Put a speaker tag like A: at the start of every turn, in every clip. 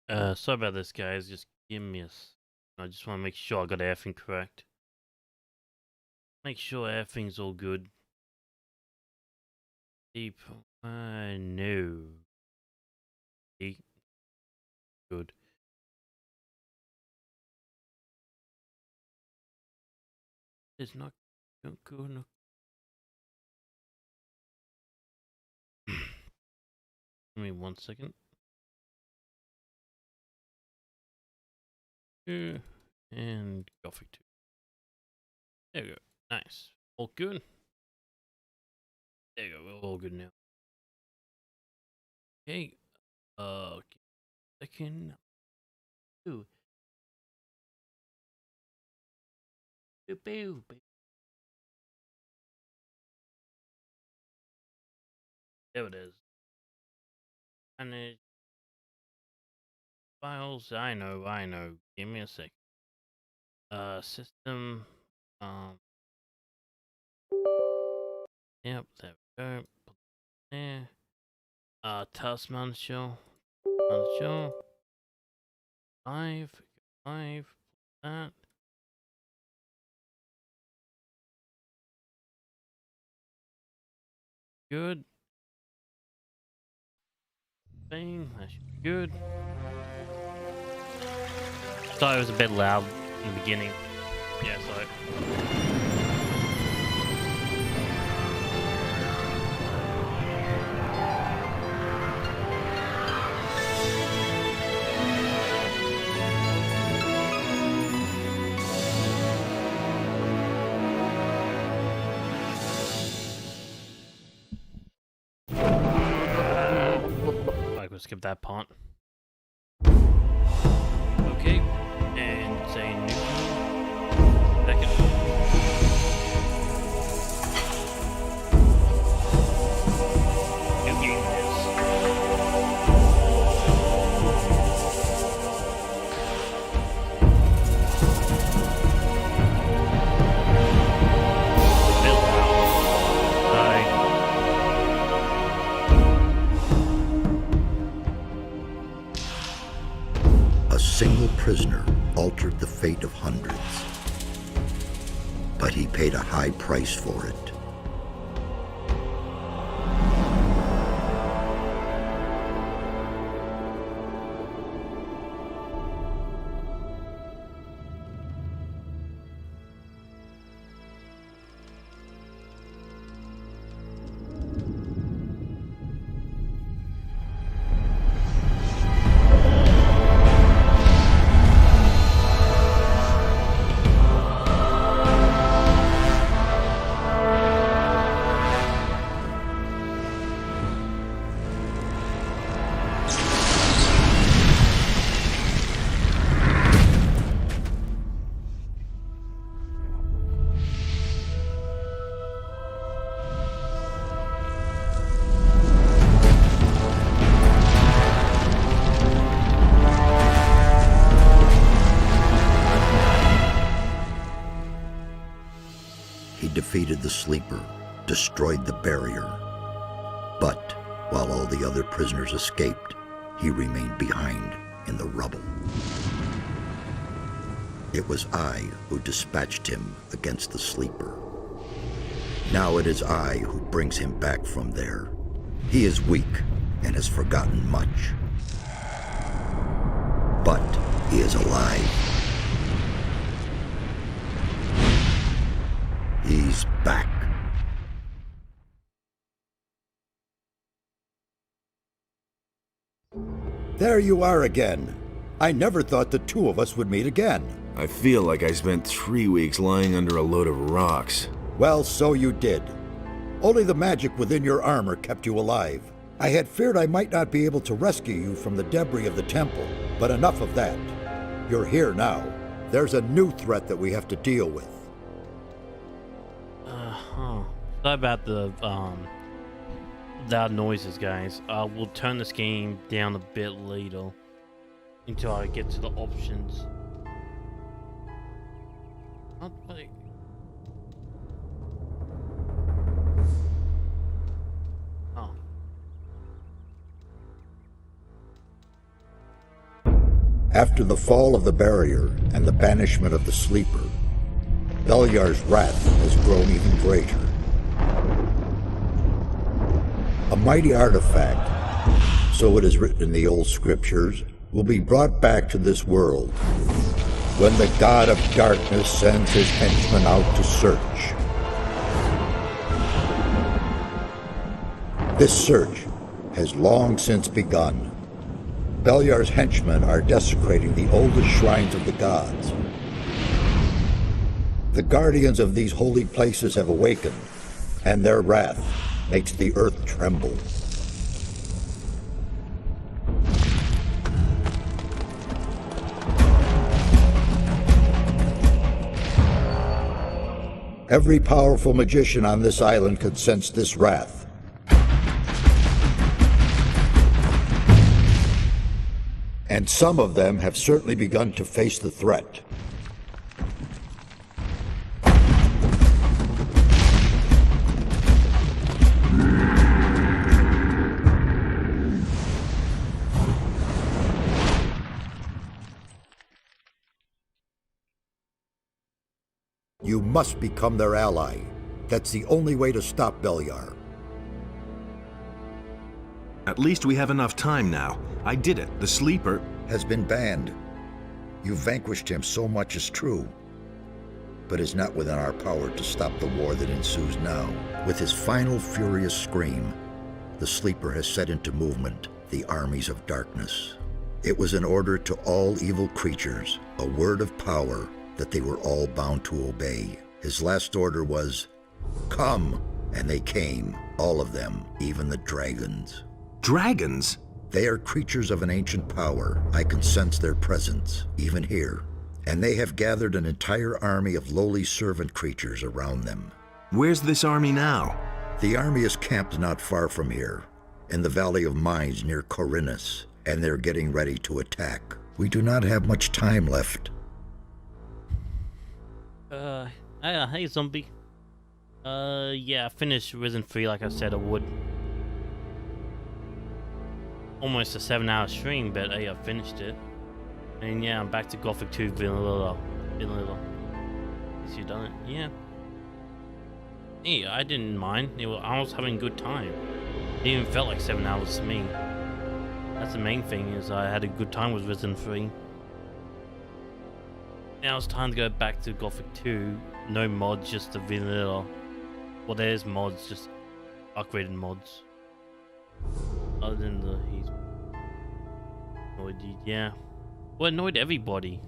A: Sorry about this, guys. Just give me I just want to make sure I got everything correct. Make sure everything's all good. Deep. No. Deep. Good. It's not good. No. Give me 1 second. And gothic 2. There we go. Nice. All good. There you go. We're all good now. Okay. Second. Ooh. Boo boo. There it is. Manage files. I know. Give me a sec. System. Um. Yep. There we go. Put there. Task manager. Manager. Live. Live. That. Good. Thing. That should be good. Sorry, it was a bit loud in the beginning. Yeah, sorry. I could skip that part. Okay, and say new second. New game it is. Build out.
B: A single prisoner altered the fate of hundreds, but he paid a high price for it. He defeated the sleeper, destroyed the barrier. But while all the other prisoners escaped, he remained behind in the rubble. It was I who dispatched him against the sleeper. Now it is I who brings him back from there. He is weak and has forgotten much. But he is alive. He's back.
C: There you are again. I never thought the two of us would meet again.
D: I feel like I spent 3 weeks lying under a load of rocks.
C: Well, so you did. Only the magic within your armor kept you alive. I had feared I might not be able to rescue you from the debris of the temple, but enough of that. You're here now. There's a new threat that we have to deal with.
A: Sorry about the loud noises, guys. We'll turn this game down a bit later until I get to the options. Not like... Oh.
C: After the fall of the barrier and the banishment of the Sleeper, Beliar's wrath has grown even greater. A mighty artifact, so it is written in the old scriptures, will be brought back to this world when the God of Darkness sends his henchmen out to search. This search has long since begun. Beliar's henchmen are desecrating the oldest shrines of the gods. The guardians of these holy places have awakened, and their wrath makes the earth tremble. Every powerful magician on this island could sense this wrath. And some of them have certainly begun to face the threat. You must become their ally. That's the only way to stop Beliar.
D: At least we have enough time now. I did it. The Sleeper
C: Has been banned. You vanquished him, so much is true. But it's not within our power to stop the war that ensues now. With his final furious scream, the Sleeper has set into movement the armies of darkness. It was an order to all evil creatures, a word of power that they were all bound to obey. His last order was, "Come!" And they came, all of them, even the dragons.
D: Dragons?
C: They are creatures of an ancient power. I can sense their presence, even here. And they have gathered an entire army of lowly servant creatures around them.
D: Where's this army now?
C: The army is camped not far from here, in the Valley of Mines near Corinus, and they're getting ready to attack. We do not have much time left.
A: Hey zombie. Yeah, I finished Risen 3 like I said I would. Almost a 7-hour stream, but hey, I finished it. And yeah, I'm back to Gothic 2 Vanilla. Guess you done it, yeah. Hey, I didn't mind. I was having a good time. It even felt like 7 hours to me. That's the main thing, is I had a good time with Risen 3. Now it's time to go back to Gothic 2. No mods, just the vanilla. Well, there's mods, just upgraded mods. Other than the he's annoyed, yeah. Well, annoyed everybody.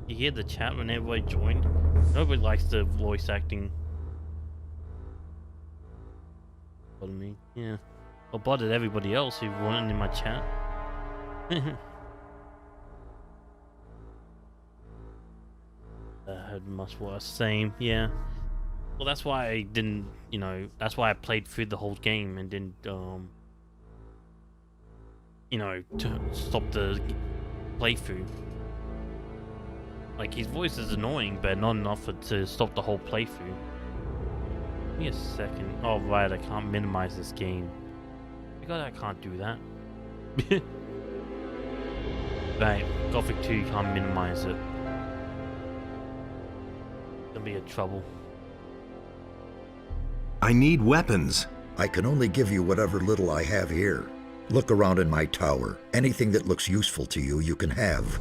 A: You hear the chat when everybody joined. Nobody likes the voice acting. What I mean, yeah. I bothered everybody else who weren't in my chat. Heard much worse. Same, yeah. Well, that's why I didn't, that's why I played through the whole game and didn't, to stop the playthrough. Like, his voice is annoying, but not enough to stop the whole playthrough. Give me a second. Oh, right, I can't minimize this game. God, I can't do that. Right, Gothic 2, you can't minimize it. Gonna be a trouble.
D: I need weapons.
C: I can only give you whatever little I have here. Look around in my tower. Anything that looks useful to you, you can have.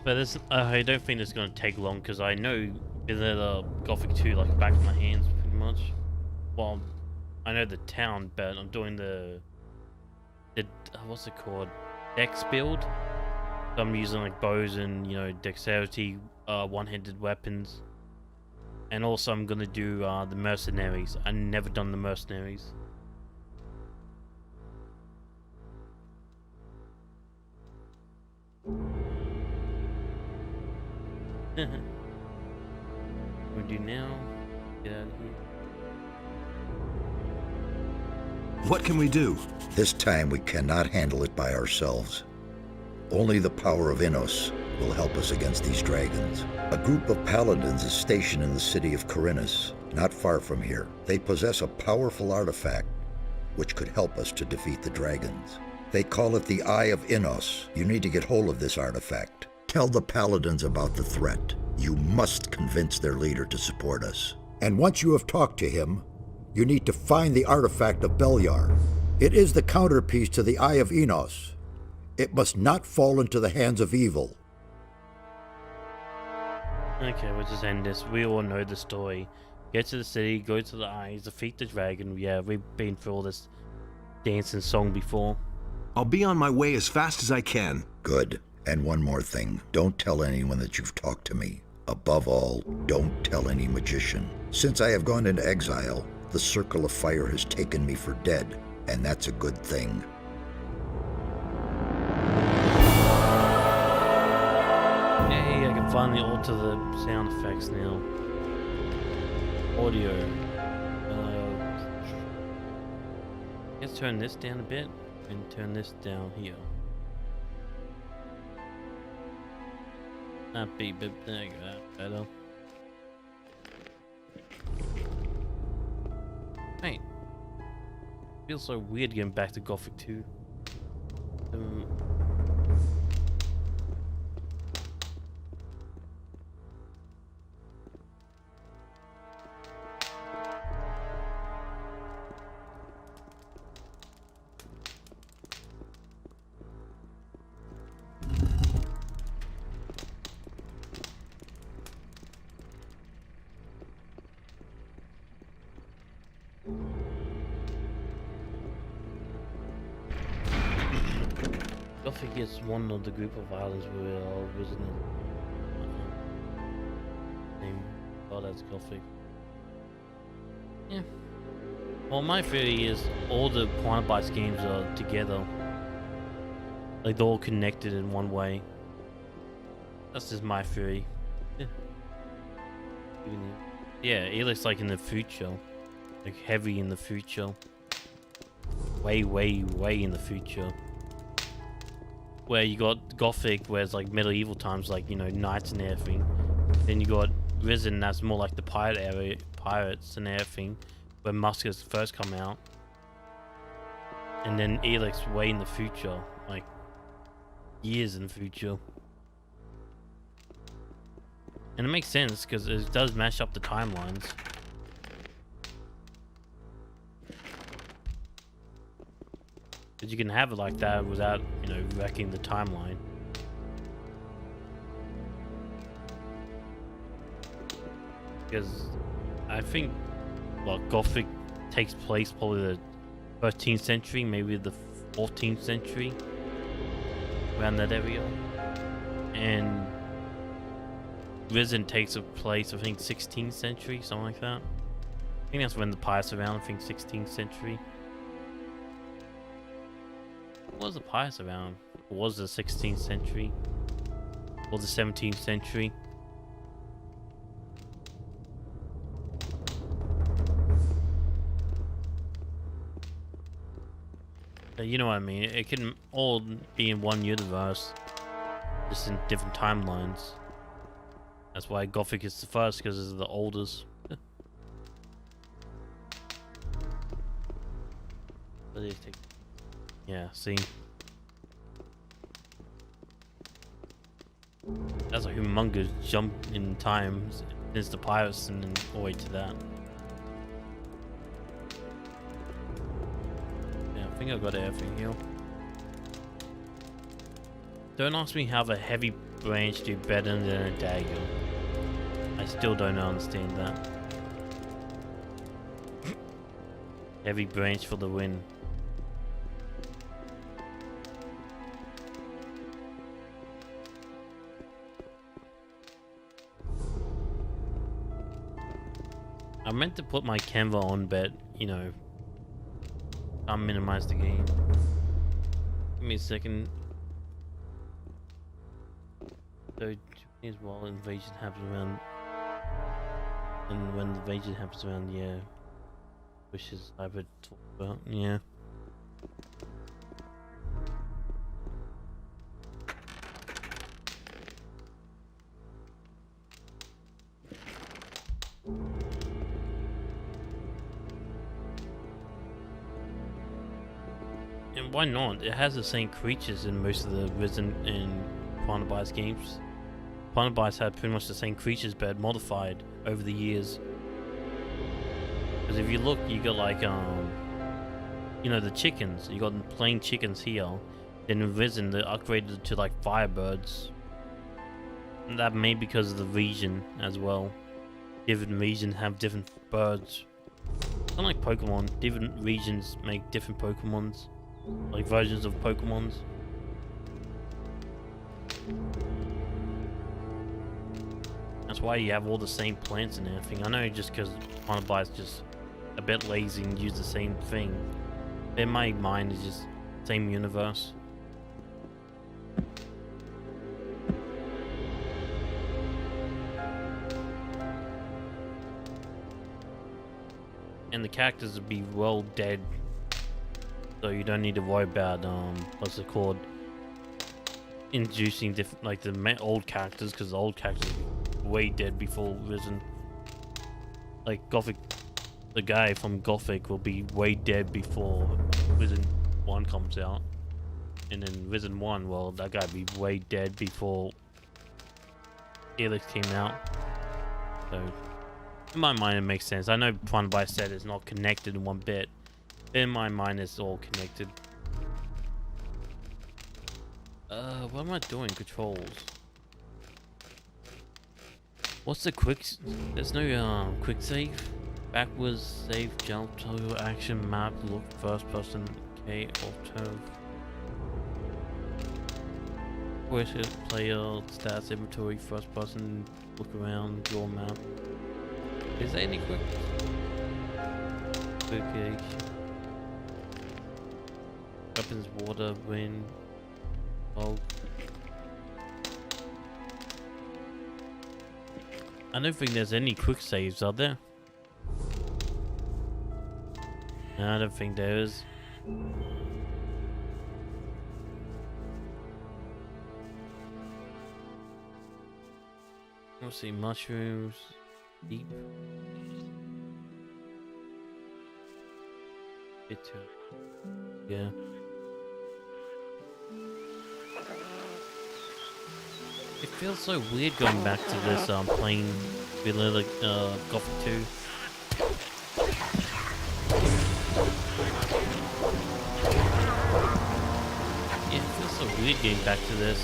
A: But this, I don't think it's going to take long, because I know the Gothic 2 like the back of my hands, pretty much. Well, I know the town, but I'm doing the what's it called? Dex build. So I'm using like bows and, dexterity, one-handed weapons. And also I'm going to do the mercenaries. I've never done the mercenaries. What do we do now? Get out of here.
D: What can we do?
C: This time we cannot handle it by ourselves. Only the power of Innos will help us against these dragons. A group of paladins is stationed in the city of Corinus, not far from here. They possess a powerful artifact which could help us to defeat the dragons. They call it the Eye of Innos. You need to get hold of this artifact. Tell the paladins about the threat. You must convince their leader to support us. And once you have talked to him, you need to find the artifact of Beliar. It is the counterpiece to the Eye of Innos. It must not fall into the hands of evil.
A: Okay, we'll just end this. We all know the story. Get to the city, go to the eyes, defeat the dragon. Yeah, we've been through all this dance and song before.
D: I'll be on my way as fast as I can.
C: Good. And one more thing. Don't tell anyone that you've talked to me. Above all, don't tell any magician. Since I have gone into exile, the Circle of Fire has taken me for dead, and that's a good thing.
A: Hey, I can finally alter the sound effects now. Audio. Let's turn this down a bit and turn this down here. That beat, but there you go, that's better. Hey, feels so weird getting back to Gothic 2. Gothic is one of the group of islands where I was in name God as Gothic. Yeah. Well, my theory is all the Quantibites games are together. Like they're all connected in one way. That's just my theory. Yeah. Yeah, it looks like in the future. Like heavy in the future. Way, way, way in the future. Where you got Gothic, where it's like medieval times, like, you know, knights and everything. Then you got Risen, that's more like the pirate area, pirates and everything, where muskets first come out. And then Elix way in the future, like years in the future. And it makes sense because it does mash up the timelines. But you can have it like that without, you know, wrecking the timeline. Because I think, well, Gothic takes place probably the 13th century, maybe the 14th century, around that area. And Risen takes a place, I think, 16th century, something like that. I think that's when the pirates are around, I think 16th century. Was the pirates around? Was the 16th century or the 17th century? You know what I mean? It can all be in one universe, just in different timelines. That's why Gothic is the first, because it's the oldest. Yeah, see? That's a humongous jump in time since the pirates and then all the way to that. Yeah, I think I got everything here. Don't ask me how the heavy branch do better than a dagger. I still don't understand that. Heavy branch for the win. I meant to put my Canva on, but, you know, I'll minimize the game. Give me a second. So, Japanese while invasion happens around, and when the invasion happens around, yeah, wishes I would talk about, yeah. And why not? It has the same creatures in most of the Risen and Chronobites games. Chronobites had pretty much the same creatures but modified over the years. Because if you look, you got like you know, the chickens. You got plain chickens here. Then in Risen, they upgraded to like firebirds. And that may be because of the region as well. Different regions have different birds. Unlike Pokemon, different regions make different Pokemons. Like versions of Pokemons. That's why you have all the same plants and everything. I know just because Chronobites just a bit lazy and use the same thing. In my mind, it's just same universe. And the characters would be well dead, so you don't need to worry about what's it called, introducing different like the old characters, because the old characters are way dead before Risen. Like Gothic, the guy from Gothic will be way dead before Risen 1 comes out, and then Risen 1, well, that guy will be way dead before Helix came out. So in my mind, it makes sense. I know Chronobyte said it's not connected in one bit. In my mind, it's all connected. What am I doing? Controls. What's the quick? There's no quick save. Backwards save, jump, total action, map, look, first person, K, auto. Voice player, stats, inventory, first person, look around, draw map. Is there any quick gauge? Weapons, water, wind, fog. I don't think there's any quick saves, are there? No, I don't think there is. Let's see, mushrooms, deep. Yeah. It feels so weird going back to this plain vanilla Gothic 2. Yeah, it feels so weird getting back to this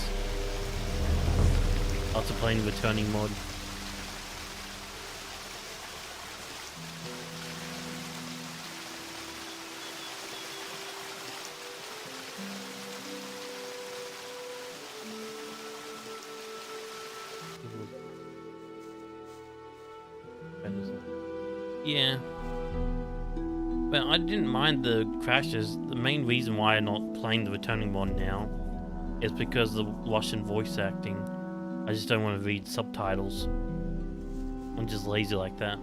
A: after playing returning mod. Yeah, but I didn't mind the crashes. The main reason why I'm not playing the returning mod now is because of the Russian voice acting. I just don't want to read subtitles. I'm just lazy like that.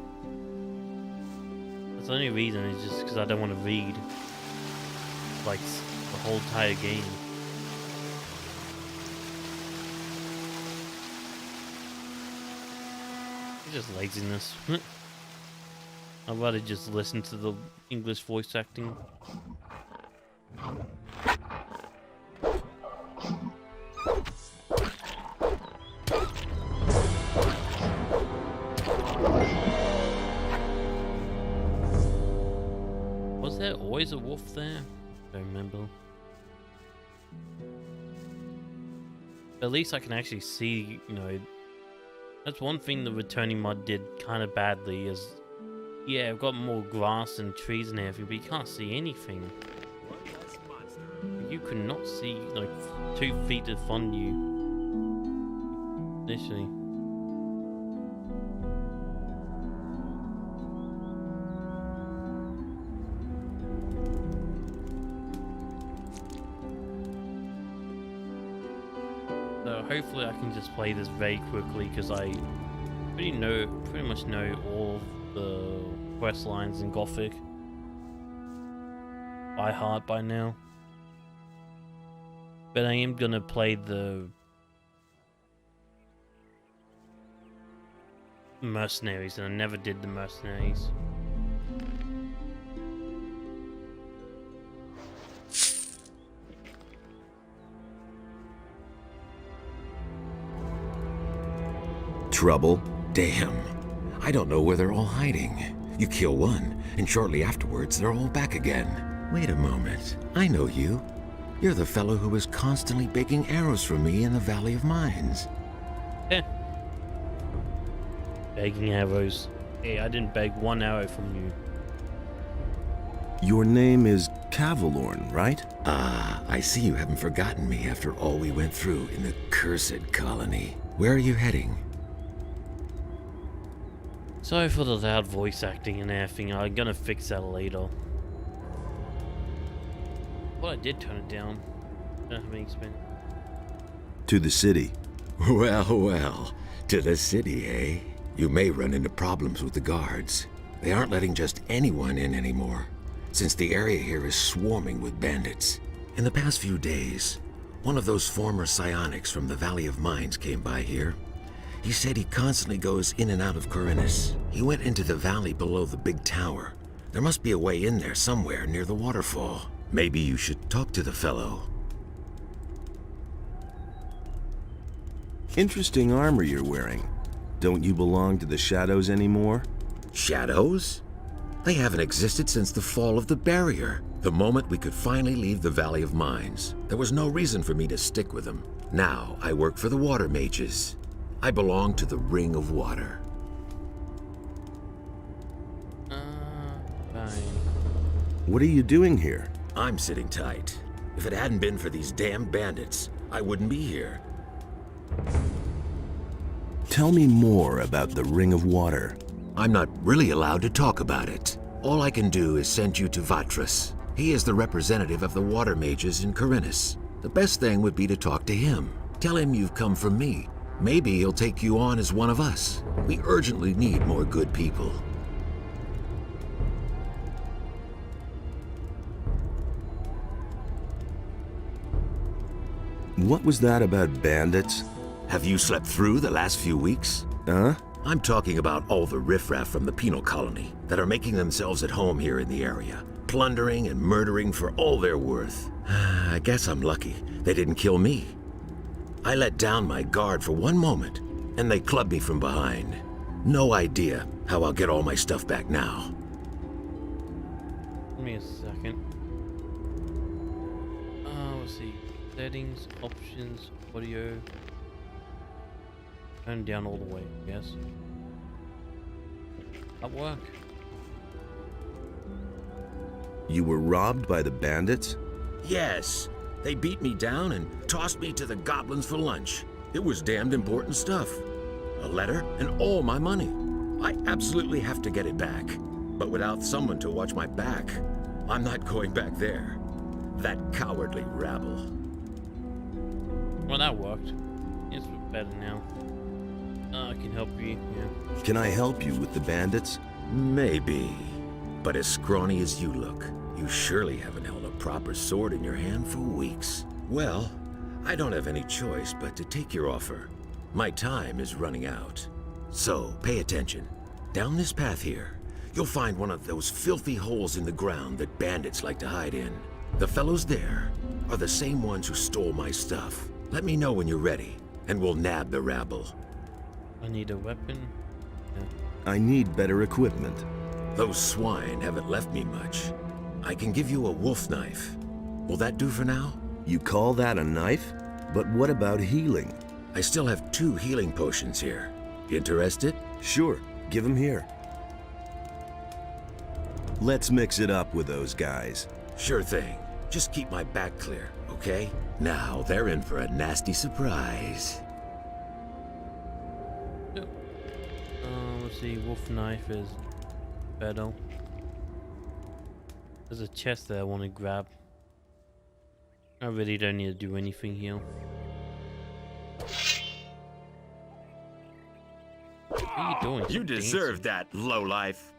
A: That's the only reason, is just because I don't want to read like the whole entire game. It's just laziness. I'd rather just listen to the English voice acting. Was there always a wolf there? I don't remember. At least I can actually see, you know. That's one thing the returning mod did kind of badly, is yeah, I've got more grass and trees and everything, but you can't see anything. You could not see like 2 feet in front of you. Literally. So hopefully I can just play this very quickly, because I pretty much know all of the quest lines in Gothic by heart by now. But I am gonna play the mercenaries, and I never did the mercenaries.
D: trouble?
E: Damn. I don't know where they're all hiding. You kill one, and shortly afterwards they're all back again. Wait a moment. I know you. You're the fellow who was constantly baking arrows for me in the Valley of Mines.
A: Eh. Begging arrows. Hey, I didn't beg one arrow from you.
D: Your name is Cavalorn, right?
E: Ah, I see you haven't forgotten me after all we went through in the cursed colony. Where are you heading?
A: Sorry for the loud voice acting and everything. I'm gonna fix that later. Well, I did turn it down. Don't have any expense.
D: To the city.
E: Well, well. To the city, eh? You may run into problems with the guards. They aren't letting just anyone in anymore, since the area here is swarming with bandits. In the past few days, one of those former psionics from the Valley of Mines came by here. He said he constantly goes in and out of Corinus. He went into the valley below the big tower. There must be a way in there somewhere near the waterfall. Maybe you should talk to the fellow.
D: Interesting armor you're wearing. Don't you belong to the Shadows anymore?
E: Shadows? They haven't existed since the fall of the barrier. The moment we could finally leave the Valley of Mines, there was no reason for me to stick with them. Now I work for the Water Mages. I belong to the Ring of Water.
A: Fine.
D: What are you doing here?
E: I'm sitting tight. If it hadn't been for these damn bandits, I wouldn't be here.
D: Tell me more about the Ring of Water.
E: I'm not really allowed to talk about it. All I can do is send you to Vatras. He is the representative of the Water Mages in Corinus. The best thing would be to talk to him. Tell him you've come from me. Maybe he'll take you on as one of us. We urgently need more good people.
D: What was that about bandits?
E: Have you slept through the last few weeks?
D: Huh?
E: I'm talking about all the riffraff from the penal colony that are making themselves at home here in the area, plundering and murdering for all they're worth. I guess I'm lucky they didn't kill me. I let down my guard for one moment, and they clubbed me from behind. No idea how I'll get all my stuff back now.
A: Give me a second. Let's see. Settings, options, audio. Turn down all the way, yes. At work.
D: You were robbed by the bandits?
E: Yes, they beat me down and tossed me to the goblins for lunch. It was damned important stuff. A letter and all my money. I absolutely have to get it back. But without someone to watch my back, I'm not going back there. That cowardly rabble.
A: Well, that worked. It's better now. I can help you, yeah.
D: Can I help you with the bandits?
E: Maybe. But as scrawny as you look, you surely haven't held a proper sword in your hand for weeks. Well, I don't have any choice but to take your offer. My time is running out. So, pay attention. Down this path here, you'll find one of those filthy holes in the ground that bandits like to hide in. The fellows there are the same ones who stole my stuff. Let me know when you're ready, and we'll nab the rabble.
A: I need a weapon. Yeah.
D: I need better equipment.
E: Those swine haven't left me much. I can give you a wolf knife. Will that do for now?
D: You call that a knife? But what about healing?
E: I still have 2 healing potions here. Interested?
D: Sure, give them here. Let's mix it up with those guys.
E: Sure thing. Just keep my back clear, okay? Now they're in for a nasty surprise.
A: Let's see, wolf knife is better. There's a chest that I want to grab. I really don't need to do anything here. What are you doing?
E: You
A: Stop
E: deserve
A: dancing.
E: that, lowlife.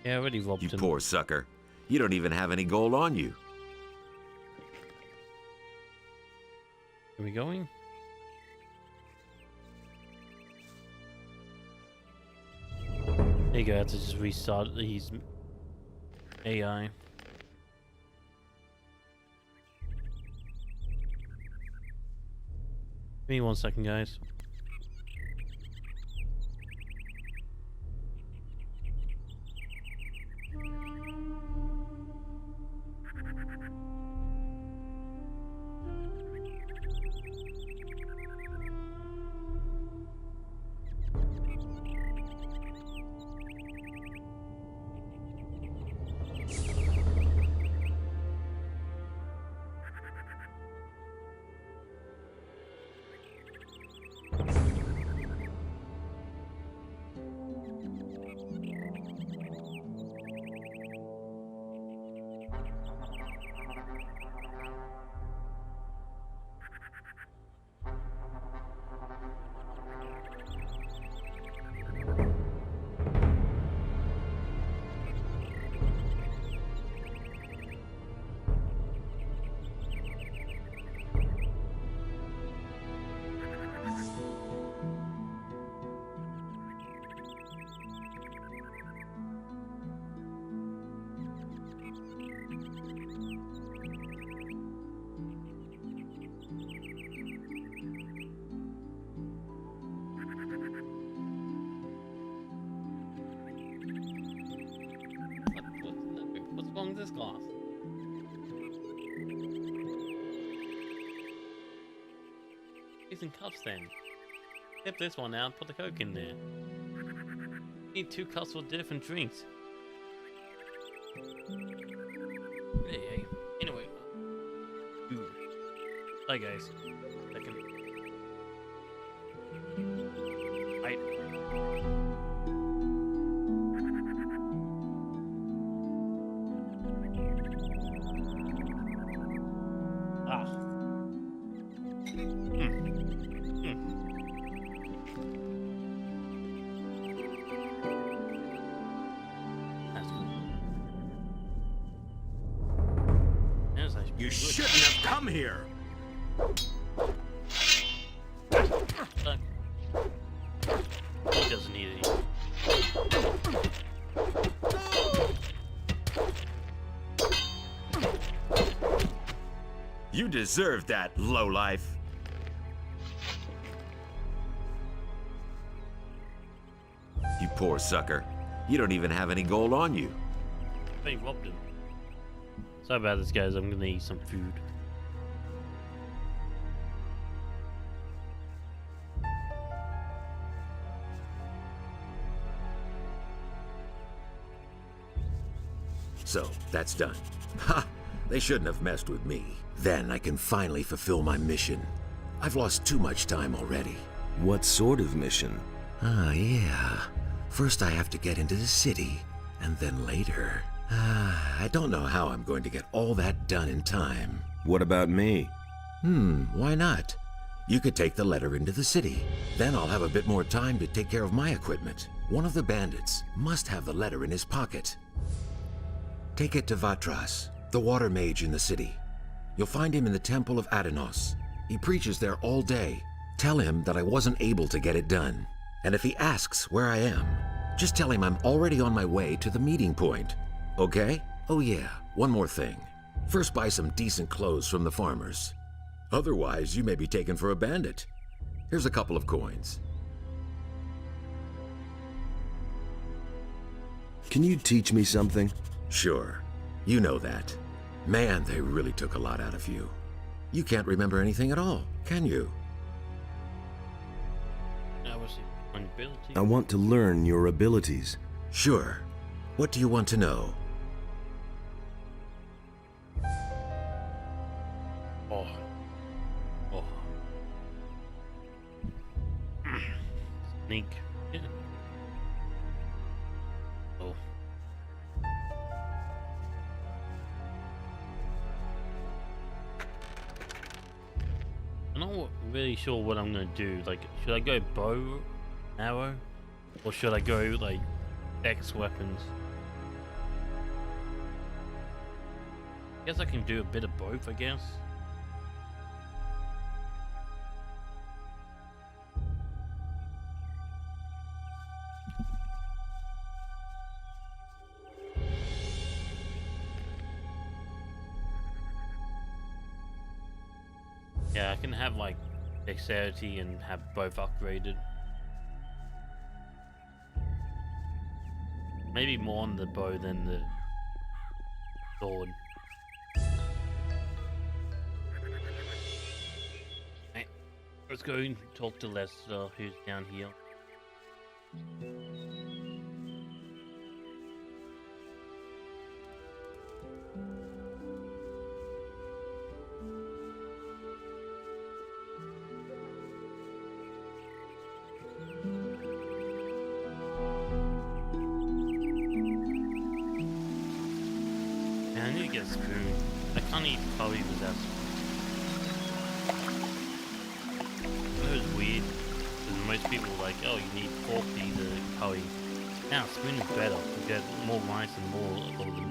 A: Yeah, I already robbed
E: You
A: him.
E: poor sucker. You don't even have any gold on you.
A: Are we going? There you go, I have to just restart his AI. Give me 1 second, guys. What's wrong with this glass? He's in cups then. Tip this one out, put the Coke in there. Need 2 cups for different drinks. Hey. Anyway. Ooh. Hi guys. Second. Right. Ah. That's good. That's actually
F: You
A: good.
F: shouldn't have come here.
A: Look. He doesn't need any.
F: You deserve that, lowlife. You poor sucker. You don't even have any gold on you.
A: They robbed him. Sorry about this, guys. I'm gonna eat some food.
E: So, that's done. Ha! They shouldn't have messed with me. Then I can finally fulfill my mission. I've lost too much time already.
D: What sort of mission?
E: Yeah. First I have to get into the city, and then later... I don't know how I'm going to get all that done in time.
D: What about me?
E: Why not? You could take the letter into the city. Then I'll have a bit more time to take care of my equipment. One of the bandits must have the letter in his pocket. Take it to Vatras, the water mage in the city. You'll find him in the Temple of Adenos. He preaches there all day. Tell him that I wasn't able to get it done. And if he asks where I am, just tell him I'm already on my way to the meeting point. Okay? Oh yeah, one more thing. First buy some decent clothes from the farmers. Otherwise, you may be taken for a bandit. Here's a couple of coins.
D: Can you teach me something?
E: Sure. You know that. Man, they really took a lot out of you. You can't remember anything at all, can you?
A: Now what's the ability?
D: I want to learn your abilities.
E: Sure. What do you want to know?
A: Oh. Oh. Sneak. Yeah. Oh. I'm not really sure what I'm gonna do. Like, should I go bow, arrow, or should I go like X weapons? Guess I can do a bit of both, I guess. Yeah, I can have like dexterity and have both upgraded. Maybe more on the bow than the sword. Hey, let's go and talk to Lester, who's down here. Man, I need to get a spoon. I can't eat curry without spoon. I know it's weird, because most people are like, oh, you need fork to eat the curry. Now, spoon is better. You get more rice and more of the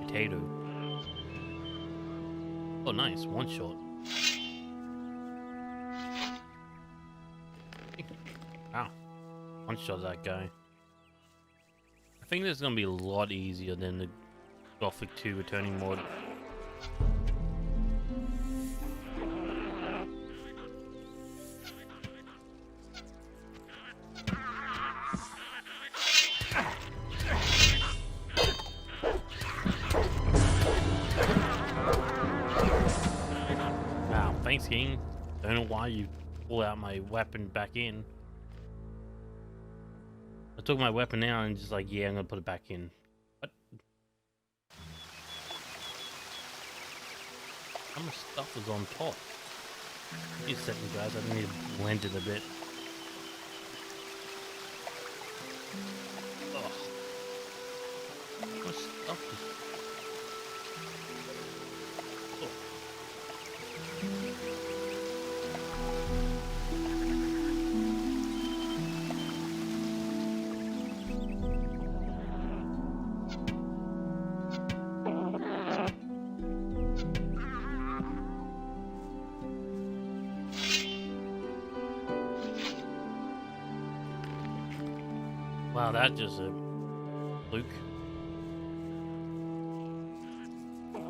A: potato. Oh, nice. One shot. Wow. One shot that guy. I think this is gonna be a lot easier than the Gothic 2 returning mod. Wow, thanks King. Don't know why you pull out my weapon back in. I took my weapon out and just like, yeah, I'm gonna put it back in. What? How much stuff is on top? Just a second, guys. I need to blend it a bit. Ugh. How much stuff is... Wow, that just a fluke. There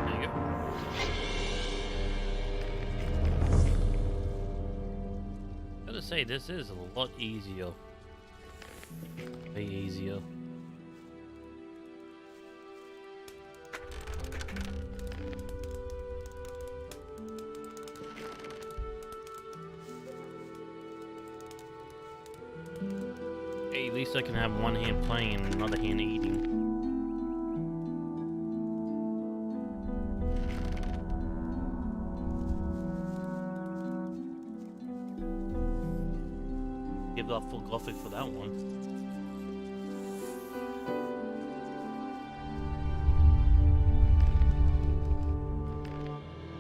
A: you go. Gotta say, this is a lot easier. Way easier. Hey, at least I can have one hand playing and another hand eating. Give up full Gothic for that one.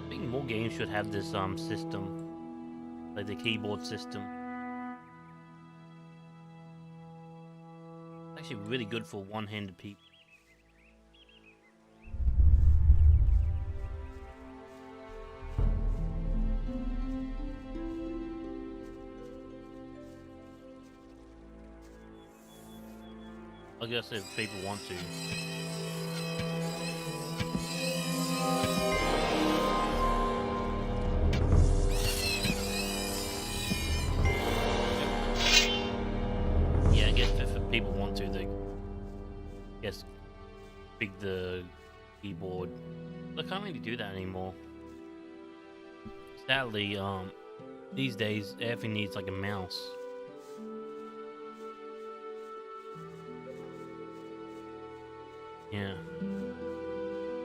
A: I think more games should have this system, like the keyboard system. Actually really good for one-handed people. I guess if people want to. Yeah, I guess if people want to, they guess pick the keyboard. But I can't really do that anymore. Sadly, these days everything needs like a mouse. Yeah.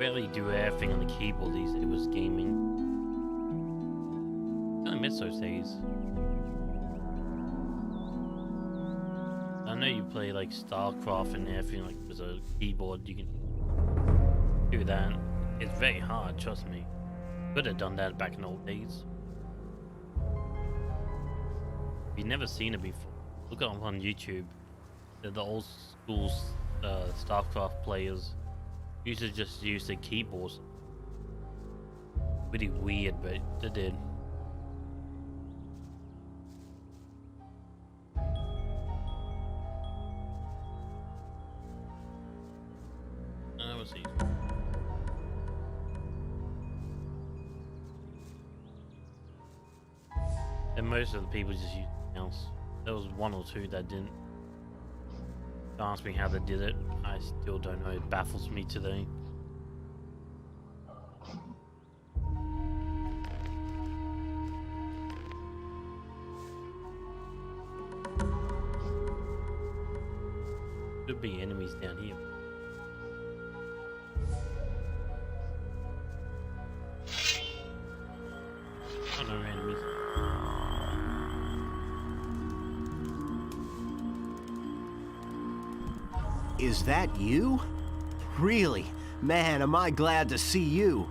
A: Rarely do everything on the keyboard these days with gaming. I miss those days. I know you play like StarCraft and everything like with a keyboard, you can do that. It's very hard, trust me. Could have done that back in the old days. If you've never seen it before, look it up on YouTube. They're the old school StarCraft players used to just use the keyboards. Really weird, but they did. see. And most of the people just use mouse. There was one or two that didn't. Ask me how they did it. I still don't know. It baffles me today. Could be enemies down here. Oh no, enemies.
G: Is that you? Really? Man, am I glad to see you.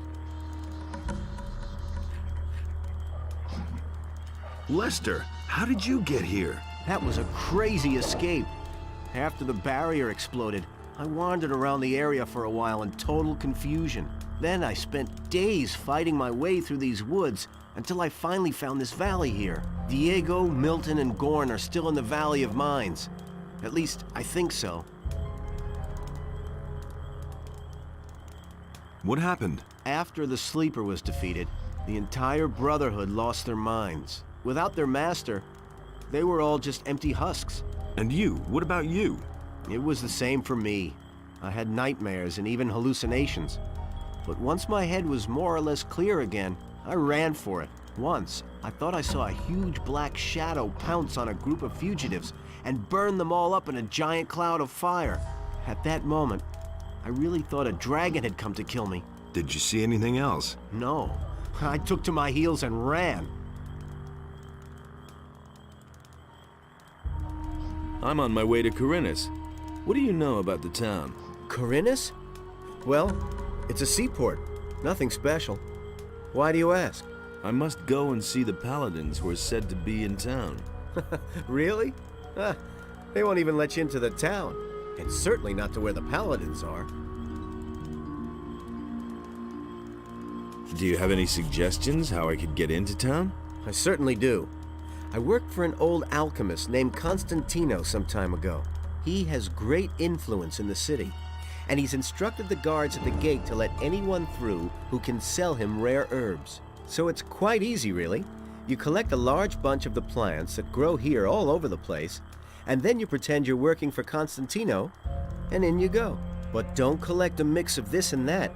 D: Lester, how did you get here?
G: That was a crazy escape. After the barrier exploded, I wandered around the area for a while in total confusion. Then I spent days fighting my way through these woods until I finally found this valley here. Diego, Milton, and Gorn are still in the Valley of Mines. At least, I think so.
D: What happened?
G: After the Sleeper was defeated, the entire Brotherhood lost their minds. Without their master, they were all just empty husks.
D: And you? What about you?
G: It was the same for me. I had nightmares and even hallucinations. But once my head was more or less clear again, I ran for it. Once, I thought I saw a huge black shadow pounce on a group of fugitives and burn them all up in a giant cloud of fire. At that moment, I really thought a dragon had come to kill me.
D: Did you see anything else?
G: No. I took to my heels and ran.
D: I'm on my way to Corinus. What do you know about the town?
G: Corinus? Well, it's a seaport. Nothing special. Why do you ask?
D: I must go and see the paladins who are said to be in town.
G: Really? They won't even let you into the town. And certainly not to where the paladins are.
D: Do you have any suggestions how I could get into town?
G: I certainly do. I worked for an old alchemist named Constantino some time ago. He has great influence in the city, and he's instructed the guards at the gate to let anyone through who can sell him rare herbs. So it's quite easy, really. You collect a large bunch of the plants that grow here all over the place, and then you pretend you're working for Constantino, and in you go. But don't collect a mix of this and that.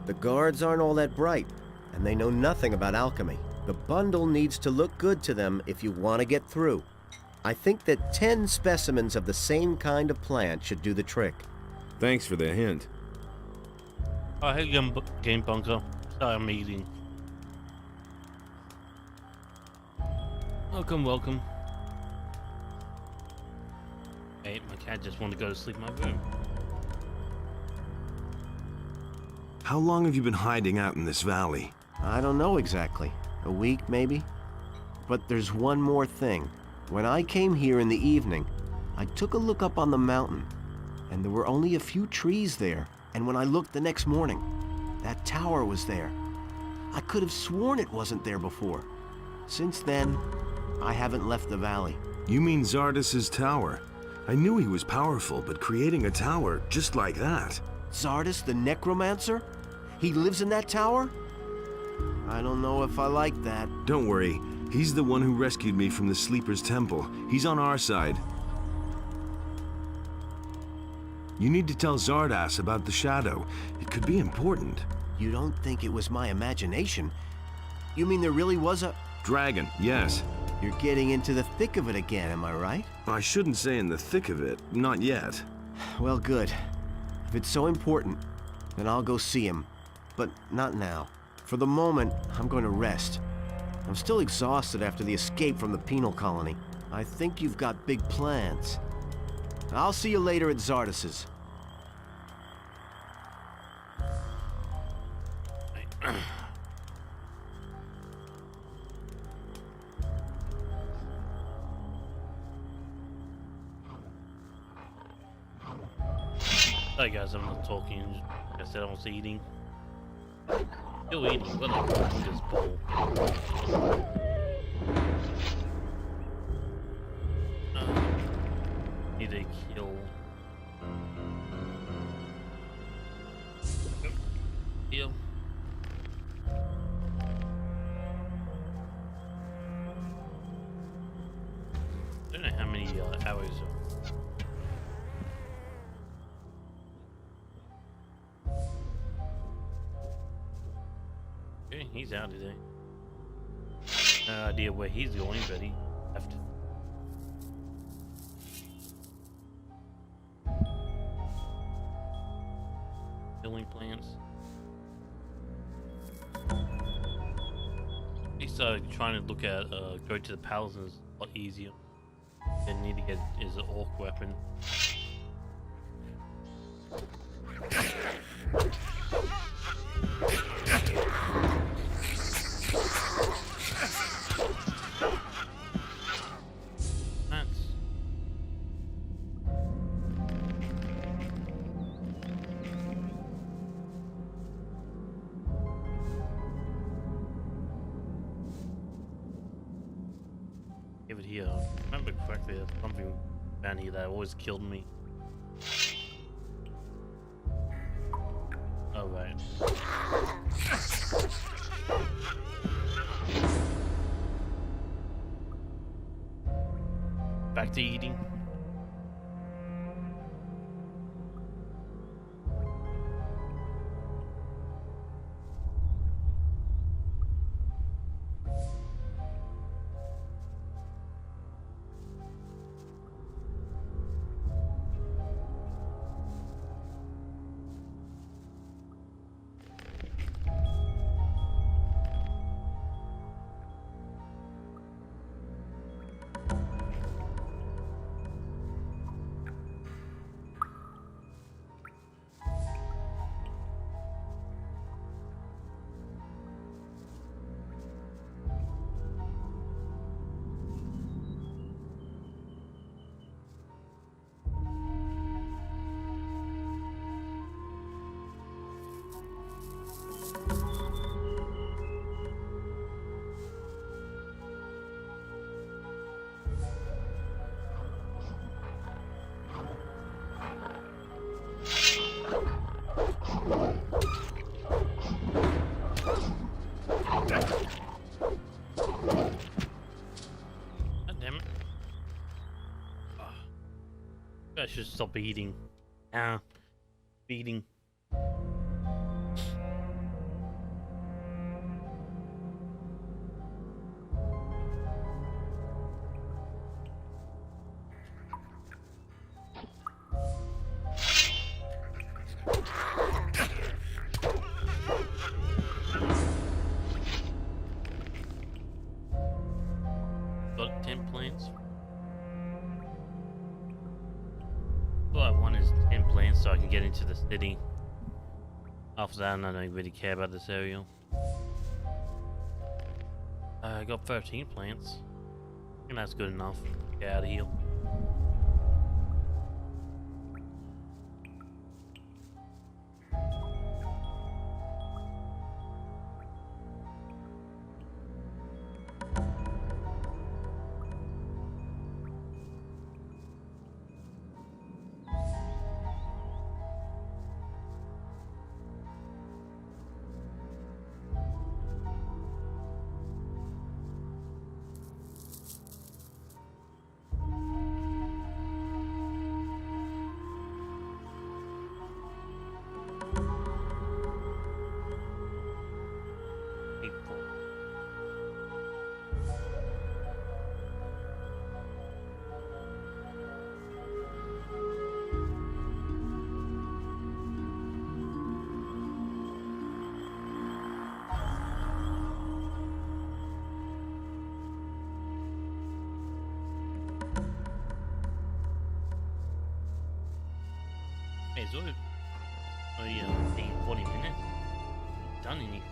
G: The guards aren't all that bright, and they know nothing about alchemy. The bundle needs to look good to them if you want to get through. I think that 10 specimens of the same kind of plant should do the trick.
D: Thanks for the hint.
A: Oh, hey, Game Bunker. Sorry, I'm eating. Welcome, welcome. Hey, my cat just wanted to go to sleep in my room.
D: How long have you been hiding out in this valley?
G: I don't know exactly. A week, maybe? But there's one more thing. When I came here in the evening, I took a look up on the mountain, and there were only a few trees there. And when I looked the next morning, that tower was there. I could have sworn it wasn't there before. Since then, I haven't left the valley.
D: You mean Zardas's tower? I knew he was powerful, but creating a tower just like that...
G: Zardas the Necromancer? He lives in that tower? I don't know if I like that.
D: Don't worry, he's the one who rescued me from the Sleeper's temple. He's on our side. You need to tell Zardas about the shadow. It could be important.
G: You don't think it was my imagination? You mean there really was a...
D: Dragon, yes.
G: You're getting into the thick of it again, am I right?
D: I shouldn't say in the thick of it. Not yet.
G: Well, good. If it's so important, then I'll go see him. But not now. For the moment, I'm going to rest. I'm still exhausted after the escape from the penal colony. I think you've got big plans. I'll see you later at Zardas's.
A: Sorry guys, I'm not talking. Like I said, I was eating. Still eating. What like this bowl? Need to kill. here. I don't know how many hours. Okay, he's out today. No idea where he's going, but he left. Filling plants. He started trying to look at go to the palace is a lot easier. Didn't need to get his orc weapon. Give it here. If I remember correctly, there's something down here that always killed me. Oh, right. Back to eating. I should stop eating. Ah, eating. Got 10 plants. All I want is 10 plants so I can get into the city. After that, I don't really care about this area. I got 13 plants. I think that's good enough. Get out of here. Hey, it's only 40 minutes. Done in here.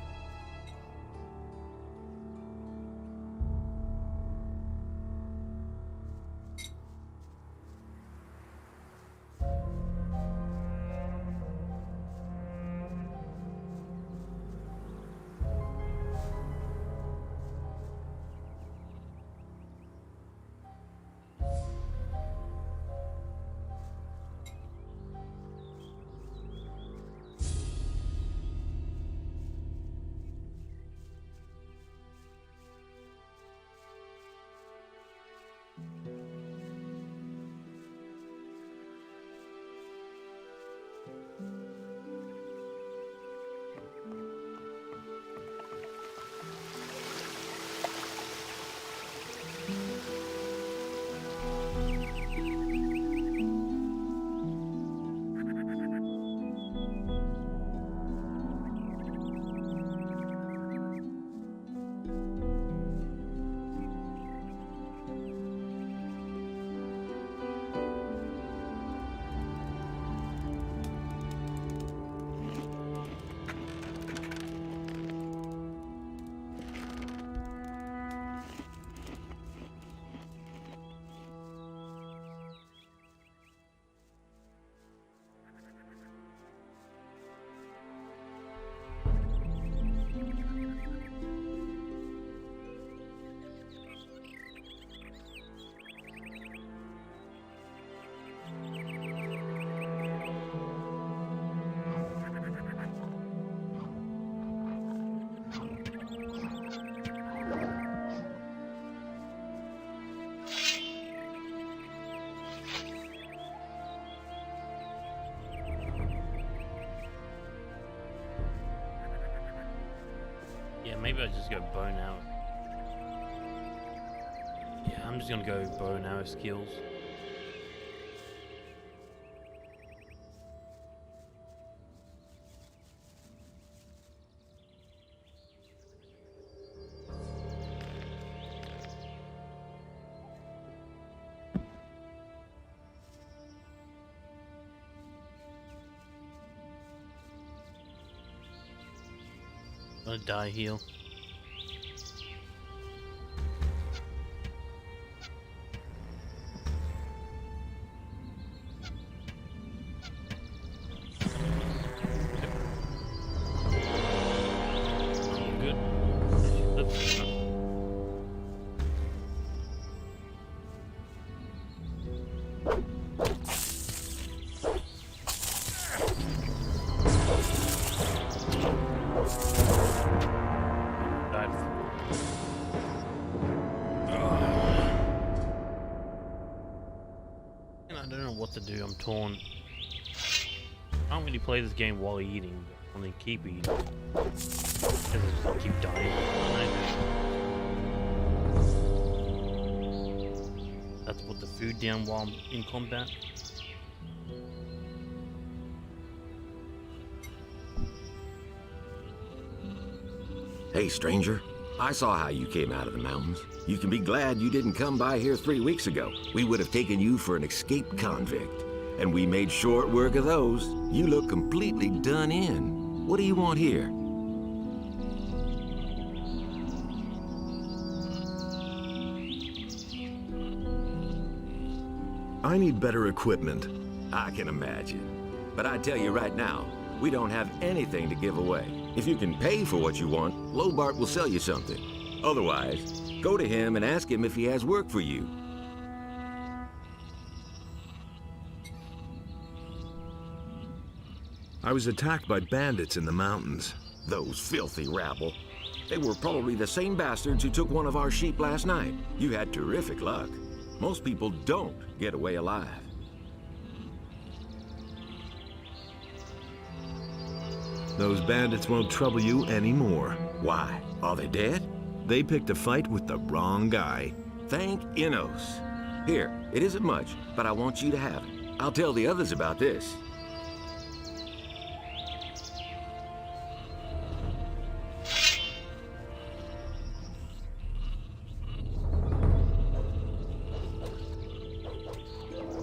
A: Yeah, maybe I just go bow and arrow. Yeah, I'm just gonna go bow and arrow skills. Gonna die heal. I'm good. Oops. Died. And I don't know what to do. I'm torn. I don't really play this game while eating, but only keep eating. Because I just keep dying. Have to put the food down while I'm in combat.
F: Hey, stranger. I saw how you came out of the mountains. You can be glad you didn't come by here 3 weeks ago. We would have taken you for an escaped convict. And we made short work of those. You look completely done in. What do you want here?
D: I need better equipment.
F: I can imagine. But I tell you right now, we don't have anything to give away. If you can pay for what you want, Lobart will sell you something. Otherwise, go to him and ask him if he has work for you.
D: I was attacked by bandits in the mountains.
F: Those filthy rabble. They were probably the same bastards who took one of our sheep last night. You had terrific luck. Most people don't get away alive.
D: Those bandits won't trouble you anymore.
F: Why? Are they dead?
D: They picked a fight with the wrong guy.
F: Thank Innos. Here, it isn't much, but I want you to have it. I'll tell the others about this.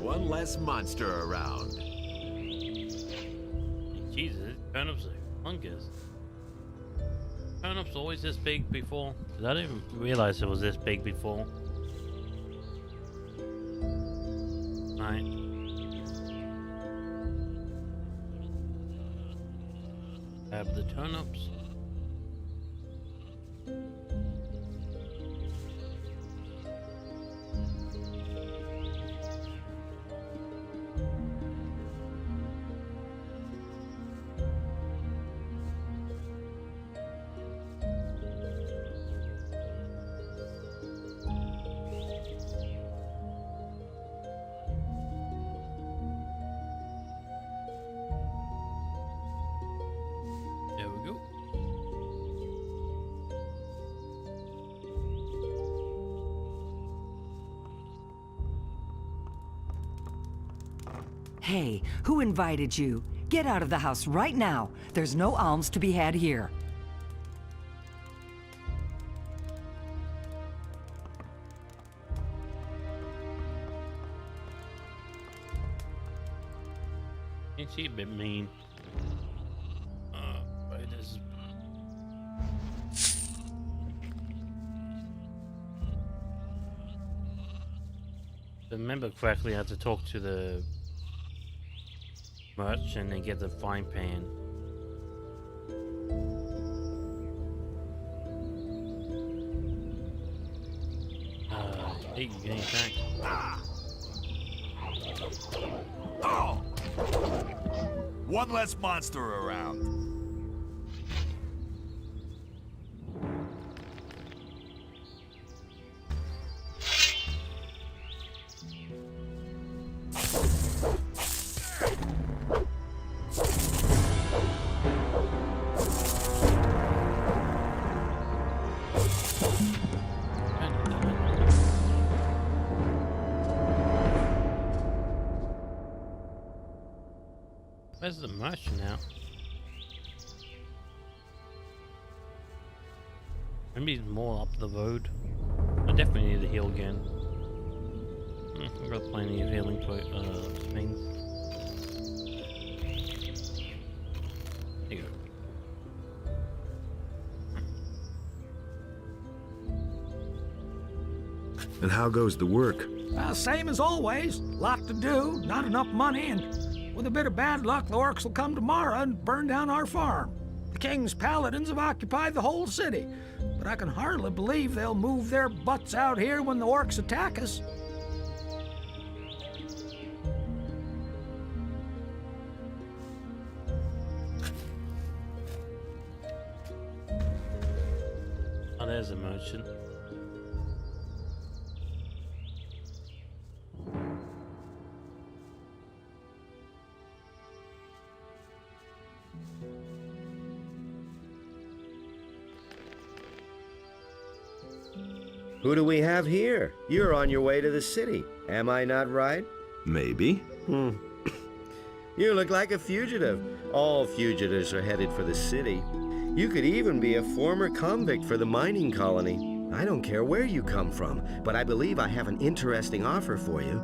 F: One less monster around.
A: Jesus, turnips are humongous. Turnips always this big before? 'Cause I didn't even realize it was this big before. Right. Grab the turnips. There we go.
H: Hey, who invited you? Get out of the house right now. There's no alms to be had here.
A: Ain't she a bit mean? Right, this is... If I remember correctly, I had to talk to the merchant and get the frying pan. Hey, you getting attacked?
I: Oh! One less monster around.
A: Where's the merchant now? Maybe he's more up the road. I definitely need to heal again. I've got plenty of healing things. There you go.
D: And how goes the work?
J: Same as always. Lot to do, not enough money, and with a bit of bad luck, the orcs will come tomorrow and burn down our farm. The king's paladins have occupied the whole city, but I can hardly believe they'll move their butts out here when the orcs attack us.
A: Oh, there's a merchant.
K: Who do we have here? You're on your way to the city. Am I not right?
D: Maybe.
K: You look like a fugitive. All fugitives are headed for the city. You could even be a former convict for the mining colony. I don't care where you come from, but I believe I have an interesting offer for you.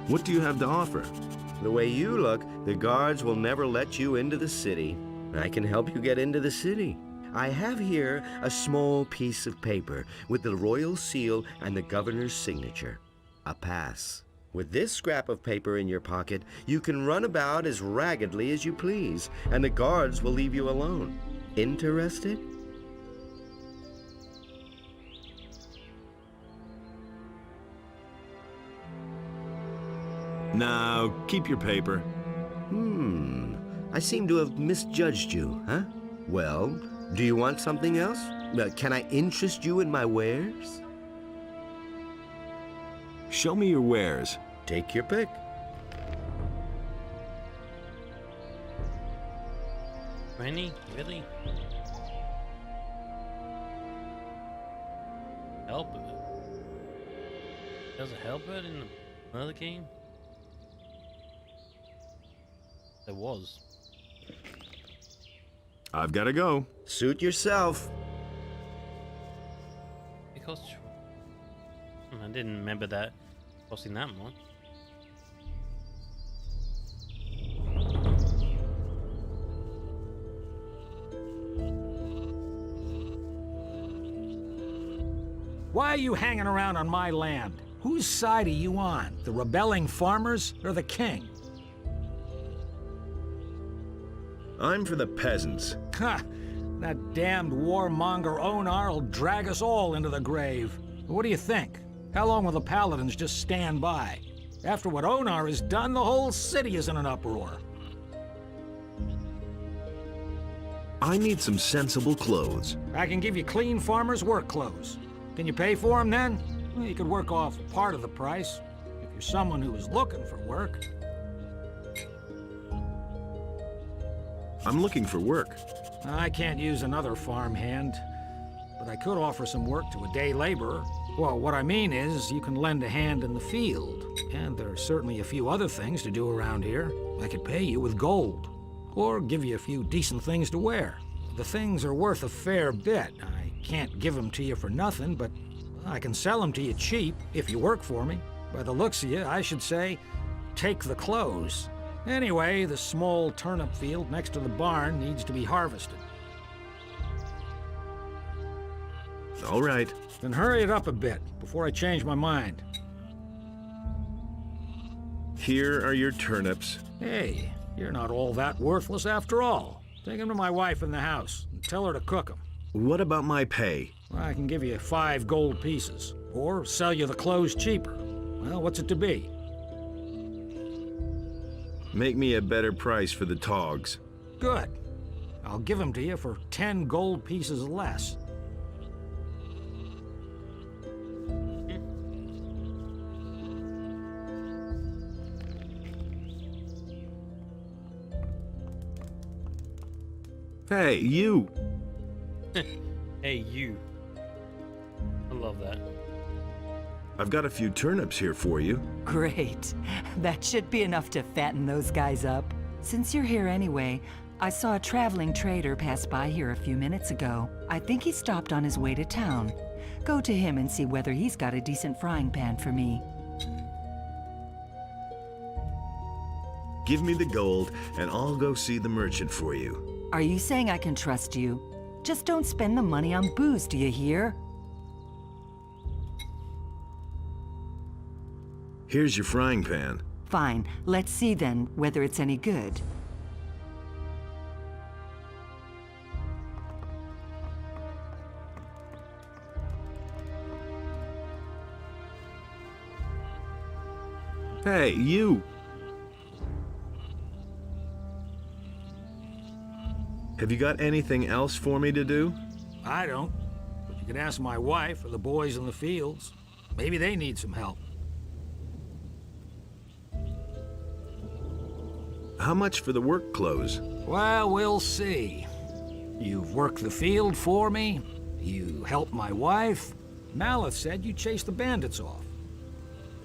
D: What do you have to offer?
K: The way you look, the guards will never let you into the city. I can help you get into the city. I have here a small piece of paper with the royal seal and the governor's signature. A pass. With this scrap of paper in your pocket, you can run about as raggedly as you please, and the guards will leave you alone. Interested?
D: Now, keep your paper.
K: I seem to have misjudged you, huh? Well, do you want something else? Can I interest you in my wares?
D: Show me your wares.
K: Take your pick.
A: 20? Really? Help it. Does it help it in another game? There was.
D: I've got to go.
K: Suit yourself.
A: It cost. I didn't remember that costing that much.
J: Why are you hanging around on my land? Whose side are you on? The rebelling farmers or the king?
D: I'm for the peasants.
J: Ha! That damned warmonger Onar will drag us all into the grave. What do you think? How long will the paladins just stand by? After what Onar has done, the whole city is in an uproar.
D: I need some sensible clothes.
J: I can give you clean farmer's work clothes. Can you pay for them then? Well, you could work off part of the price. If you're someone who is looking for work.
D: I'm looking for work.
J: I can't use another farmhand, but I could offer some work to a day laborer. Well, what I mean is, you can lend a hand in the field, and there are certainly a few other things to do around here. I could pay you with gold, or give you a few decent things to wear. The things are worth a fair bit. I can't give them to you for nothing, but I can sell them to you cheap if you work for me. By the looks of you, I should say, take the clothes. Anyway, the small turnip field next to the barn needs to be harvested.
D: All right.
J: Then hurry it up a bit before I change my mind.
D: Here are your turnips.
J: Hey, you're not all that worthless after all. Take them to my wife in the house and tell her to cook them.
D: What about my pay?
J: I can give you 5 gold pieces, or sell you the clothes cheaper. Well, what's it to be?
D: Make me a better price for the togs.
J: Good. I'll give them to you for 10 gold pieces less.
D: Hey, you!
A: Hey, you. love that.
D: I've got a few turnips here for you.
H: Great. That should be enough to fatten those guys up. Since you're here anyway, I saw a traveling trader pass by here a few minutes ago. I think he stopped on his way to town. Go to him and see whether he's got a decent frying pan for me.
D: Give me the gold, and I'll go see the merchant for you.
H: Are you saying I can trust you? Just don't spend the money on booze, do you hear?
D: Here's your frying pan.
H: Fine. Let's see then whether it's any good.
D: Hey, you! Have you got anything else for me to do?
J: I don't. But you can ask my wife or the boys in the fields. Maybe they need some help.
D: How much for the work clothes?
J: Well, we'll see. You've worked the field for me. You helped my wife. Maleth said you chased the bandits off.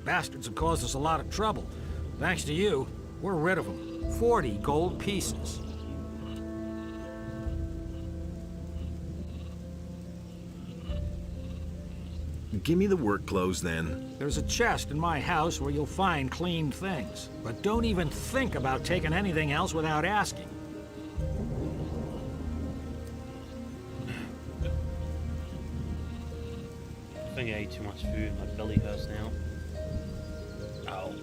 J: Bastards have caused us a lot of trouble. Thanks to you, we're rid of them. 40 gold pieces.
D: Give me the work clothes then.
J: There's a chest in my house where you'll find clean things. But don't even think about taking anything else without asking.
A: I think I ate too much food. My belly hurts now. Ow.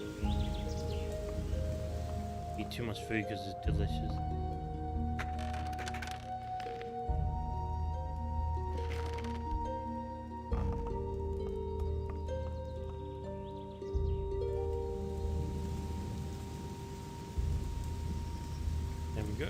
A: Eat too much food because it's delicious. There we go.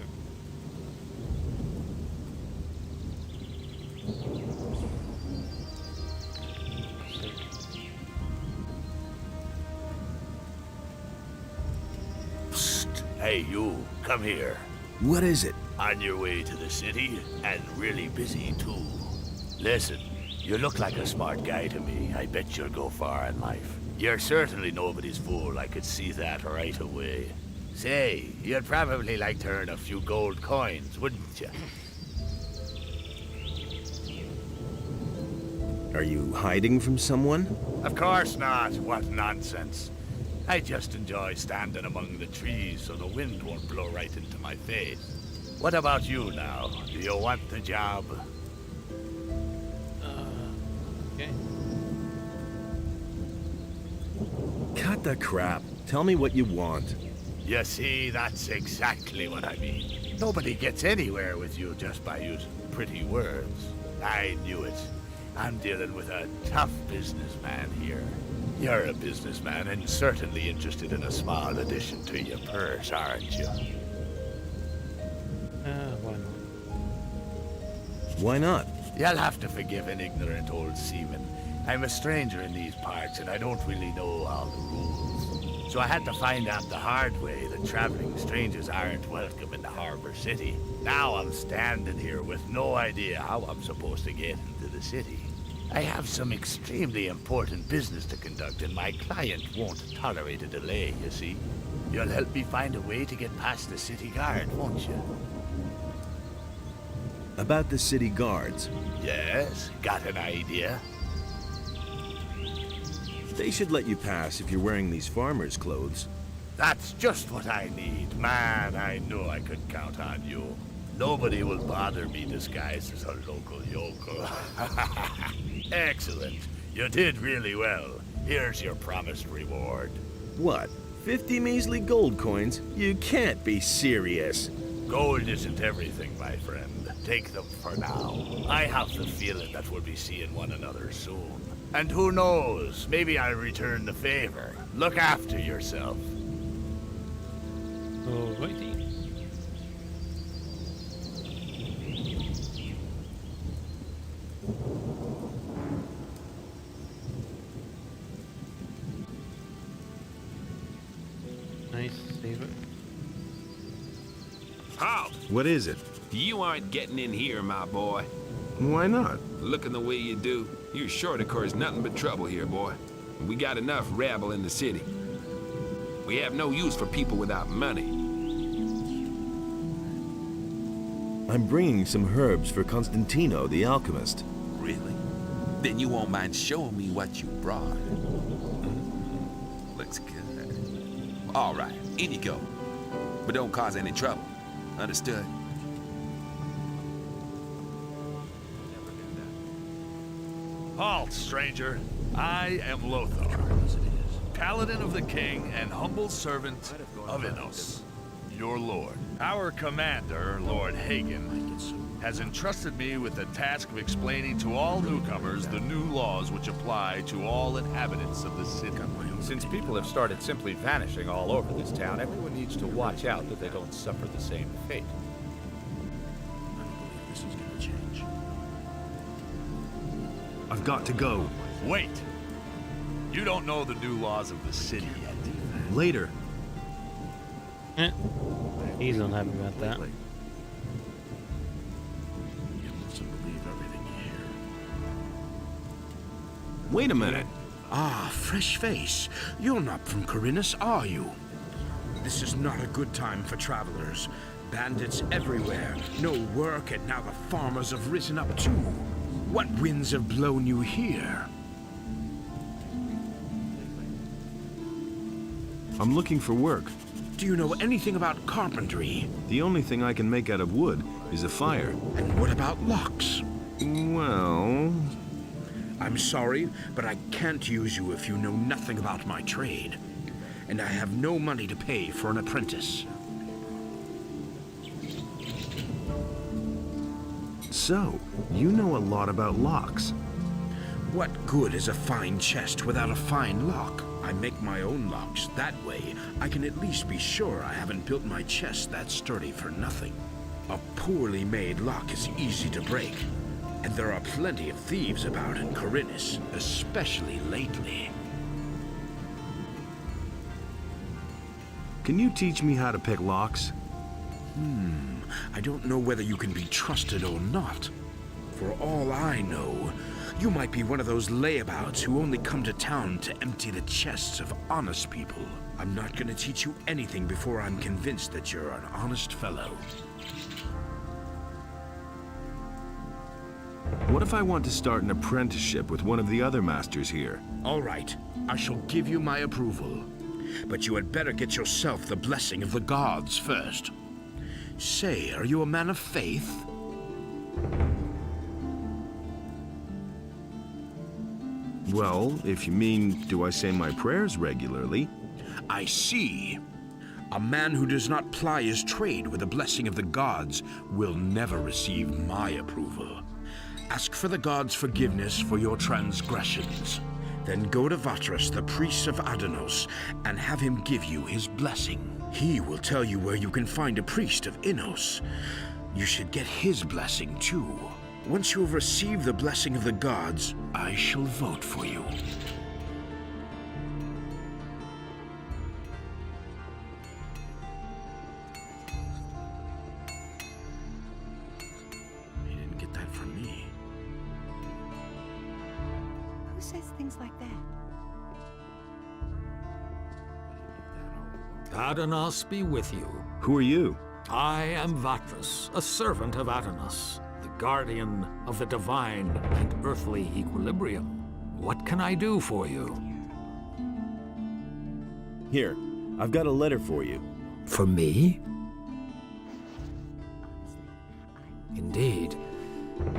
I: Hey, you, come here.
D: What is it?
I: On your way to the city, and really busy, too. Listen, you look like a smart guy to me. I bet you'll go far in life. You're certainly nobody's fool, I could see that right away. Say, you'd probably like to earn a few gold coins, wouldn't you?
D: Are you hiding from someone?
I: Of course not. What nonsense. I just enjoy standing among the trees so the wind won't blow right into my face. What about you now? Do you want the job?
A: Okay.
D: Cut the crap. Tell me what you want.
I: You see, that's exactly what I mean. Nobody gets anywhere with you just by using pretty words. I knew it. I'm dealing with a tough businessman here. You're a businessman and certainly interested in a small addition to your purse, aren't you?
A: Why not?
D: Why not?
I: You'll have to forgive an ignorant old seaman. I'm a stranger in these parts and I don't really know all the rules. So I had to find out the hard way that traveling strangers aren't welcome in the harbor city. Now I'm standing here with no idea how I'm supposed to get into the city. I have some extremely important business to conduct, and my client won't tolerate a delay, you see. You'll help me find a way to get past the city guard, won't you?
D: About the city guards.
I: Yes, got an idea?
D: They should let you pass if you're wearing these farmer's clothes.
I: That's just what I need. Man, I knew I could count on you. Nobody will bother me disguised as a local yokel. Excellent. You did really well. Here's your promised reward.
D: What? 50 measly gold coins? You can't be serious.
I: Gold isn't everything, my friend. Take them for now. I have the feeling that we'll be seeing one another soon. And who knows, maybe I'll return the favor. Look after yourself.
A: Alrighty. Nice, save it.
L: Halt!
D: What is it?
L: You aren't getting in here, my boy.
D: Why not?
L: Looking the way you do, You're sure to cause nothing but trouble here, boy. We got enough rabble in the city. We have no use for people without money.
D: I'm bringing some herbs for Constantino, the alchemist.
L: Really? Then you won't mind showing me what you brought. Looks good. All right, in you go. But don't cause any trouble. Understood?
I: Halt, stranger. I am Lothar, paladin of the king and humble servant of Innos, your lord. Our commander, Lord Hagen, has entrusted me with the task of explaining to all newcomers the new laws which apply to all inhabitants of the city.
M: Since people have started simply vanishing all over this town, everyone needs to watch out that they don't suffer the same fate.
D: I don't believe this is gonna change. I've got to go.
I: Wait! You don't know the new laws of the city yet.
D: Later.
A: He's unhappy about that.
D: You mustn't believe everything you hear. Wait a minute.
N: Ah, fresh face. You're not from Corinus, are you? This is not a good time for travelers. Bandits everywhere, no work, and now the farmers have risen up too. What winds have blown you here?
D: I'm looking for work.
N: Do you know anything about carpentry?
D: The only thing I can make out of wood is a fire.
N: And what about locks?
D: Well...
N: I'm sorry, but I can't use you if you know nothing about my trade. And I have no money to pay for an apprentice.
D: So, you know a lot about locks.
N: What good is a fine chest without a fine lock? I make my own locks. That way, I can at least be sure I haven't built my chest that sturdy for nothing. A poorly made lock is easy to break. And there are plenty of thieves about in Corinus, especially lately.
D: Can you teach me how to pick locks?
N: I don't know whether you can be trusted or not. For all I know, you might be one of those layabouts who only come to town to empty the chests of honest people. I'm not going to teach you anything before I'm convinced that you're an honest fellow.
D: What if I want to start an apprenticeship with one of the other masters here?
N: All right, I shall give you my approval. But you had better get yourself the blessing of the gods first. Say, are you a man of faith?
D: Well, if you mean, do I say my prayers regularly?
N: I see. A man who does not ply his trade with the blessing of the gods will never receive my approval. Ask for the gods' forgiveness for your transgressions. Then go to Vatras, the priest of Adanos, and have him give you his blessing. He will tell you where you can find a priest of Innos. You should get his blessing too. Once you have received the blessing of the gods, I shall vote for you.
H: He didn't get that from me. Who says things like that?
J: Adanos be with you.
D: Who are you?
J: I am Vatras, a servant of Adanos, the guardian of the divine and earthly equilibrium. What can I do for you?
D: Here, I've got a letter for you.
J: For me? Indeed.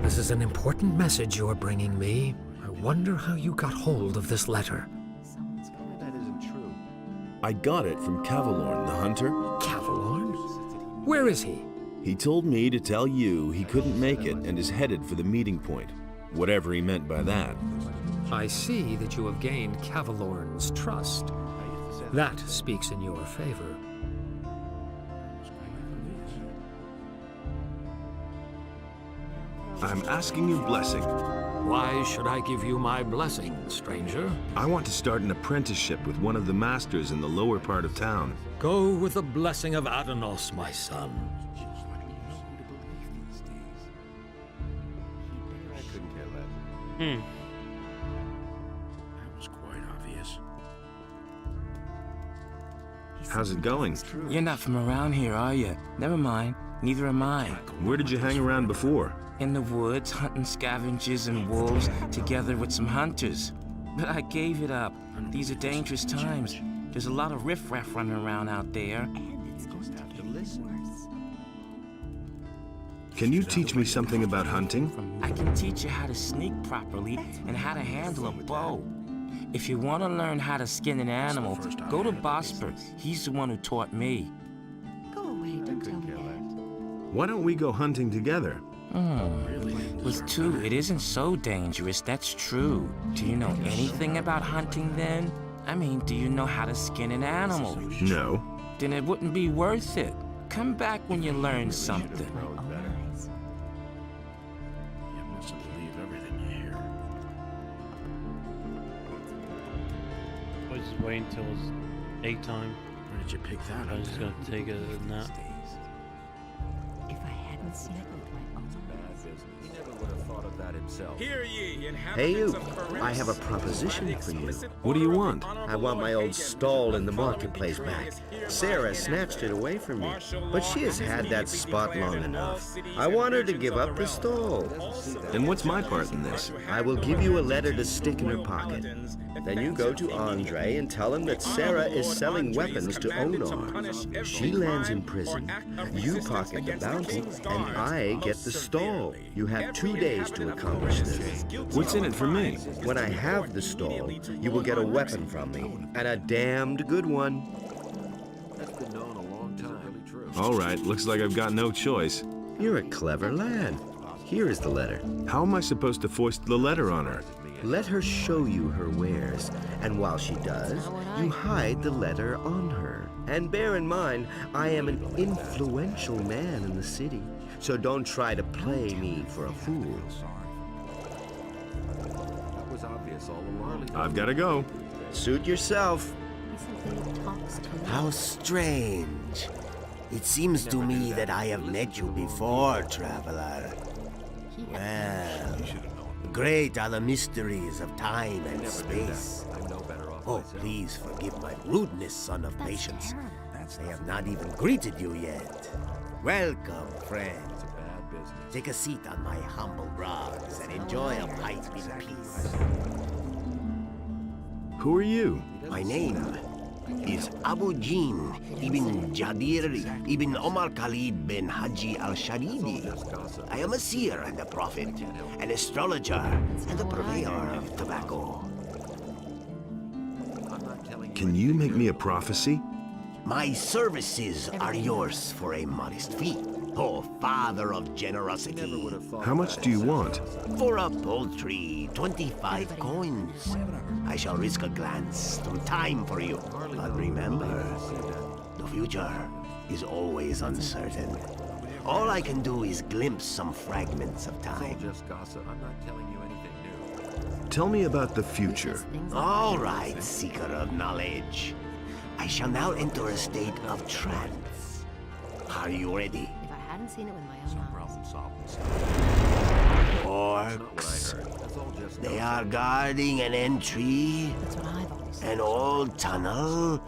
J: This is an important message you're bringing me. I wonder how you got hold of this letter.
K: That isn't true.
D: I got it from Cavalorn, the hunter.
J: Cavalorn? Where is he?
D: He told me to tell you he couldn't make it and is headed for the meeting point. Whatever he meant by that.
J: I see that you have gained Cavalorn's trust. That speaks in your favor.
D: I'm asking your blessing.
J: Why should I give you my blessing, stranger?
D: I want to start an apprenticeship with one of the masters in the lower part of town.
J: Go with the blessing of Adanos, my son.
D: How's it going?
O: You're not from around here, are you? Never mind. Neither am I.
D: Where did you hang around before?
O: In the woods, hunting scavengers and wolves, together with some hunters. But I gave it up. These are dangerous times. There's a lot of riffraff running around out there.
D: Can you teach me something about hunting?
O: I can teach you how to sneak properly and how to handle a bow. If you want to learn how to skin an animal, go to Bosper. He's the one who taught me.
H: Go away, don't tell me that.
D: Why don't we go hunting together?
O: With two, it isn't so dangerous, that's true. Do you know anything about hunting then? I mean, do you know how to skin an animal?
D: No.
O: Then it wouldn't be worth it. Come back when you learn something.
A: I was just waiting until it was 8 time.
N: Where did you pick that up?
A: I was just gonna take a nap.
H: If I hadn't seen it with my own eyes.
F: He never would have thought of that himself.
P: Hear ye,
K: Hey you,
P: inhabitants of Corinth.
K: I have a proposition for you.
D: What do you want?
K: I want my old stall in the marketplace back. Sarah snatched it away from me, but she has had that spot long enough. I want her to give up the stall.
D: And what's my part in this?
K: I will give you a letter to stick in her pocket. Then you go to Andre and tell him that Sarah is selling weapons to Onar. She lands in prison, you pocket the bounty, and I get the stall. You have 2 days to accomplish this.
D: What's in it for me?
K: When I have the stall, you will get a weapon from me, and a damned good one.
F: That's been known a long time.
D: All right, looks like I've got no choice.
K: You're a clever lad. Here is the letter.
D: How am I supposed to foist the letter on her?
K: Let her show you her wares, and while she does, you hide the letter on her. And bear in mind, I am an influential man in the city, so don't try to play me for a fool.
F: That was obvious all along.
D: I've got to go.
K: Suit yourself.
G: How strange. It seems to me that I have met you before, traveler. Well, great are the mysteries of time and space. Oh, please forgive my rudeness, son of patience. I have not even greeted you yet. Welcome, friend. Take a seat on my humble rugs and enjoy a pipe in peace.
D: Who are you?
G: My name is Abu Jin ibn Jadir ibn Omar Khalid bin Haji al-Sharidi. I am a seer and a prophet, an astrologer and a purveyor of tobacco.
D: Can you make me a prophecy?
G: My services are yours for a modest fee. Oh, father of generosity.
D: How much do you want?
G: For a paltry 25 coins. I shall risk a glance through time for you. But remember, the future is always uncertain. All I can do is glimpse some fragments of time.
F: Just gossip. I'm not telling you anything new.
D: Tell me about the future.
G: All right, seeker of knowledge. I shall now enter a state of trance. Are you ready?
Q: If I hadn't seen it with my own eyes.
G: Orcs. They are guarding an entry, an old tunnel,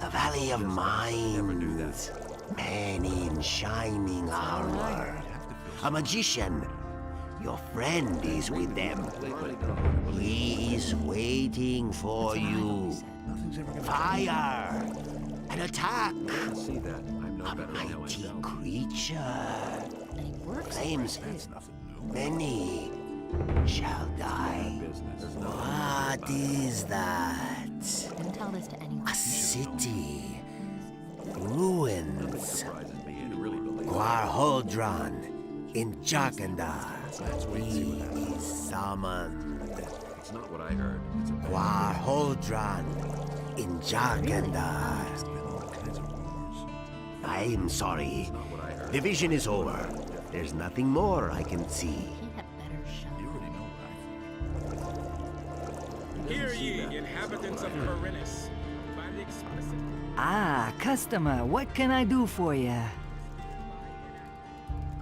G: the Valley of Mines. Men in shining armor. A magician. Your friend is with them. He is waiting for you. Fire! An attack! A mighty creature. Flames. Many shall die. What is that?
Q: Don't tell this to anyone.
G: A city. Ruins. Quarholdron in Jakandar. He is summoned.
F: It's not what I heard.
G: Quarholdron in Jakandar. I'm sorry. The vision is over. There's nothing more I can see.
P: Hear ye, inhabitants of Corinth. By the explicit.
H: Ah, customer, what can I do for you?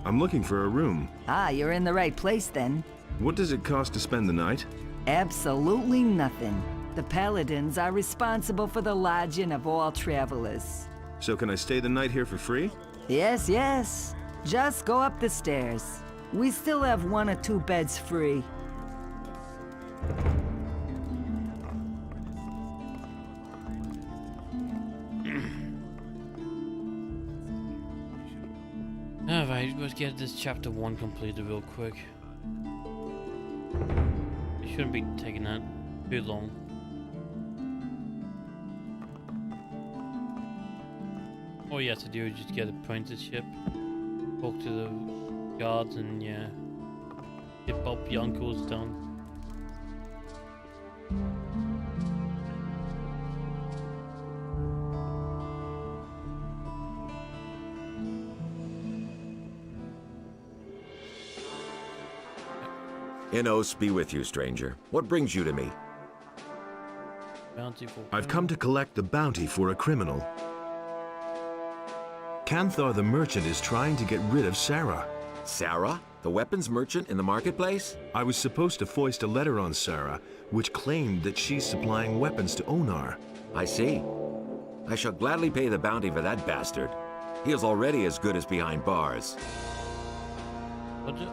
D: I'm looking for a room.
H: Ah, you're in the right place then.
D: What does it cost to spend the night?
H: Absolutely nothing. The paladins are responsible for the lodging of all travelers.
D: So can I stay the night here for free?
H: Yes, yes. Just go up the stairs. We still have 1 or 2 beds free.
A: Alright, let's get this chapter 1 completed real quick. It shouldn't be taking that too long. All you have to do is just get an apprenticeship, talk to the guards, and yeah, get up your uncle's done.
F: Innos be with you, stranger. What brings you to me?
A: Bounty for
D: I've come to collect the bounty for a criminal. Canthar the merchant is trying to get rid of Sarah.
F: Sarah? The weapons merchant in the marketplace?
D: I was supposed to foist a letter on Sarah, which claimed that she's supplying weapons to Onar.
F: I see. I shall gladly pay the bounty for that bastard. He is already as good as behind bars.
A: What's it?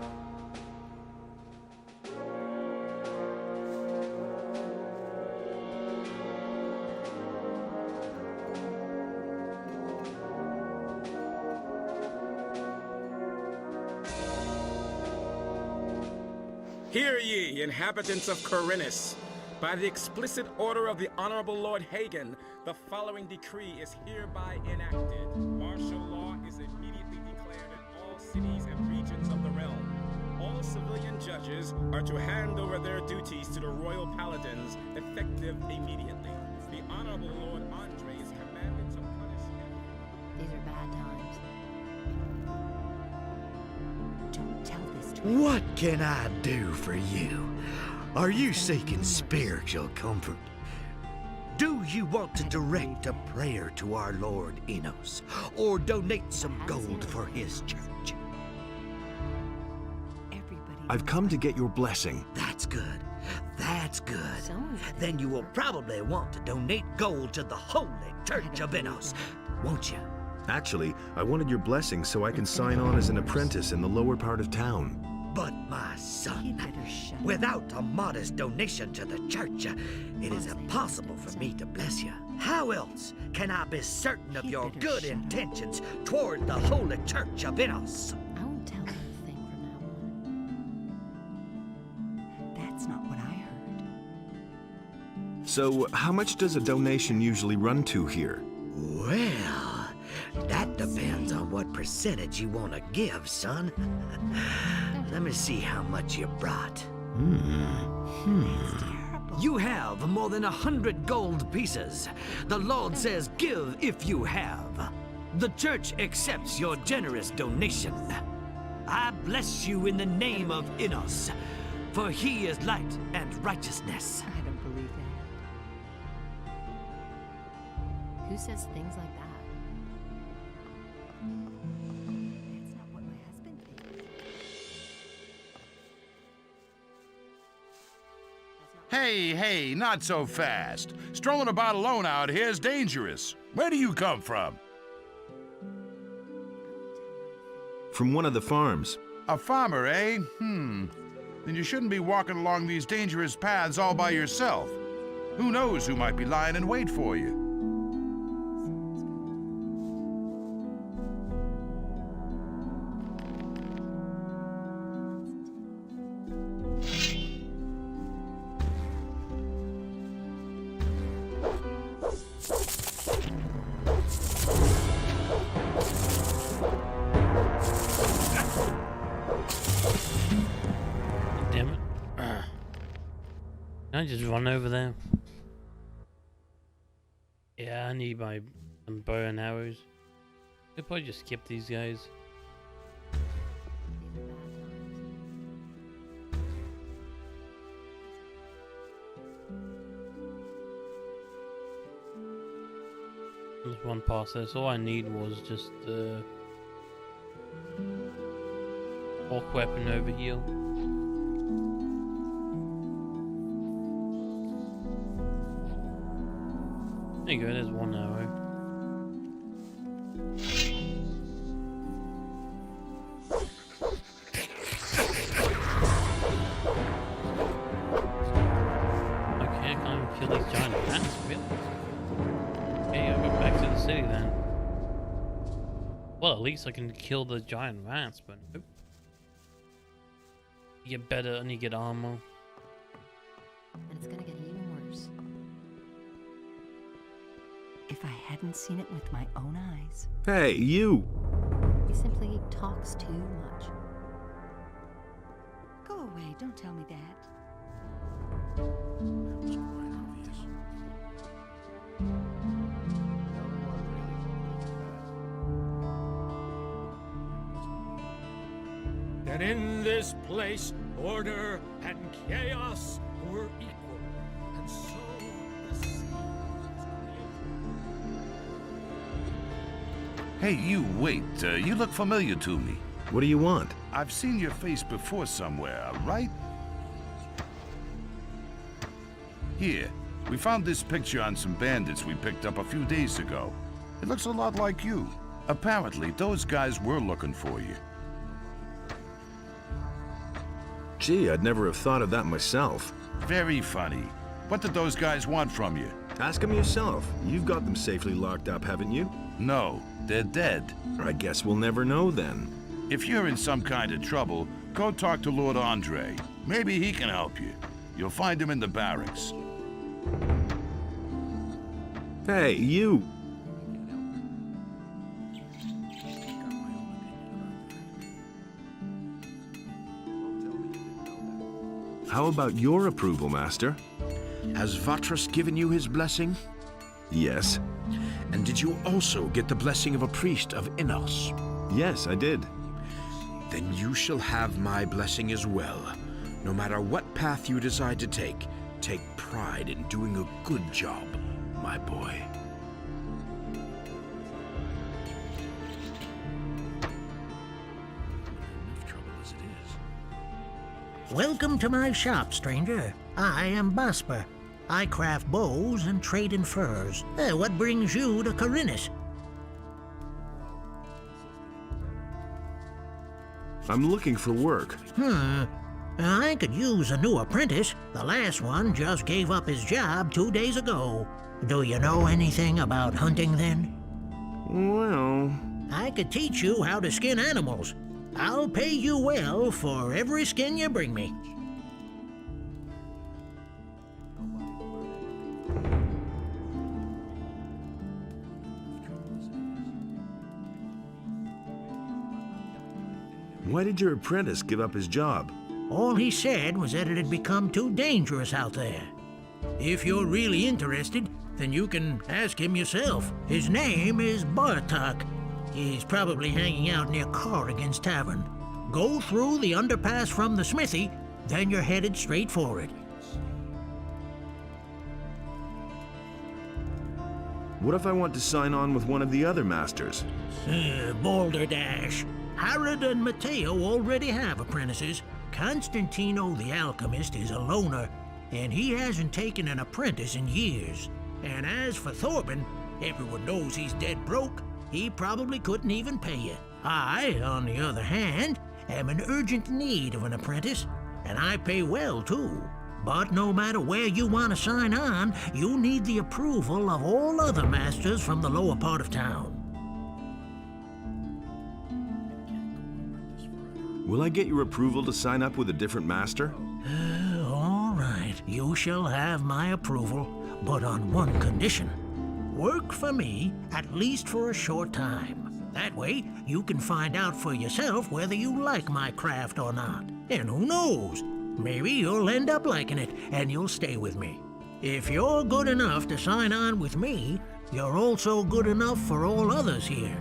P: Hear ye, inhabitants of Corinus. By the explicit order of the Honorable Lord Hagen, the following decree is hereby enacted. Martial law is immediately declared in all cities and regions of the realm. All civilian judges are to hand over their duties to the royal paladins, effective immediately. The Honorable Lord Andre is commanded to punish everyone.
Q: These are bad times.
H: Don't tell this to
R: What can I do for you? Are you seeking spiritual comfort? Do you want to direct a prayer to our Lord Innos, or donate some gold for his church?
D: I've come to get your blessing.
R: That's good. That's good. Then you will probably want to donate gold to the Holy Church of Innos, won't you?
D: Actually, I wanted your blessing so I can sign on as an apprentice in the lower part of town.
R: But my son, without a modest donation to the church, it is impossible for me to bless you. How else can I be certain of your good intentions toward the Holy Church of Innos?
Q: I won't tell him a thing from now on.
H: That's not what I heard.
D: So, how much does a donation usually run to here?
R: Well, that depends on what percentage you want to give, son. Let me see how much you brought. You have more than 100 gold pieces. The Lord says give if you have. The church accepts your generous donation. I bless you in the name of Innos, for he is light and righteousness.
H: I don't believe that.
Q: Who says things like that?
H: That's not what my husband thinks.
I: Hey, not so fast. Strolling about alone out here is dangerous. Where do you come from?
D: From one of the farms.
I: A farmer, eh? Then you shouldn't be walking along these dangerous paths all by yourself. Who knows who might be lying in wait for you?
A: Damn it. Can I just run over there? Yeah, I need my bow and arrows. Could probably just skip these guys. There's one past this. All I need was just the orc weapon over here. There you go, there's one arrow. Okay, I can't even kill these giant rats, really? Okay, I'll go back to the city then. Well, at least I can kill the giant rats, but nope. You get better and you get armor.
Q: And it's gonna get even worse.
H: If I hadn't seen it with my own eyes.
D: Hey, you!
Q: He simply talks too much.
H: Go away, don't tell me that.
N: That was quite obvious.
J: That in this place, order and chaos were equal, and so the sea was created.
I: Hey, you, wait. You look familiar to me.
D: What do you want?
I: I've seen your face before somewhere, right? Here, we found this picture on some bandits we picked up a few days ago. It looks a lot like you. Apparently, those guys were looking for you.
D: Gee, I'd never have thought of that myself.
I: Very funny. What did those guys want from you?
D: Ask them yourself. You've got them safely locked up, haven't you?
I: No, they're dead.
D: I guess we'll never know then.
I: If you're in some kind of trouble, go talk to Lord Andre. Maybe he can help you. You'll find him in the barracks.
D: Hey, you! How about your approval, Master?
N: Has Vatras given you his blessing?
D: Yes.
N: And did you also get the blessing of a priest of Innos?
D: Yes, I did.
N: Then you shall have my blessing as well. No matter what path you decide to take pride in doing a good job, my boy.
S: Welcome to my shop, stranger. I am Basper. I craft bows and trade in furs. What brings you to Corinus?
D: I'm looking for work.
S: I could use a new apprentice. The last one just gave up his job 2 days ago. Do you know anything about hunting then?
D: Well...
S: I could teach you how to skin animals. I'll pay you well for every skin you bring me.
D: Why did your apprentice give up his job?
S: All he said was that it had become too dangerous out there. If you're really interested, then you can ask him yourself. His name is Bartok. He's probably hanging out near Corrigan's Tavern. Go through the underpass from the smithy, then you're headed straight for it.
D: What if I want to sign on with one of the other masters?
S: Balderdash. Harrod and Matteo already have apprentices. Constantino the alchemist is a loner, and he hasn't taken an apprentice in years. And as for Thorben, everyone knows he's dead broke. He probably couldn't even pay you. I, on the other hand, am in urgent need of an apprentice, and I pay well too. But no matter where you want to sign on, you need the approval of all other masters from the lower part of town.
D: Will I get your approval to sign up with a different master?
S: All right, you shall have my approval, but on one condition. Work for me, at least for a short time. That way, you can find out for yourself whether you like my craft or not. And who knows, maybe you'll end up liking it, and you'll stay with me. If you're good enough to sign on with me, you're also good enough for all others here.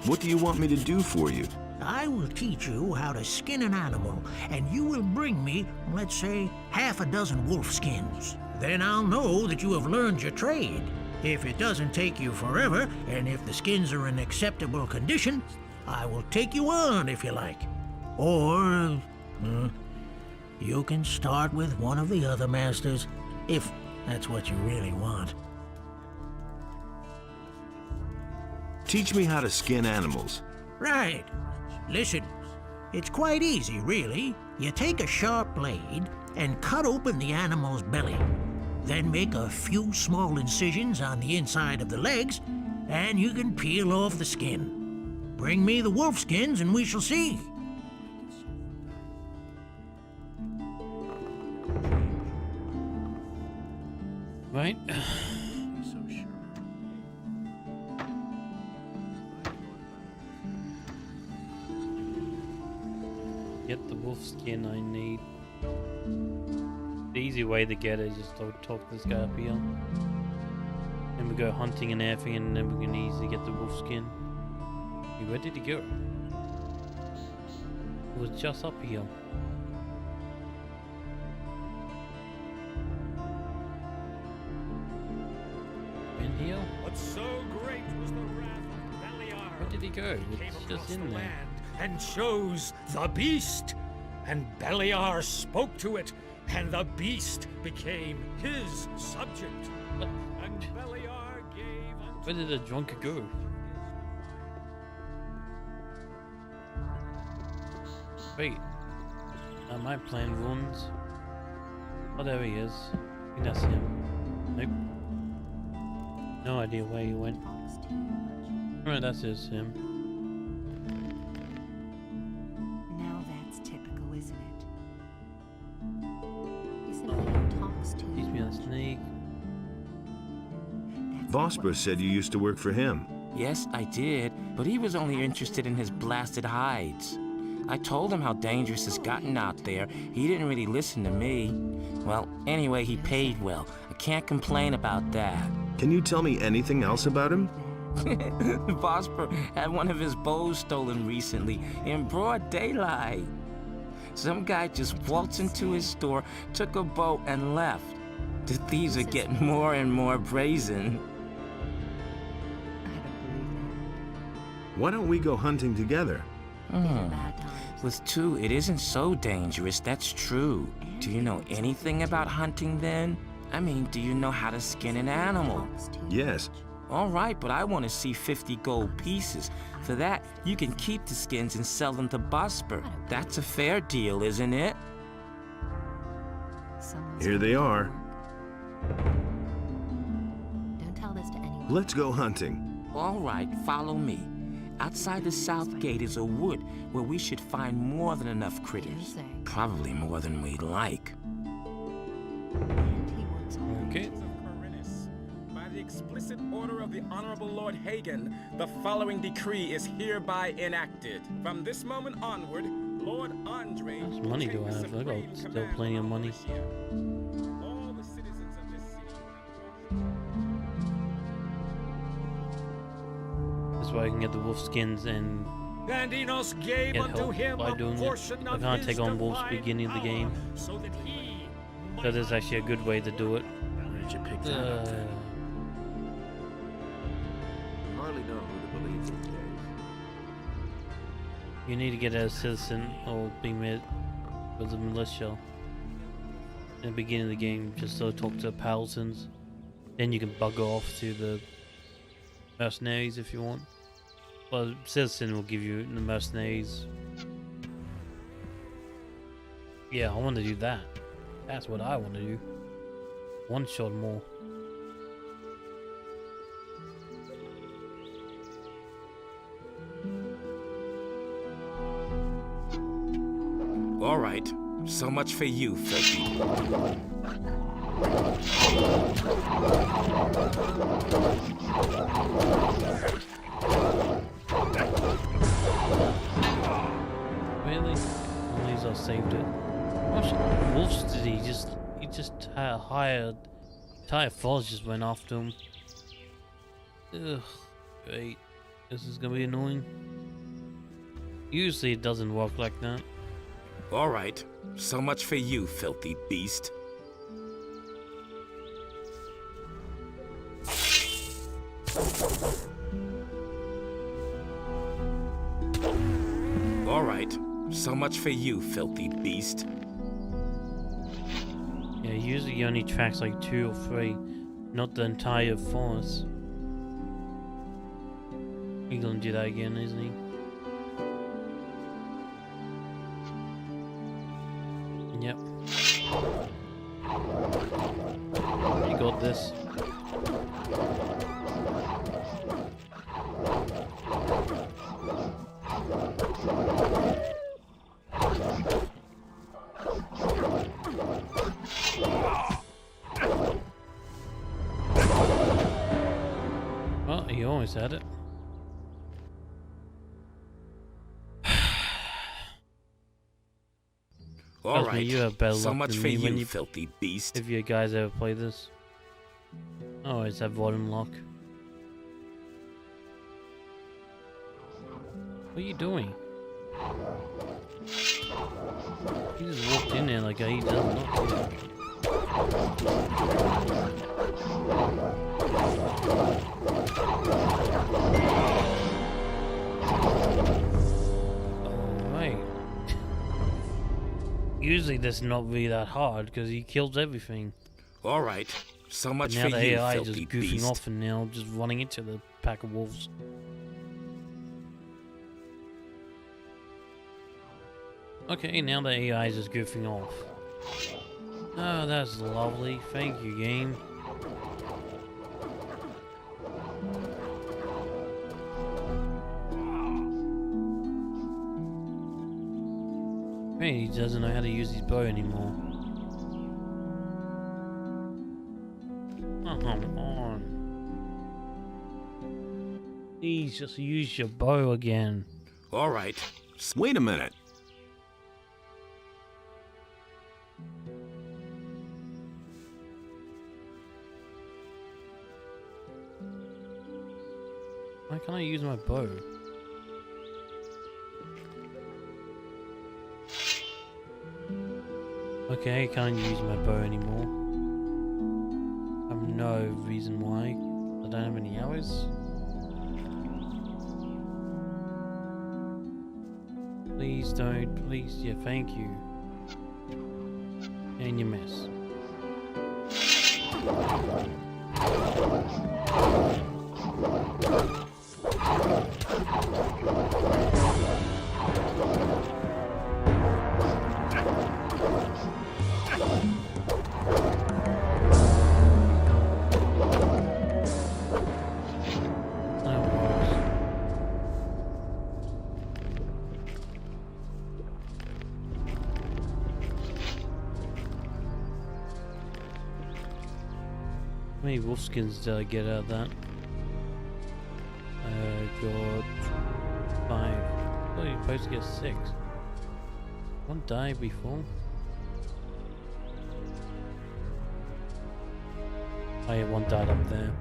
D: What do you want me to do for you?
S: I will teach you how to skin an animal, and you will bring me, let's say, 6 wolf skins. Then I'll know that you have learned your trade. If it doesn't take you forever, and if the skins are in acceptable condition, I will take you on if you like. Or, you can start with one of the other masters, if that's what you really want.
D: Teach me how to skin animals.
S: Right. Listen, it's quite easy, really. You take a sharp blade and cut open the animal's belly. Then make a few small incisions on the inside of the legs, and you can peel off the skin. Bring me the wolf skins and we shall see.
A: Right. Get the wolf skin I need. The easy way to get it is just to talk this guy up here. Then we go hunting and everything, and then we can easily get the wolf skin. Hey, where did he go? It was just up here. In here?
R: But so great was the wrath of Beliar.
A: Where did he go? It's just in there.
R: Land and chose the beast, and Beliar spoke to it, and the beast became his subject. And Beliar gave unto
A: Where did the drunk go? Wait, am I playing runes? Oh, there he is. I think that's him. Nope. No idea where he went. Alright, that's him.
H: Now that's typical, isn't it?
Q: He simply talks to
A: Teach me a snake.
D: Vosper said you used to work for him.
O: Yes, I did, but he was only interested in his blasted hides. I told him how dangerous it's gotten out there. He didn't really listen to me. Well, anyway, he paid well. I can't complain about that.
D: Can you tell me anything else about him?
O: Vosper had one of his bows stolen recently in broad daylight. Some guy just waltzed into his store, took a bow, and left. The thieves are getting more and more brazen.
D: Why don't we go hunting together?
O: With two, it isn't so dangerous, that's true. Do you know anything about hunting then? I mean, do you know how to skin an animal?
D: Yes.
O: All right, but I want to see 50 gold pieces. For that, you can keep the skins and sell them to Vosper. That's a fair deal, isn't it?
D: Here they are.
Q: Don't tell this to anyone.
D: Let's go hunting.
O: All right, follow me. Outside the south gate is a wood where we should find more than enough critters. Probably more than we'd like.
A: Okay.
P: By the explicit order of the Honorable Lord Hagen, the following decree is hereby enacted. From this moment onward, Lord Andre...
A: How much money do I have? I got still plenty of money.
P: All the citizens of this city...
A: That's why I can get the wolf skins and
R: And Enos gave
A: get
R: unto
A: help
R: him
A: by
R: a
A: doing it.
R: portion
A: I
R: of
A: can't
R: his
A: take on wolves
R: divine
A: beginning of the game.
R: power, so that he
A: So there's actually a good way to do it.
D: Where did you pick that up?
F: Hardly know who to believe these days.
A: You need to get as a citizen or be made with the militia in the beginning of the game, just so talk to the Paladins. Then you can bugger off to the mercenaries if you want. Well, citizen will give you the mercenaries. Yeah, I want to do that. That's what I want to do. One shot more.
O: All right, so much for you, filthy.
A: Really? At least I saved it. What wolves did he just hired? Entire force just went after him. Ugh, great. This is gonna be annoying. Usually it doesn't work like that.
O: All right, so much for you, filthy beast. All right, so much for you, filthy beast.
A: Yeah, usually he only tracks like 2 or 3, not the entire forest. He's gonna do that again, isn't he? Yep. You got this. Well, he almost had it.
O: All right.
A: You have better
O: So
A: luck
O: much
A: than
O: for
A: me when
O: you, filthy beast.
A: If you guys ever play this, I always have volume lock. What are you doing? He just walked in there like he does not care. Alright. Usually that's not really that hard because he kills everything.
O: All right. So much
A: But now
O: for
A: the
O: you,
A: AI
O: filthy
A: just goofing
O: beast.
A: off and now just running into the pack of wolves. Okay, now the AI is just goofing off. Oh, that's lovely. Thank you, game. He doesn't know how to use his bow anymore. Oh, come on. Please just use your bow again.
O: All right.
F: Wait a minute.
A: Why can't I use my bow? Okay, I can't use my bow anymore. I have no reason why. I don't have any arrows. Please don't, please, yeah, thank you. And you miss. How many wolf skins did I get out of that? I got 5. I thought you were supposed to get 6. One died before. Oh yeah, one died up there.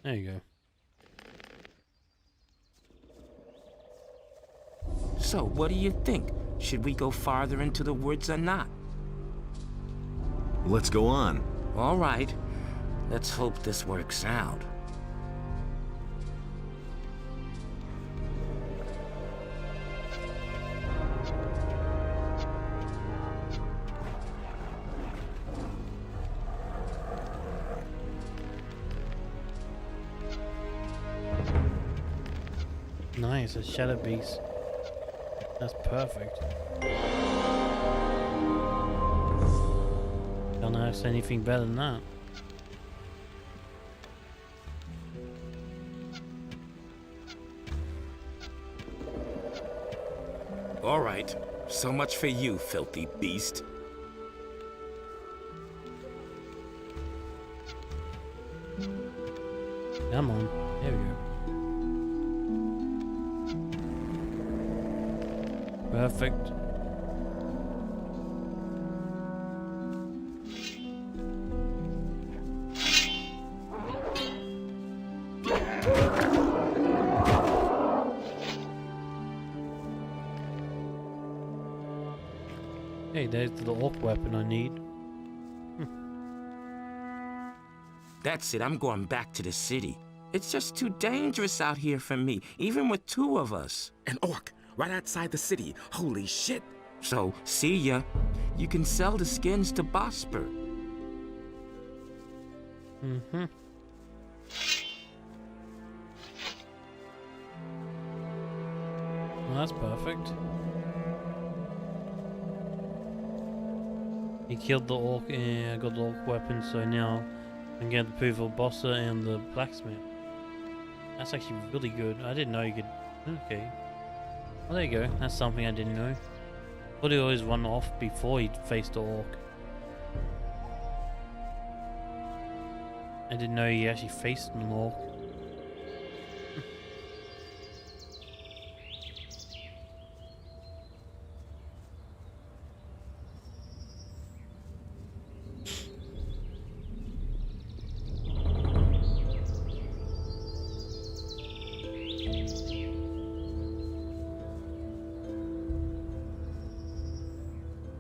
A: There you go.
O: So, what do you think? Should we go farther into the woods or not?
D: Let's go on.
O: All right. Let's hope this works out.
A: Nice, a shadow beast. That's perfect. Don't ask anything better than that.
O: All right. So much for you, filthy beast.
A: Come on. There we go. Perfect. Hey, there's the orc weapon I need.
O: That's it. I'm going back to the city. It's just too dangerous out here for me, even with 2 of us.
N: An orc!
P: right outside the city. Holy shit.
O: So, see ya. You can sell the skins to Bosper.
A: Mm-hmm. Well, that's perfect. He killed the orc and I got the orc weapon, so now I can get the proof of Bossa and the blacksmith. That's actually really good. I didn't know you could... Okay. Well, there you go. That's something I didn't know. Thought he always run off before he faced the orc. I didn't know he actually faced an orc.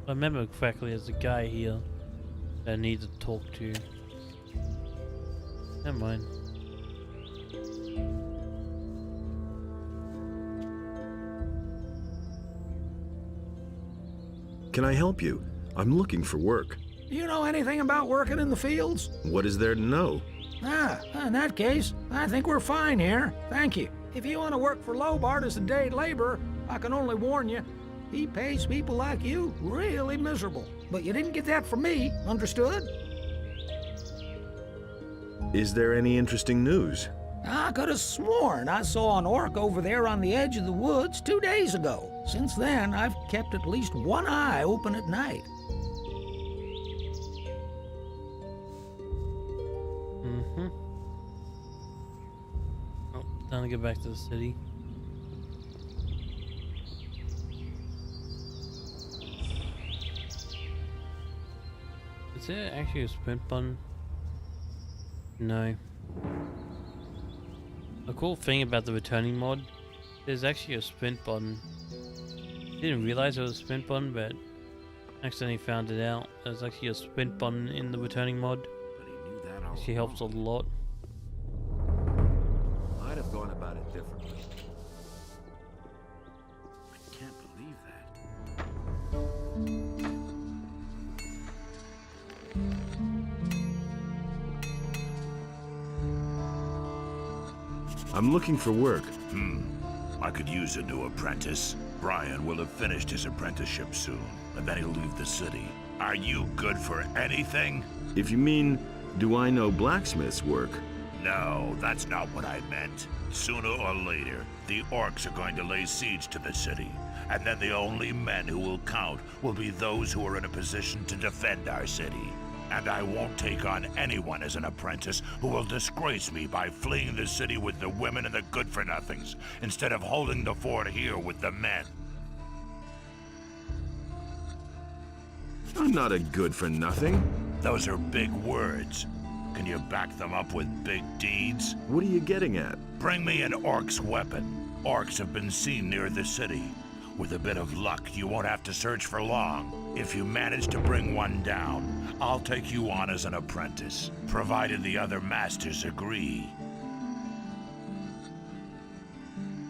A: I remember correctly, there's a guy here that I need to talk to. Never mind.
D: Can I help you? I'm looking for work.
J: Do you know anything about working in the fields?
D: What is there to know?
J: In that case, I think we're fine here. Thank you. If you want to work for Lobart as a day laborer, I can only warn you, he pays people like you really miserable. But you didn't get that from me, understood?
D: Is there any interesting news?
J: I could have sworn I saw an orc over there on the edge of the woods 2 days ago. Since then, I've kept at least one eye open at night.
A: Mm-hmm. Oh, time to get back to the city. Is there actually a sprint button? No. A cool thing about the returning mod, there's actually a sprint button. Didn't realize there was a sprint button, but accidentally found it out. There's actually a sprint button in the returning mod. Actually helps a lot.
F: I'd have gone about it differently.
N: I can't believe that.
D: I'm looking for work.
N: I could use a new apprentice. Brian will have finished his apprenticeship soon, and then he'll leave the city. Are you good for anything?
D: If you mean, do I know blacksmith's work?
N: No, that's not what I meant. Sooner or later, the orcs are going to lay siege to the city, and then the only men who will count will be those who are in a position to defend our city. And I won't take on anyone as an apprentice who will disgrace me by fleeing the city with the women and the good-for-nothings, instead of holding the fort here with the men.
D: I'm not a good-for-nothing.
N: Those are big words. Can you back them up with big deeds?
D: What are you getting at?
N: Bring me an orc's weapon. Orcs have been seen near the city. With a bit of luck, you won't have to search for long. If you manage to bring one down, I'll take you on as an apprentice, provided the other masters agree.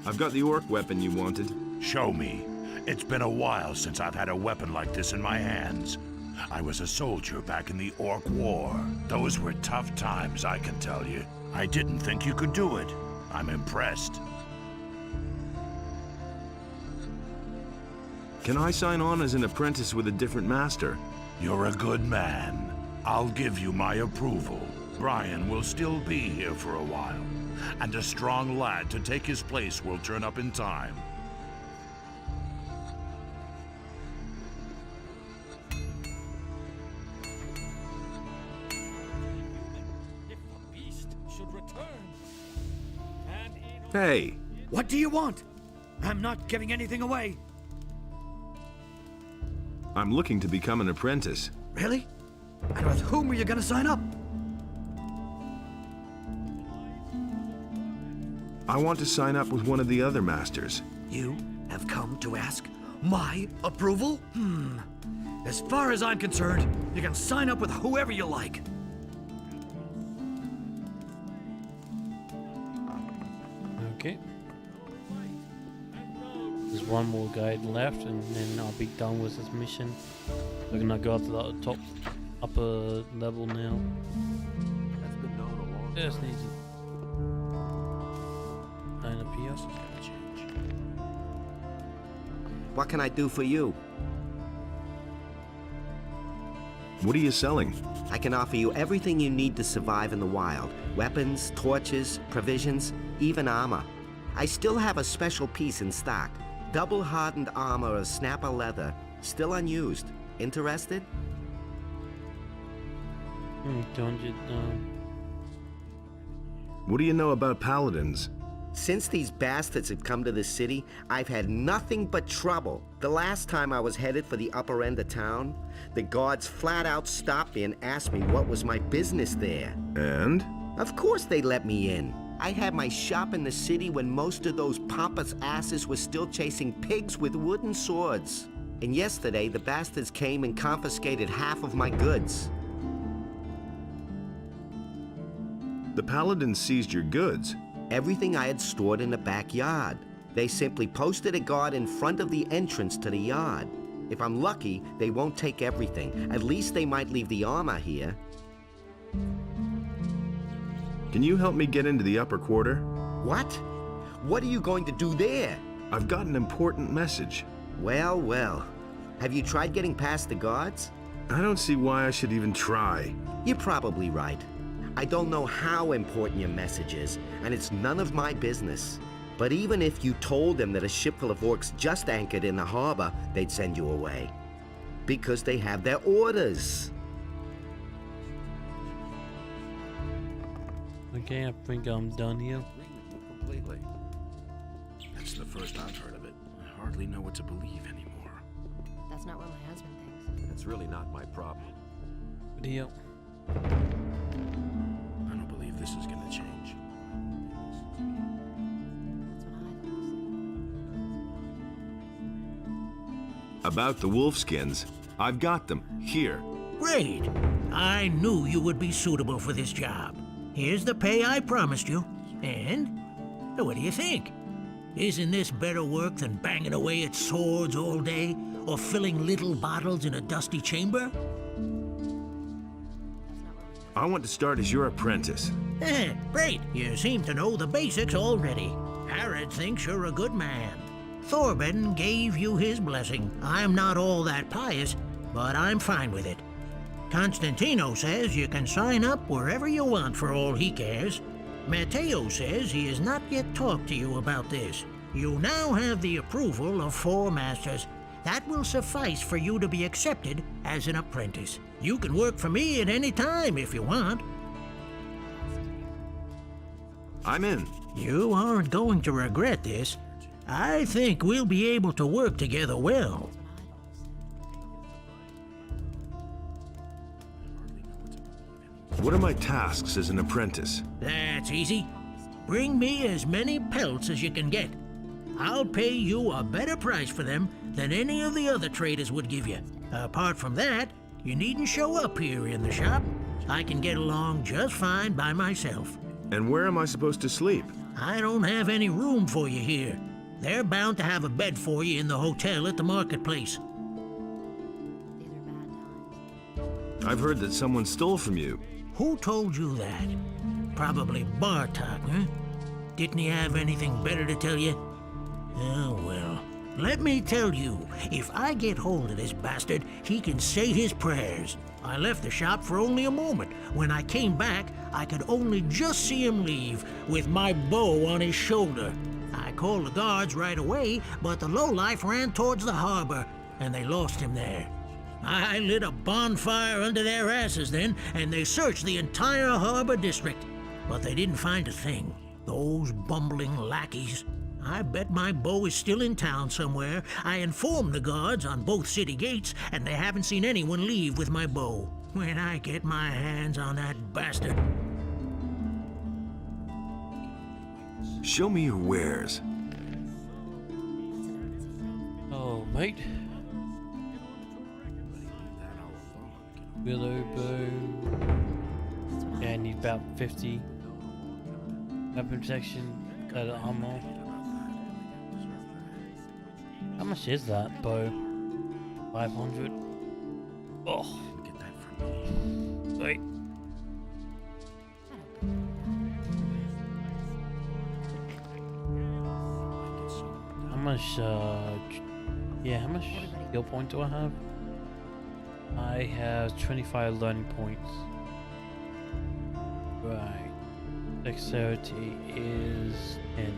D: I've got the orc weapon you wanted.
N: Show me. It's been a while since I've had a weapon like this in my hands. I was a soldier back in the Orc War. Those were tough times, I can tell you. I didn't think you could do it. I'm impressed.
D: Can I sign on as an apprentice with a different master?
N: You're a good man. I'll give you my approval. Brian will still be here for a while, and a strong lad to take his place will turn up in time.
D: Hey!
R: What do you want? I'm not giving anything away.
D: I'm looking to become an apprentice.
R: Really? And with whom are you gonna sign up?
D: I want to sign up with one of the other masters.
R: You have come to ask my approval? As far as I'm concerned, you can sign up with whoever you like.
A: Okay. There's one more guy left, and then I'll be done with this mission. We're gonna go up to the top, upper level now.
F: That's been known a long
A: Just need to line up here.
K: What can I do for you?
D: What are you selling?
K: I can offer you everything you need to survive in the wild. Weapons, torches, provisions, even armor. I still have a special piece in stock. Double hardened armor of snapper leather. Still unused. Interested?
A: 200,
D: What do you know about paladins?
K: Since these bastards have come to this city, I've had nothing but trouble. The last time I was headed for the upper end of town, the guards flat out stopped me and asked me what was my business there.
D: And?
K: Of course they let me in. I had my shop in the city when most of those pompous asses were still chasing pigs with wooden swords. And yesterday, the bastards came and confiscated half of my goods.
D: The paladins seized your goods.
K: Everything I had stored in the backyard. They simply posted a guard in front of the entrance to the yard. If I'm lucky, they won't take everything. At least they might leave the armor here.
D: Can you help me get into the upper quarter?
K: What? What are you going to do there?
D: I've got an important message.
K: Well, well. Have you tried getting past the guards?
D: I don't see why I should even try.
K: You're probably right. I don't know how important your message is, and it's none of my business. But even if you told them that a ship full of orcs just anchored in the harbor, they'd send you away. Because they have their orders.
A: Okay, I think I'm done here.
N: Completely. That's the first I've heard of it. I hardly know what to believe anymore.
Q: That's not what my husband thinks.
F: That's really not my problem.
A: Deal.
N: I don't believe this is gonna change.
D: About the wolfskins, I've got them here.
S: Great. I knew you would be suitable for this job. Here's the pay I promised you. And what do you think? Isn't this better work than banging away at swords all day or filling little bottles in a dusty chamber?
D: I want to start as your apprentice.
S: Great. You seem to know the basics already. Harrod thinks you're a good man. Thorben gave you his blessing. I'm not all that pious, but I'm fine with it. Constantino says you can sign up wherever you want for all he cares. Matteo says he has not yet talked to you about this. You now have the approval of 4 masters. That will suffice for you to be accepted as an apprentice. You can work for me at any time if you want.
D: I'm in.
S: You aren't going to regret this. I think we'll be able to work together well.
D: What are my tasks as an apprentice?
S: That's easy. Bring me as many pelts as you can get. I'll pay you a better price for them than any of the other traders would give you. Apart from that, you needn't show up here in the shop. I can get along just fine by myself.
D: And where am I supposed to sleep?
S: I don't have any room for you here. They're bound to have a bed for you in the hotel at the marketplace.
D: I've heard that someone stole from you.
S: Who told you that? Probably Bartok, huh? Didn't he have anything better to tell you? Oh, well. Let me tell you, if I get hold of this bastard, he can say his prayers. I left the shop for only a moment. When I came back, I could only just see him leave, with my bow on his shoulder. I called the guards right away, but the lowlife ran towards the harbor, and they lost him there. I lit a bonfire under their asses then, and they searched the entire harbor district. But they didn't find a thing. Those bumbling lackeys. I bet my bow is still in town somewhere. I informed the guards on both city gates, and they haven't seen anyone leave with my bow. When I get my hands on that bastard...
D: Show me your wares.
A: Oh, mate. Willow bow. Yeah, I need about 50. Weapon protection, armor. How much is that bow? 500. Oh.
N: Get that from me.
A: Wait. How much, yeah, how much skill point do I have? I have 25 learning points. Right. Dexterity is 10.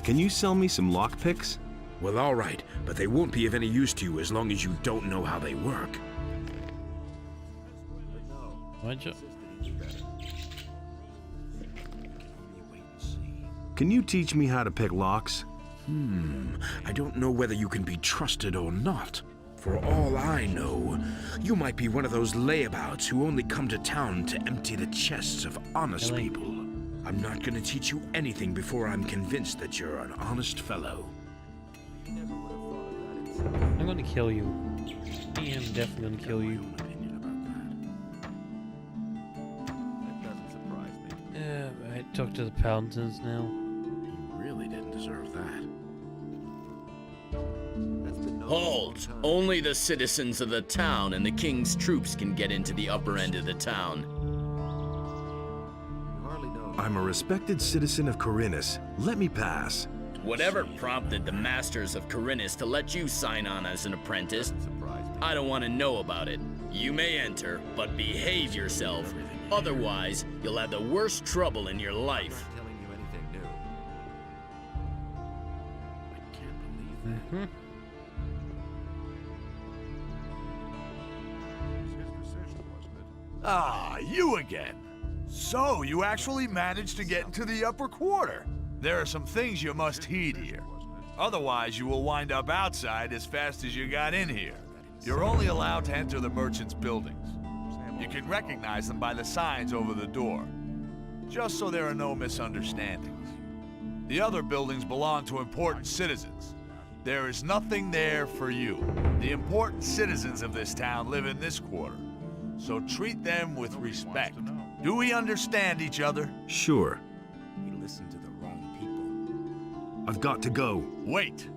D: Can you sell me some lockpicks? Well, all right, but they won't be of any use to you as long as you don't know how they work. Can you teach me how to pick locks? I don't know whether you can be trusted or not. For all I know, you might be one of those layabouts who only come to town to empty the chests of honest people. I'm not gonna teach you anything before I'm convinced that you're an honest fellow.
A: I'm gonna kill you. I am definitely gonna kill you. Yeah, right. Talk to the Paladins now.
D: You really didn't deserve that.
T: Hold! Only the citizens of the town and the king's troops can get into the upper end of the town.
D: I'm a respected citizen of Corinus. Let me pass.
T: Whatever prompted the masters of Corinus to let you sign on as an apprentice, I don't want to know about it. You may enter, but behave yourself. Otherwise, you'll have the worst trouble in your life.
I: Ah, you again. So, you actually managed to get into the upper quarter. There are some things you must heed here. Otherwise, you will wind up outside as fast as you got in here. You're only allowed to enter the merchants' buildings. You can recognize them by the signs over the door. Just so there are no misunderstandings. The other buildings belong to important citizens. There is nothing there for you. The important citizens of this town live in this quarter. So treat them with respect. Do we understand each other?
D: Sure.
O: We listened to the wrong people.
D: I've got to go.
I: Wait.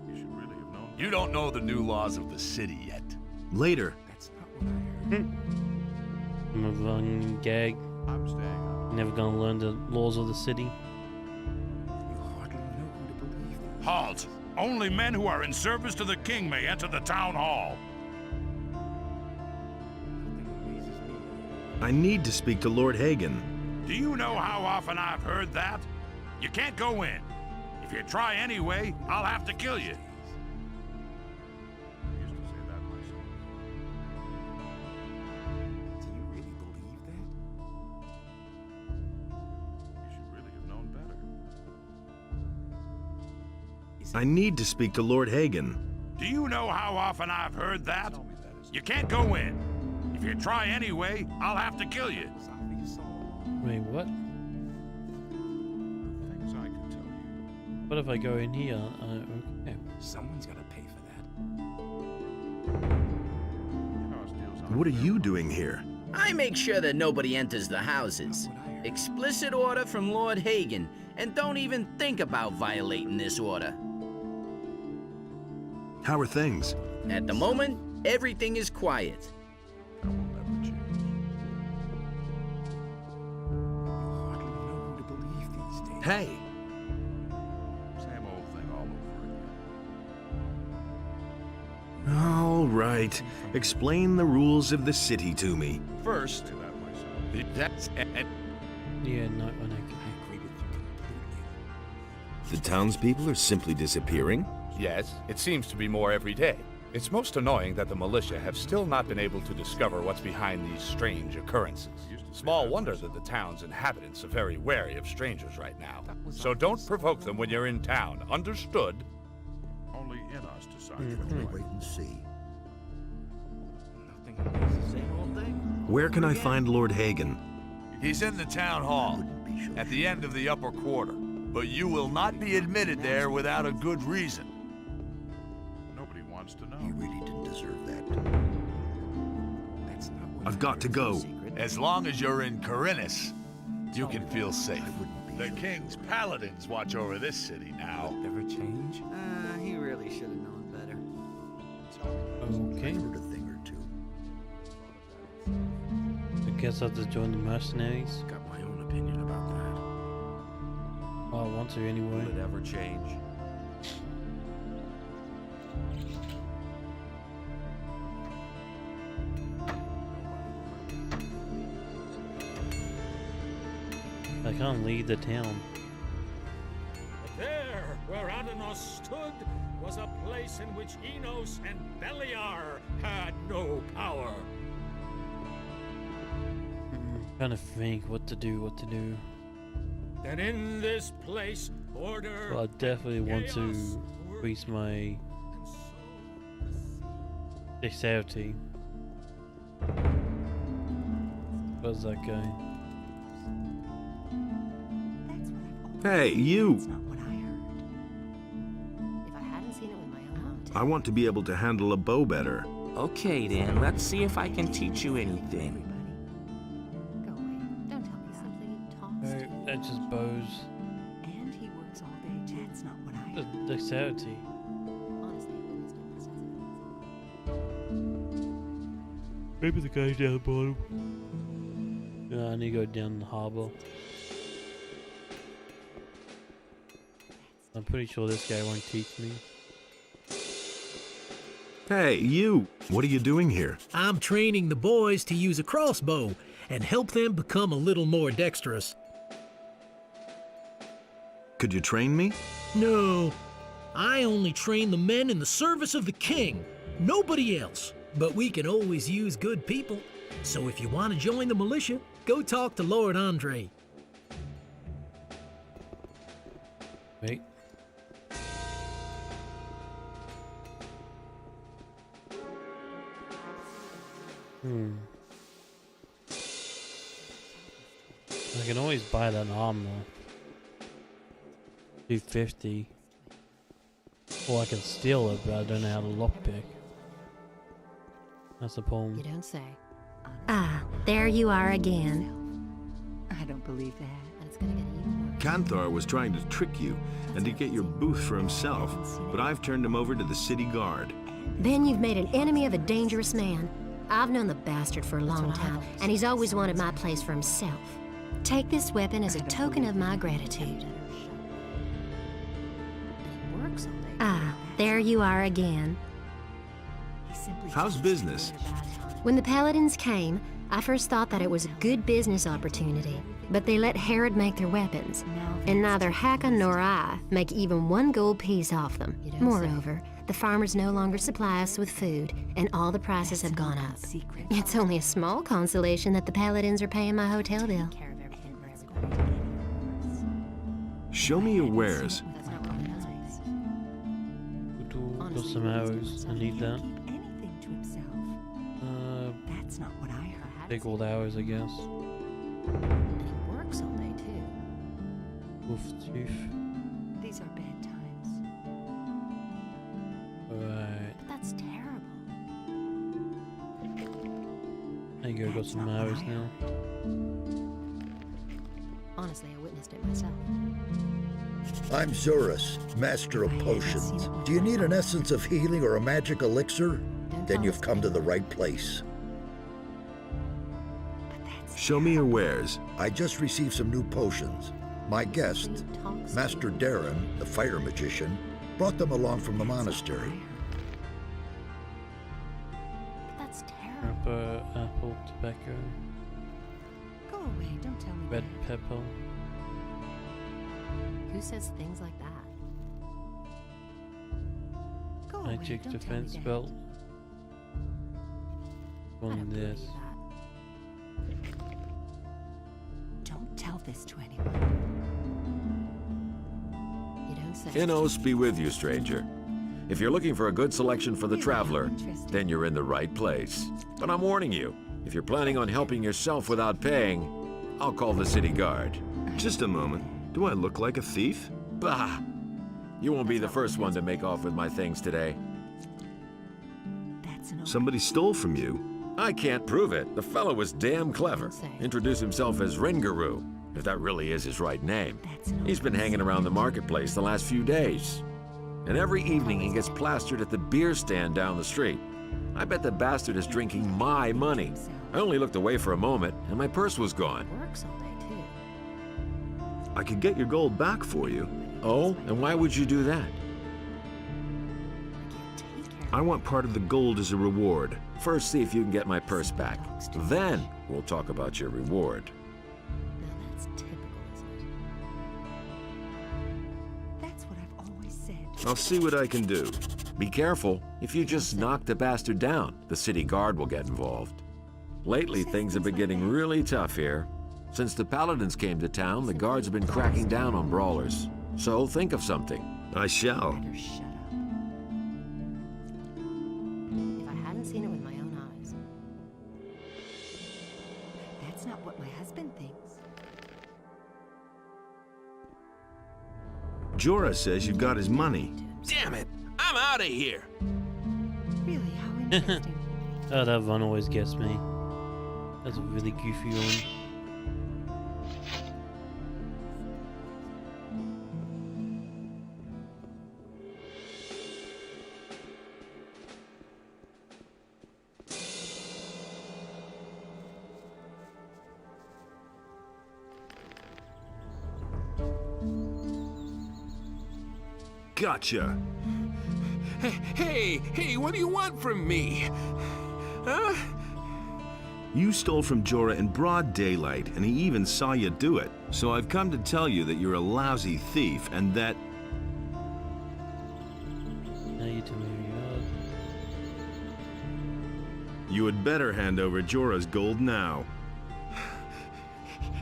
I: You don't know the new laws of the city yet.
D: Later.
O: That's not what I heard.
A: I'm a running gag.
N: I'm staying up.
A: Never gonna learn the laws of the city.
O: You hardly know who to believe.
N: Halt! Only men who are in service to the king may enter the town hall.
D: I need to speak to Lord Hagen.
N: Do you know how often I've heard that? You can't go in. If you try anyway, I'll have to kill you.
O: Do you really believe that?
N: You should really have known better.
D: I need to speak to Lord Hagen.
N: Do you know how often I've heard that? You can't go in. If you try anyway, I'll have to kill you.
A: Wait, what?
N: Things I could tell you.
A: What if I go in here? Okay.
O: Someone's gotta pay for that.
D: What are you doing here?
T: I make sure that nobody enters the houses. Explicit order from Lord Hagen, and don't even think about violating this order.
D: How are things?
T: At the moment, everything is quiet.
N: That will never change.
O: You hardly know who to believe these days.
D: Hey!
N: Same old thing all over again.
D: All right. Explain the rules of the city to me.
I: First, that's
A: Yeah, no, when I
O: agree with you completely.
E: The townspeople are simply disappearing?
M: Yes, it seems to be more every day. It's most annoying that the militia have still not been able to discover what's behind these strange occurrences. Small wonder that the town's inhabitants are very wary of strangers right now. So don't provoke them when you're in town. Understood?
N: Only in us decide.
B: Wait and see.
O: Same old thing.
D: Where can I find Lord Hagen?
I: He's in the town hall, at the end of the upper quarter. But you will not be admitted there without a good reason.
N: Nobody wants to know.
B: You really didn't deserve that.
O: That's not what
D: I've got to go.
I: As long as you're in Corinus, you can feel safe.
B: I wouldn't be
I: The king's paladins watch over this city now.
O: Ever change?
G: He really should have known better.
A: Okay.
C: I heard a thing or two.
A: I guess I'll just join the mercenaries.
D: Got my own opinion about that.
A: Oh, I want to anyway.
K: Will it ever change?
A: I can't leave the town.
J: There, where Adanos stood, was a place in which Enos and Beliar had no power.
A: Trying to think what to do.
J: And in this place, order.
A: Well, I definitely want to increase my dexterity. Where's that guy?
D: Hey, you!
Q: If I hadn't seen it with my own eyes.
D: I want to be able to handle a bow better.
O: Okay then, let's see if I can teach you anything.
Q: Go away. Don't tell me simply talks to you.
A: That's just bows.
Q: And he works all day too. That's not what I
A: Just dexterity.
Q: Honestly, I witnessed it myself.
A: Maybe the guy's down the bottom. Yeah, I need to go down the harbor. I'm pretty sure this guy won't teach me.
D: Hey, you! What are you doing here?
S: I'm training the boys to use a crossbow and help them become a little more dexterous.
D: Could you train me?
S: No, I only train the men in the service of the king, nobody else. But we can always use good people. So if you want to join the militia, go talk to Lord Andre.
A: Wait. I can always buy that armor. 250. Or I can steal it, but I don't know how to lockpick. That's the problem.
Q: You don't say.
U: Ah, there you are again.
H: I don't believe that.
Q: And it's gonna get even worse.
D: Canthar was trying to trick you and to get your booth for himself, but I've turned him over to the city guard.
U: Then you've made an enemy of a dangerous man. I've known the bastard for a long time, and he's always wanted my place for himself. Take this weapon as a token of my gratitude. Ah, there you are again.
D: How's business?
U: When the Paladins came, I first thought that it was a good business opportunity, but they let Herod make their weapons, and neither Hakon nor I make even one gold piece off them. Moreover, the farmers no longer supply us with food, and all the prices have gone up. It's only a small consolation that the Paladins are paying my hotel bill.
D: Show me your wares.
A: Got some arrows. I need that.
H: Anything to himself. That's not what I heard.
A: Take all the arrows, I guess.
Q: And he works all day too.
A: Wolf tooth.
H: These are bad times.
A: Alright.
Q: But that's terrible.
A: There you go, got some arrows now.
Q: Honestly, I witnessed it myself.
C: I'm Zurus, master of potions. Do you need an essence of healing or a magic elixir? Then you've come to the right place.
D: Show me your wares.
C: I just received some new potions. My guest, Master Darren, the fire magician, brought them along from the monastery.
Q: That's terrible.
A: Rubber, apple, tobacco,
H: Go away, don't tell me
A: red pepper.
Q: Who says things like that?
H: Go away,
A: Magic
H: don't tell me
A: defense
H: that.
A: belt. One this.
H: Don't tell this to anyone.
Q: You don't say.
F: Inos be with you, stranger. If you're looking for a good selection for the traveler, then you're in the right place. But I'm warning you, if you're planning on helping yourself without paying, I'll call the city guard.
D: Just a moment. Do I look like a thief?
F: Bah! You won't be the first one to make off with my things today.
D: Somebody stole from you.
F: I can't prove it. The fellow was damn clever. Introduced himself as Ringaru, if that really is his right name. He's been hanging around the marketplace the last few days. And every evening he gets plastered at the beer stand down the street. I bet the bastard is drinking my money. I only looked away for a moment, and my purse was gone.
Q: Works all day, too.
D: I could get your gold back for you.
F: Oh, and why would you do that?
D: I want part of the gold as a reward.
F: First, see if you can get my purse back. Then, we'll talk about your reward.
Q: Now that's typical, isn't it?
H: That's what I've always said.
D: I'll see what I can do.
F: Be careful. If you just knock the bastard down, the city guard will get involved. Lately, things have been getting really tough here. Since the paladins came to town, the guards have been cracking down on brawlers. So think of something.
D: I shall.
H: Better shut up.
Q: If I hadn't seen it with my own eyes.
H: That's not what my husband thinks.
D: Jorah says you got his money.
N: Damn it! I'm out of here!
H: Really, how interesting.
A: Oh, that one always gets me. That's a really goofy one.
D: Gotcha.
N: Hey, what do you want from me? Huh?
D: You stole from Jorah in broad daylight, and he even saw you do it. So I've come to tell you that you're a lousy thief, and that...
A: Now you tell me who you
D: you had better hand over Jorah's gold now.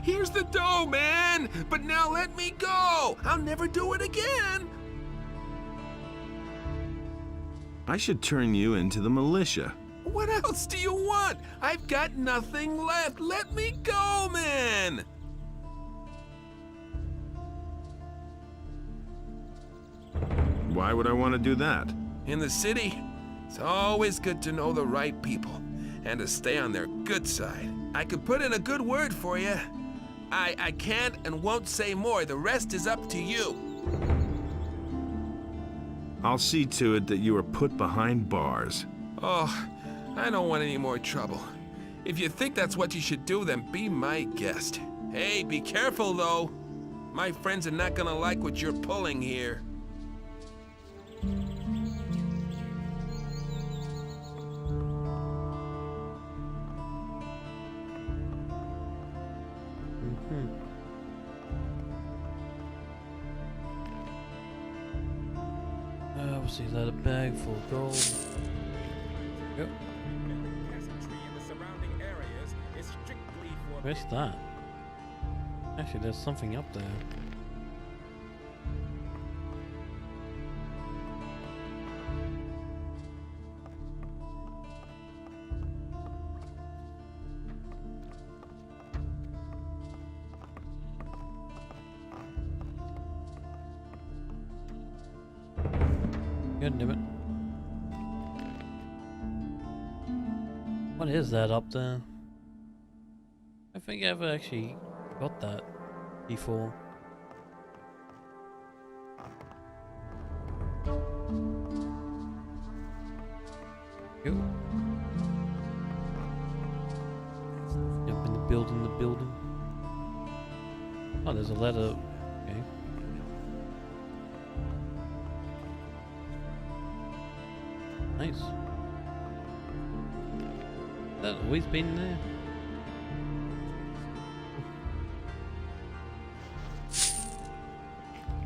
N: Here's the dough, man! But now let me go! I'll never do it again!
D: I should turn you into the militia.
N: What else do you want? I've got nothing left. Let me go, man!
D: Why would I want to do that?
N: In the city, it's always good to know the right people and to stay on their good side. I could put in a good word for you. I can't and won't say more. The rest is up to you.
D: I'll see to it that you are put behind bars.
N: Oh, I don't want any more trouble. If you think that's what you should do, then be my guest. Hey, be careful, though. My friends are not gonna like what you're pulling here.
A: We'll see that a bag full of gold. Yep. Where's that? Actually, there's something up there. God damn it. What is that up there? I think I ever actually got that before. Jump in the building. Oh, there's a letter. Okay. Nice. That always been there?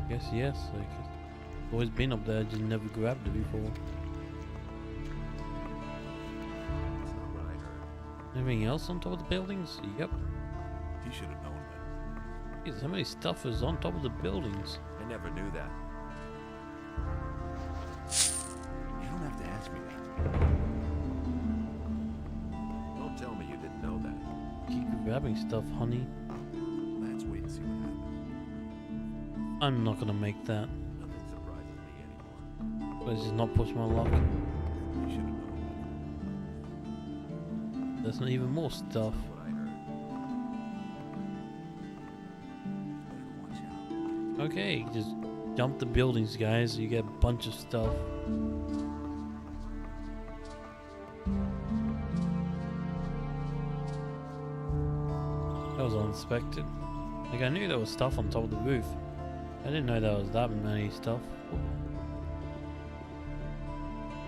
A: Guess yes, like it's always been up there, I just never grabbed it before. Anything else on top of the buildings? Yep.
F: You should have known that.
A: Jeez, how many stuff is on top of the buildings?
F: I never knew that. You don't have to ask me that. Don't tell me you didn't know that.
A: Keep grabbing stuff, honey.
F: Let's wait and see what happens.
A: I'm not gonna make that.
F: Nothing surprises me anymore.
A: Let's just not push my luck.
F: You should have known
A: There's not even more stuff.
F: what I heard.
A: Okay, just jump the buildings, guys. You get a bunch of stuff. That was unexpected. Like, I knew there was stuff on top of the roof. I didn't know there was that many stuff.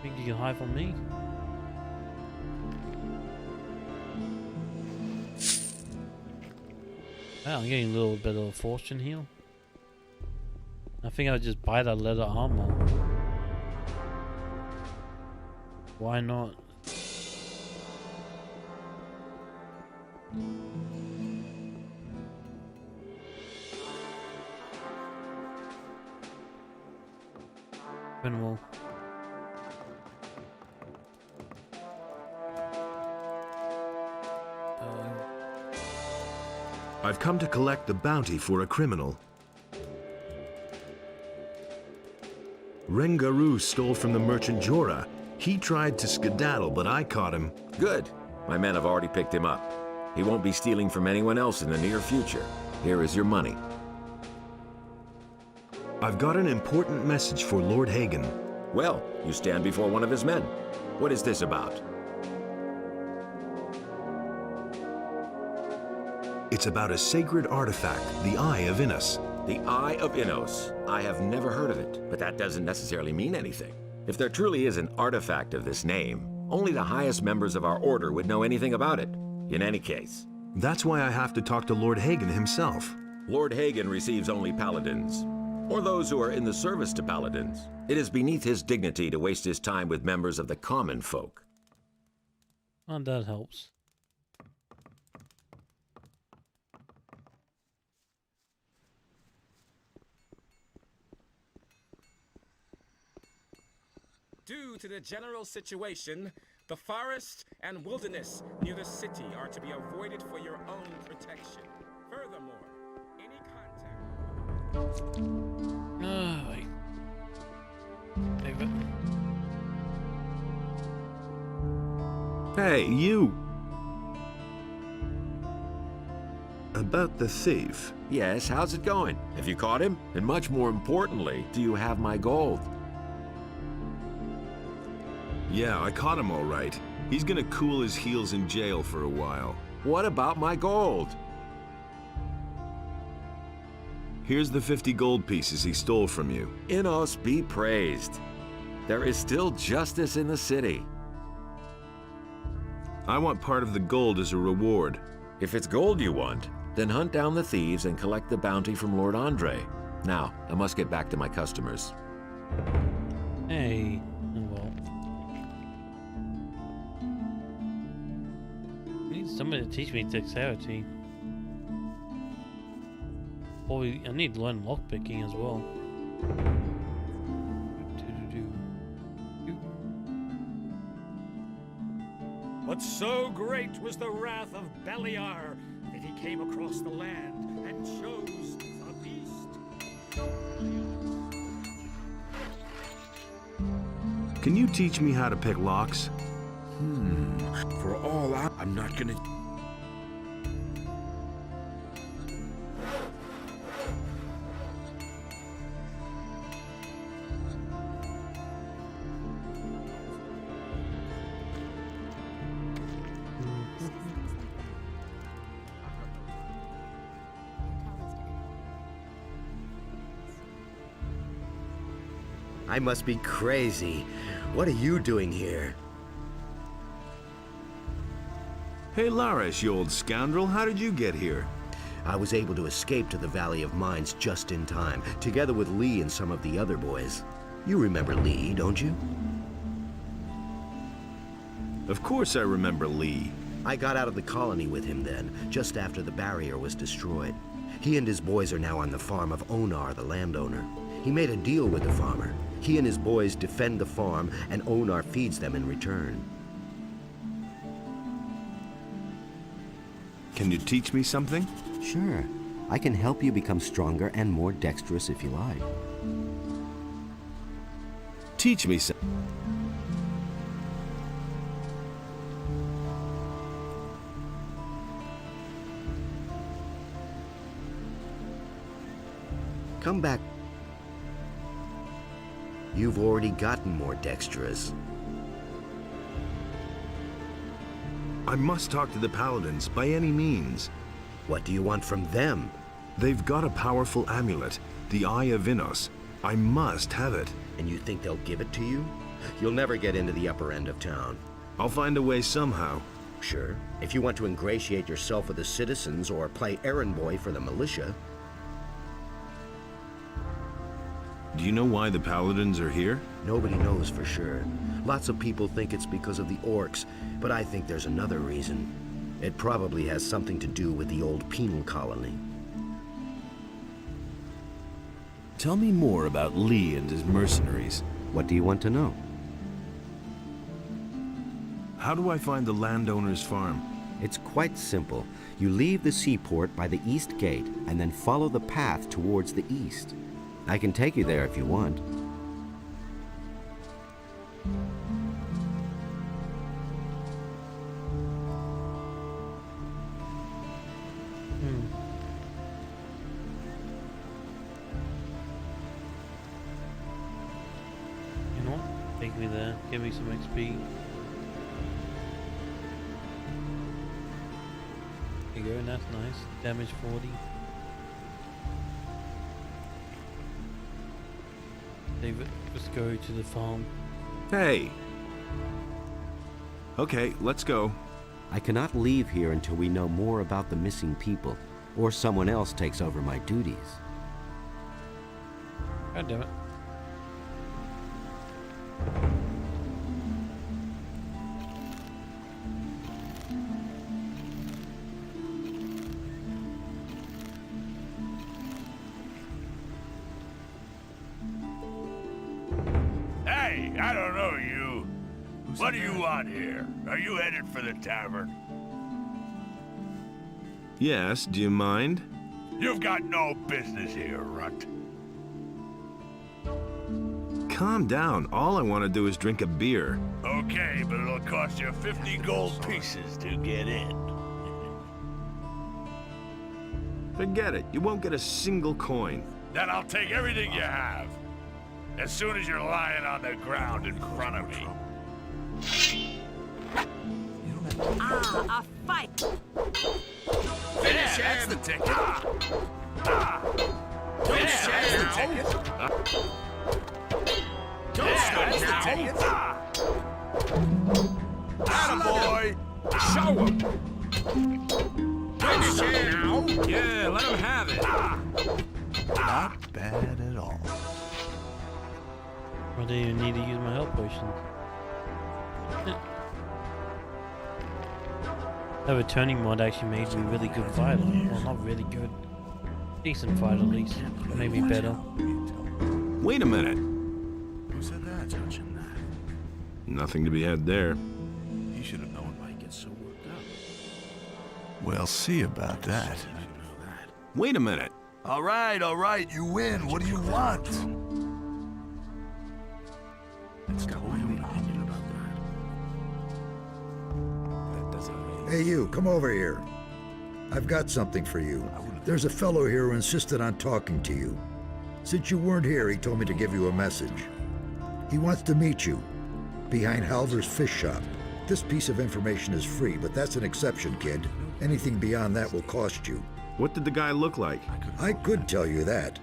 A: Think you can hide from me? Wow, I'm getting a little bit of a fortune here. I think I'll just buy that leather armor. Why not? Minimal.
D: I've come to collect the bounty for a criminal. Rengaru stole from the merchant Jorah. He tried to skedaddle, but I caught him.
F: Good. My men have already picked him up. He won't be stealing from anyone else in the near future. Here is your money.
D: I've got an important message for Lord Hagen.
F: Well, you stand before one of his men. What is this about?
D: It's about a sacred artifact, the Eye of Innos.
F: The Eye of Innos. I have never heard of it, but that doesn't necessarily mean anything. If there truly is an artifact of this name, only the highest members of our order would know anything about it. In any case.
D: That's why I have to talk to Lord Hagen himself.
F: Lord Hagen receives only paladins, or those who are in the service to paladins. It is beneath his dignity to waste his time with members of the common folk.
A: And that helps.
P: Due to the general situation, the forest and wilderness near the city are to be avoided for your own protection. Furthermore, any contact...
A: Wait.
D: Hey, you! About the thief.
F: Yes, how's it going? Have you caught him? And much more importantly, do you have my gold?
D: Yeah, I caught him all right. He's gonna cool his heels in jail for a while.
F: What about my gold?
D: Here's the 50 gold pieces he stole from you.
F: Innos be praised. There is still justice in the city.
D: I want part of the gold as a reward.
F: If it's gold you want, then hunt down the thieves and collect the bounty from Lord Andre. Now, I must get back to my customers.
A: Hey, well. I need somebody to teach me dexterity. Boy, I need to learn lockpicking as well.
J: But so great was the wrath of Beliar that he came across the land and chose the beast.
D: Can you teach me how to pick locks?
N: For all I'm not gonna...
K: I must be crazy. What are you doing here?
D: Hey, Larish, you old scoundrel, how did you get here?
K: I was able to escape to the Valley of Mines just in time, together with Lee and some of the other boys. You remember Lee, don't you?
D: Of course I remember Lee.
K: I got out of the colony with him then, just after the barrier was destroyed. He and his boys are now on the farm of Onar, the landowner. He made a deal with the farmer. He and his boys defend the farm, and Onar feeds them in return.
D: Can you teach me something?
K: Sure. I can help you become stronger and more dexterous if you like.
D: Teach me something.
K: Come back. You've already gotten more dexterous.
D: I must talk to the paladins by any means.
K: What do you want from them?
D: They've got a powerful amulet, the Eye of Innos. I must have it.
K: And you think they'll give it to you? You'll never get into the upper end of town.
D: I'll find a way somehow.
K: Sure, if you want to ingratiate yourself with the citizens or play errand boy for the militia.
D: Do you know why the paladins are here?
K: Nobody knows for sure. Lots of people think it's because of the orcs, but I think there's another reason. It probably has something to do with the old penal colony.
L: Tell me more about Lee and his mercenaries.
K: What do you want to know?
D: How do I find the landowner's farm?
K: It's quite simple. You leave the seaport by the east gate and then follow the path towards the east. I can take you there if you want.
A: You know what? Take me there. Give me some XP. There you go, that's nice. Damage 40. David, let's go to the farm.
D: Hey! Okay, let's go.
K: I cannot leave here until we know more about the missing people, or someone else takes over my duties.
A: God damn it.
I: Hey, I don't know you. What do you want here? Are you headed for the tavern?
D: Yes, do you mind?
I: You've got no business here, runt.
D: Calm down. All I want to do is drink a beer.
I: Okay, but it'll cost you 50 gold pieces to get in.
D: Forget it. You won't get a single coin.
I: Then I'll take everything you have. As soon as you're lying on the ground in front of me.
V: A fight!
I: Finish that's the ticket.
V: Finish
I: that's the ticket.
V: Don't stop
I: that's
V: now.
I: the ticket. Attaboy!
V: Show him! Finish it now!
J: Yeah, let him have it.
I: Not bad at all.
A: I don't even need to use my health potions. That returning mod actually made me a really good fighter. Well, not really good. Decent fighter at least. Made me better.
D: Wait a minute.
I: Who said that? Touching that.
D: Nothing to be had there.
I: You should have known why he gets so worked up. We'll see about that.
D: Wait a minute.
I: All right, you win. What do you want? It's got my own opinion about that. That doesn't mean...
C: Hey, you, come over here. I've got something for you. There's a fellow here who insisted on talking to you. Since you weren't here, he told me to give you a message. He wants to meet you, behind Halver's fish shop. This piece of information is free, but that's an exception, kid. Anything beyond that will cost you.
D: What did the guy look like?
C: I could tell you that,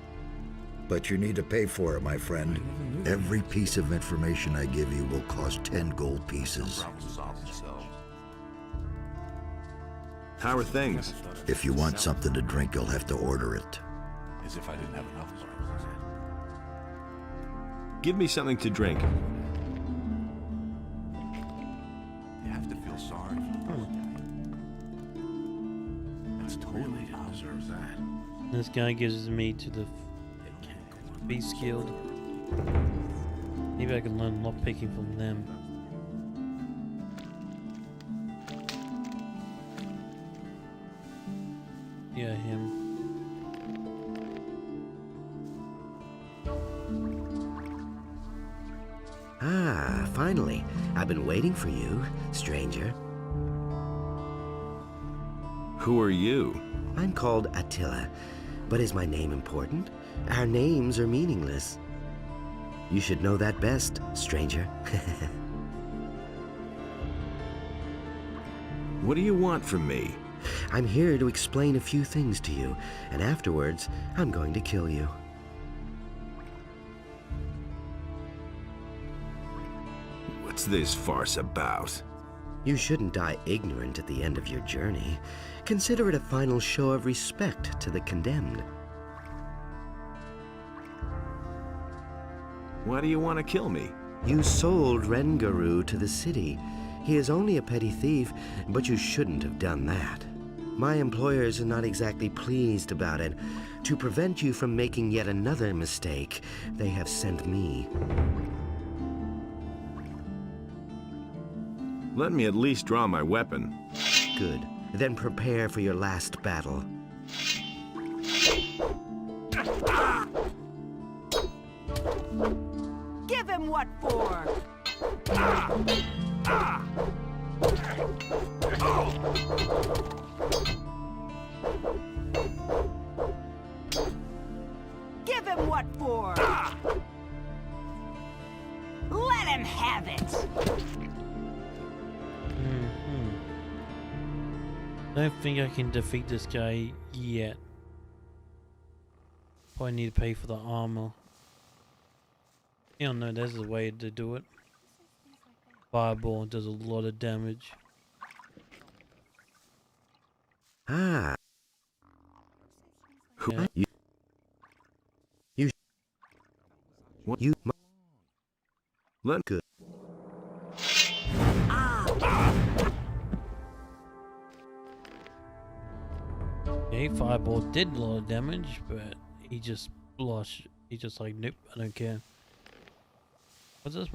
C: but you need to pay for it, my friend. Every piece of information I give you will cost 10 gold pieces.
D: How are things?
C: If you want something to drink, you'll have to order it.
I: As if I didn't have enough.
D: Give me something to drink.
I: You have to feel sorry for the That's totally deserves that.
A: This guy gives me to the Beast Guild. Maybe I can learn lockpicking from them. Yeah, him.
K: Ah, finally. I've been waiting for you, stranger.
D: Who are you?
K: I'm called Attila, but is my name important? Our names are meaningless. You should know that best, stranger.
N: What do you want from me?
K: I'm here to explain a few things to you, and afterwards, I'm going to kill you.
N: What's this farce about?
K: You shouldn't die ignorant at the end of your journey. Consider it a final show of respect to the condemned.
N: Why do you want to kill me?
K: You sold Rengaru to the city. He is only a petty thief, but you shouldn't have done that. My employers are not exactly pleased about it. To prevent you from making yet another mistake, they have sent me.
N: Let me at least draw my weapon.
K: Good. Then prepare for your last battle.
H: Give him what for? Give him what for? Let him have it.
A: Don't think I can defeat this guy yet. Probably need to pay for the armor. You don't know, there's a way to do it. Fireball does a lot of damage.
K: Ah. Who?
A: Yeah.
K: You. Let good.
A: Okay, fireball did a lot of damage, but he just blushed. He just like, nope, I don't care. What's this?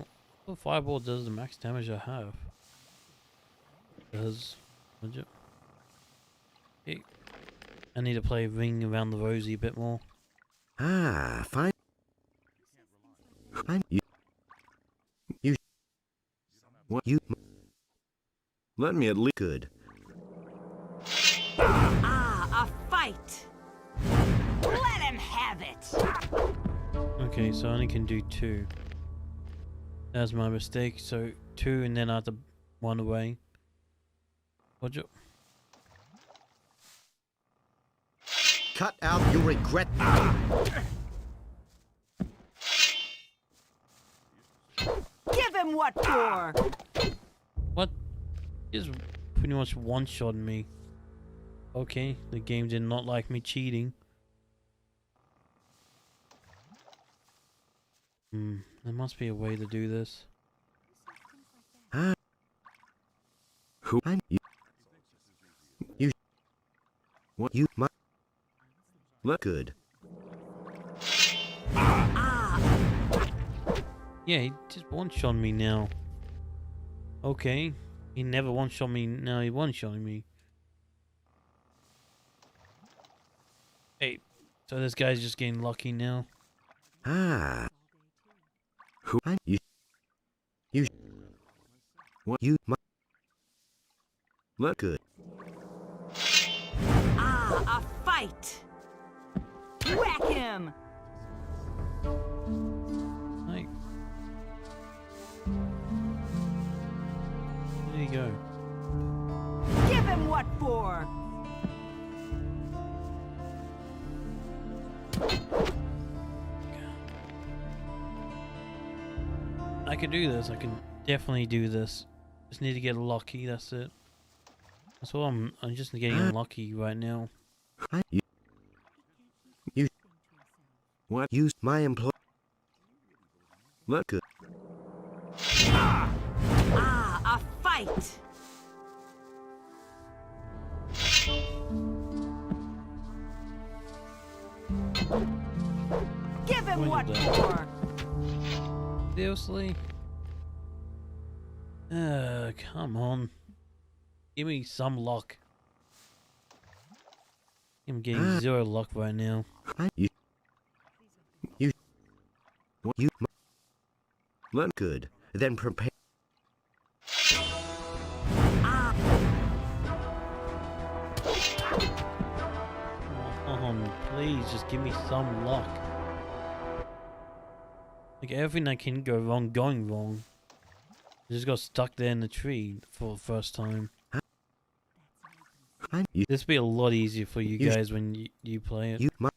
A: What fireball does the max damage I have? Does it? Okay. I need to play Ring Around the Rosie a bit more.
K: Ah, fine. You.
N: What?
K: You.
N: Let me at least.
K: Good.
H: A fight. Let him have it.
A: Okay, so I only can do 2. That's my mistake. So 2 and then I have to 1 away. What'd you?
K: Cut out, you regret.
H: Give him what for?
A: What? He's pretty much one-shotting me. Okay, the game did not like me cheating. There must be a way to do this.
K: Who? You. What? You. Look good.
A: Yeah, he just one-shot me now. Okay, he never one-shot me. Now he one-shotting me. Hey, so this guy's just getting lucky now.
K: Ah. Who? You. What? You. Look good.
H: A fight. Whack him.
A: Like, there you go.
H: Give him what for?
A: I can do this. I can definitely do this. Just need to get lucky. That's it. That's all I'm just getting lucky right now.
K: You. What? Use my employee. Look good.
H: A fight. Give him what for?
A: Seriously? Come on. Give me some luck. I'm getting 0 luck right now.
K: You. Look good. Then prepare.
A: Please just give me some luck. Like everything that can go wrong, going wrong. I just got stuck there in the tree for the first time. This will be a lot easier for you guys when you play it. At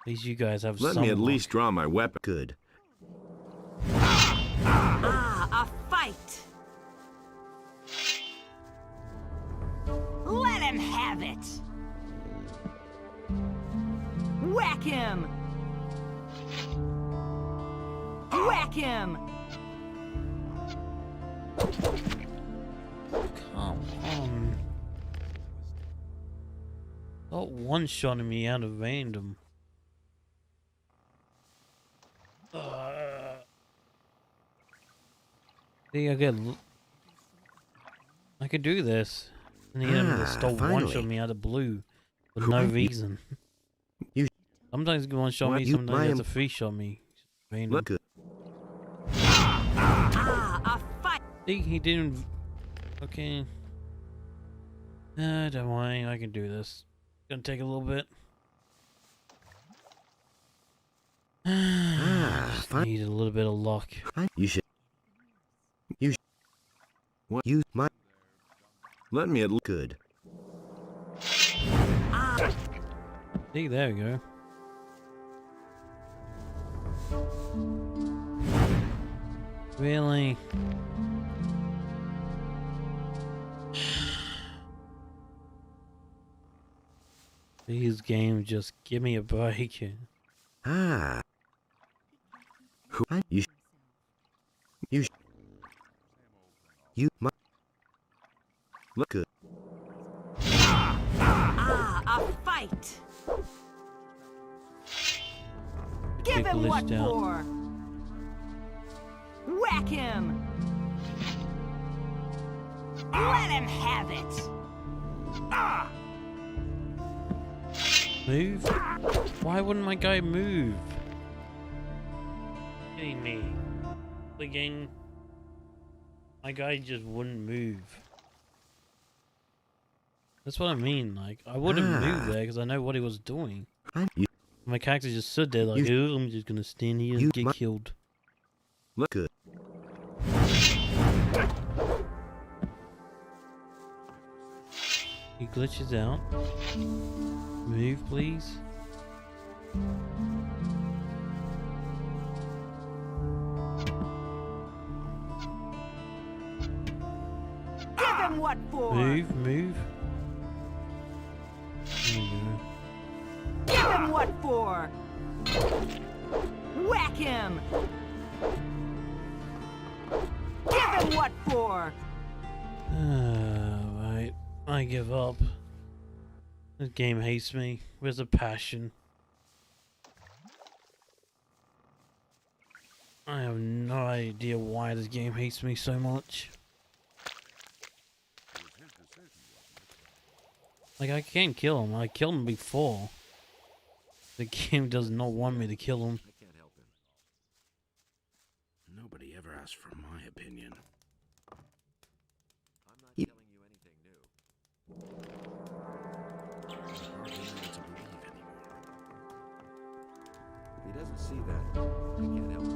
A: least you guys have
D: Let
A: some
D: me at
A: luck.
D: least draw my weapon.
K: Good.
V: A fight! Let him have it! Whack him! Whack him!
A: Come on. Not one-shotting me out of random. See, I could do this. And he just stole one-shot me out of blue for no reason. Sometimes he one-shot me, sometimes he has to three-shot me. Random.
V: A fight!
A: See, he didn't... Okay. Don't worry, I can do this. It's gonna take a little bit. Just need a little bit of luck.
K: You should. What? Use my.
D: Let me at
K: good.
A: See, there we go. Really? These games just give me a break.
K: Ah. Who? You might look good.
V: A fight! Give him what for! Whack him! Let him have it!
A: Move? Why wouldn't my guy move? Kidding me. Again, my guy just wouldn't move. That's what I mean. Like, I wouldn't move there because I know what he was doing. My character just stood there like, oh, I'm just gonna stand here and get killed.
K: Look good.
A: He glitches out. Move, please.
V: Give him what for!
A: Move, move. There we go.
V: Give him what for! Whack him! Give him what for!
A: Right. I give up. This game hates me. Where's the passion? I have no idea why this game hates me so much. Like, I can't kill him. I killed him before. The game does not want me to kill him.
N: Nobody ever asked for my opinion.
F: I'm not telling you anything new.
N: It's hard to know what to believe anymore.
F: If he doesn't see that, I can't help it.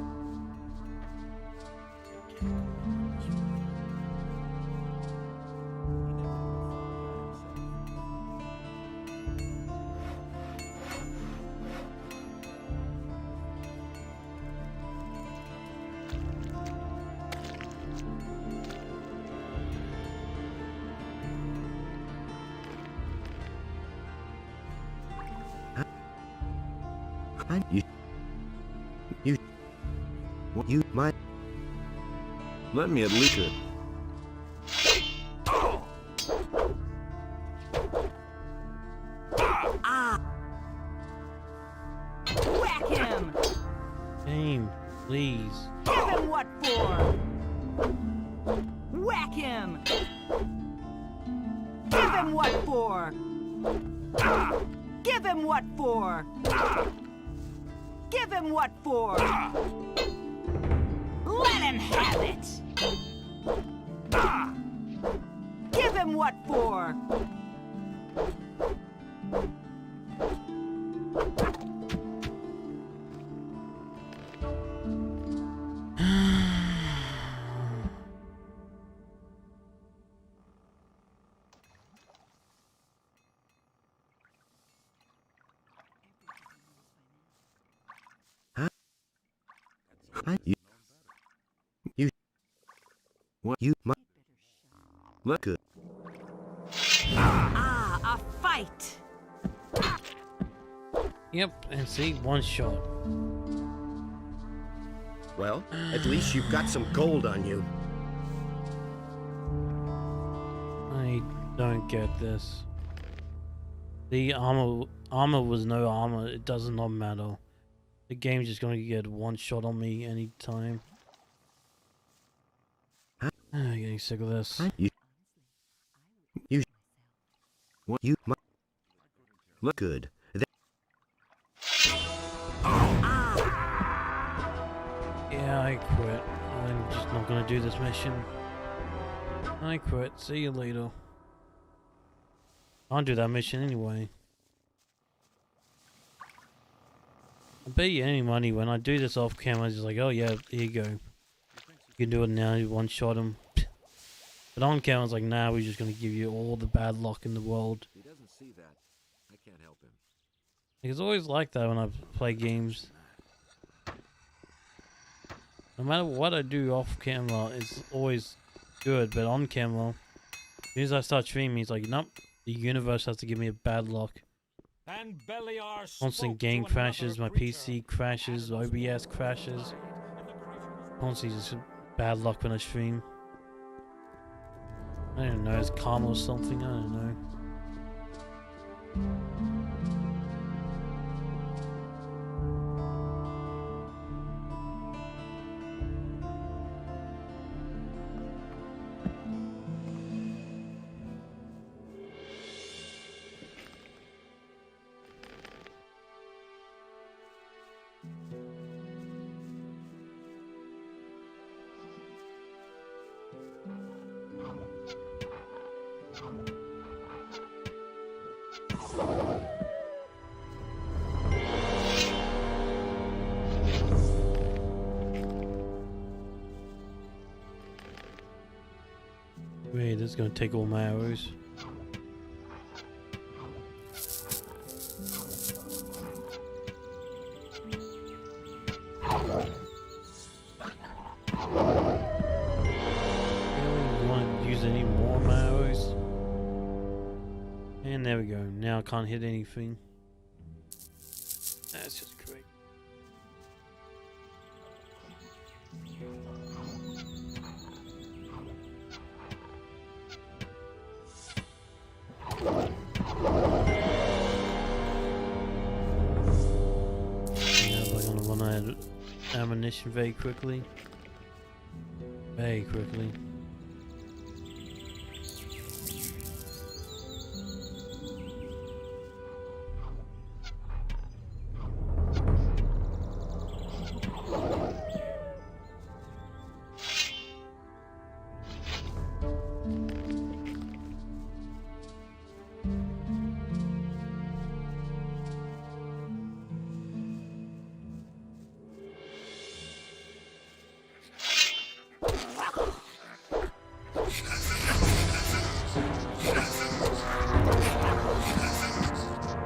K: You might.
D: Let me at least. Good.
V: Whack him!
A: Game, please.
V: Give him what for! Whack him! Give him what for! Give him what for! Give him what for! Let him have it! Give him what for!
K: Look good.
V: Ah, a fight!
A: Yep, and see, one shot.
K: Well, at least you've got some gold on you.
A: I don't get this. The armor was no armor. It does not matter. The game's just gonna get one shot on me anytime. I'm getting sick of this.
K: You look good.
A: Yeah, I quit. I'm just not gonna do this mission. I quit. See you later. Can't do that mission anyway. I bet you any money when I do this off camera, it's just like, oh yeah, here you go. You can do it now, you one shot him. But on camera, it's like, nah, we're just gonna give you all the bad luck in the world.
F: He doesn't see that. I can't help him.
A: It's always like that when I play games. No matter what I do off camera, it's always good, but on camera, as soon as I start streaming, it's like, nope, the universe has to give me a bad luck.
J: And Beliar
A: Constant game crashes, my PC crashes, OBS crashes. Constantly just bad luck when I stream. I don't know, it's karma or something, I don't know. Wait, this is gonna take all my arrows. Really, you want to use any more of my arrows? And there we go. Now I can't hit anything. That's just great. Ammunition very quickly. Very quickly.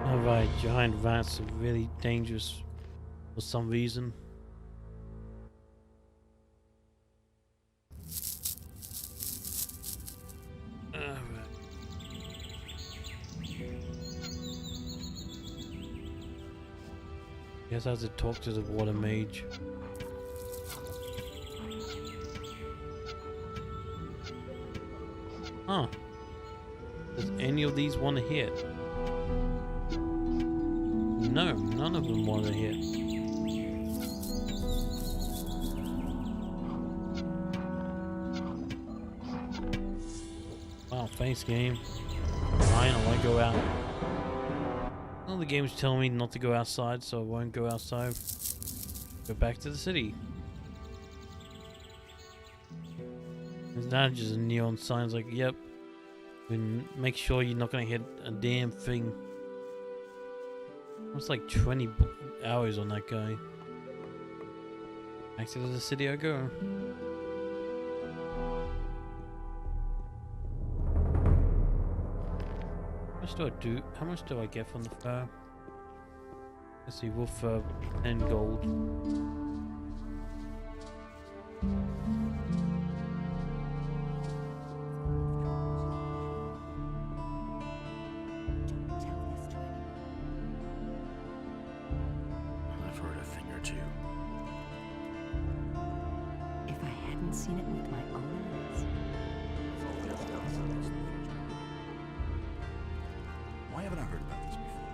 A: Alright, giant rats are really dangerous for some reason. Guess I have to talk to the water mage. Huh. Does any of these want to hit? No, none of them want to hit. Wow, thanks game. Fine, I won't go out. Well, the game's telling me not to go outside, so I won't go outside. Go back to the city. There's now just neon signs like, yep. And make sure you're not gonna hit a damn thing. That's like 20 hours on that guy. Back to the city I go. How much do I do? How much do I get from the fur? Let's see, wolf fur, 10 gold.
H: hadn't seen it with my own eyes.
L: Why haven't I heard about this before?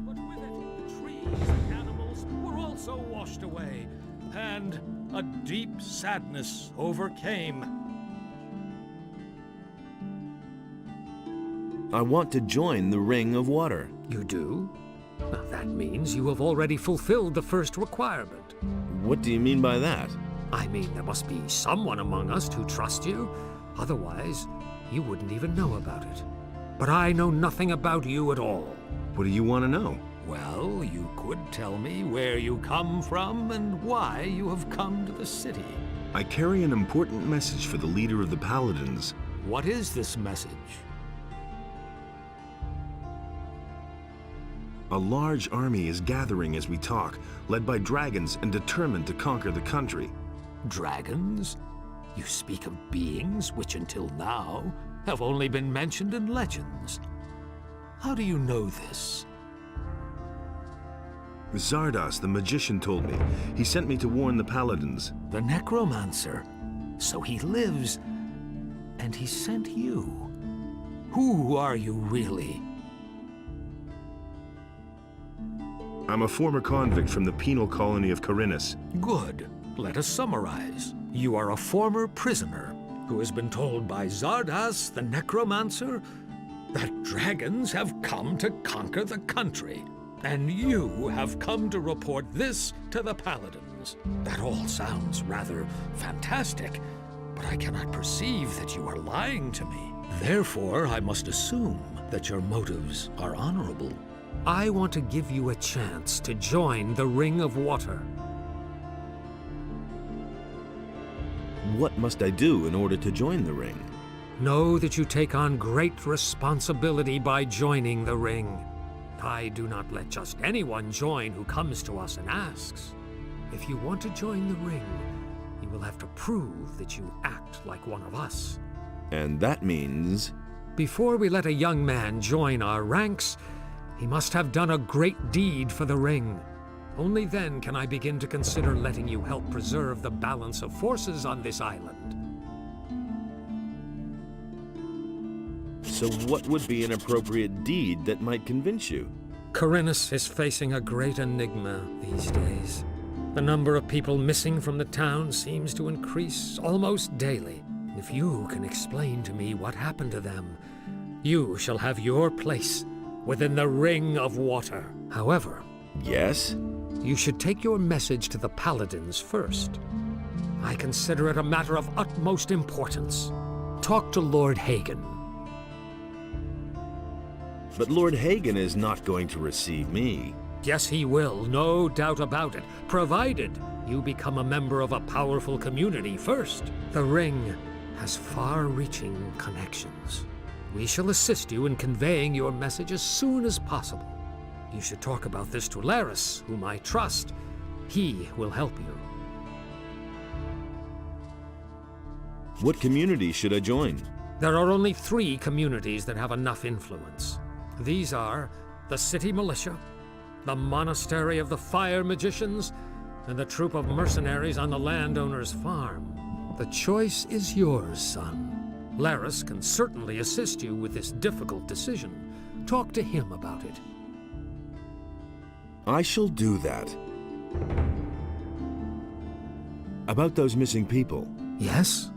J: But with it, the trees and animals were also washed away, and a deep sadness overcame.
L: I want to join the Ring of Water.
J: You do? Now that means you have already fulfilled the first requirement.
L: What do you mean by that?
J: I mean, there must be someone among us who trusts you. Otherwise, you wouldn't even know about it. But I know nothing about you at all.
L: What do you want to know?
J: Well, you could tell me where you come from and why you have come to the city.
N: I carry an important message for the leader of the Paladins.
J: What is this message?
N: A large army is gathering as we talk, led by dragons and determined to conquer the country.
J: Dragons? You speak of beings which until now have only been mentioned in legends. How do you know this?
N: Zardas, the magician, told me. He sent me to warn the Paladins.
J: The necromancer. So he lives, and he sent you. Who are you really?
N: I'm a former convict from the penal colony of Corinus.
J: Good. Let us summarize. You are a former prisoner who has been told by Zardas, the necromancer, that dragons have come to conquer the country. And you have come to report this to the Paladins. That all sounds rather fantastic, but I cannot perceive that you are lying to me. Therefore, I must assume that your motives are honorable. I want to give you a chance to join the Ring of Water.
L: What must I do in order to join the ring?
J: Know that you take on great responsibility by joining the ring. I do not let just anyone join who comes to us and asks. If you want to join the ring, you will have to prove that you act like one of us.
L: And that means...
J: Before we let a young man join our ranks, he must have done a great deed for the ring. Only then can I begin to consider letting you help preserve the balance of forces on this island.
L: So what would be an appropriate deed that might convince you?
J: Corinus is facing a great enigma these days. The number of people missing from the town seems to increase almost daily. If you can explain to me what happened to them, you shall have your place within the Ring of Water. However...
L: Yes?
J: You should take your message to the Paladins first. I consider it a matter of utmost importance. Talk to Lord Hagen.
L: But Lord Hagen is not going to receive me.
J: Yes, he will, no doubt about it, provided you become a member of a powerful community first. The Ring has far-reaching connections. We shall assist you in conveying your message as soon as possible. You should talk about this to Laris, whom I trust. He will help you.
L: What community should I join?
J: There are only 3 communities that have enough influence. These are the City Militia, the Monastery of the Fire Magicians, and the troop of mercenaries on the landowner's farm. The choice is yours, son. Laris can certainly assist you with this difficult decision. Talk to him about it.
L: I shall do that. About those missing people.
J: Yes?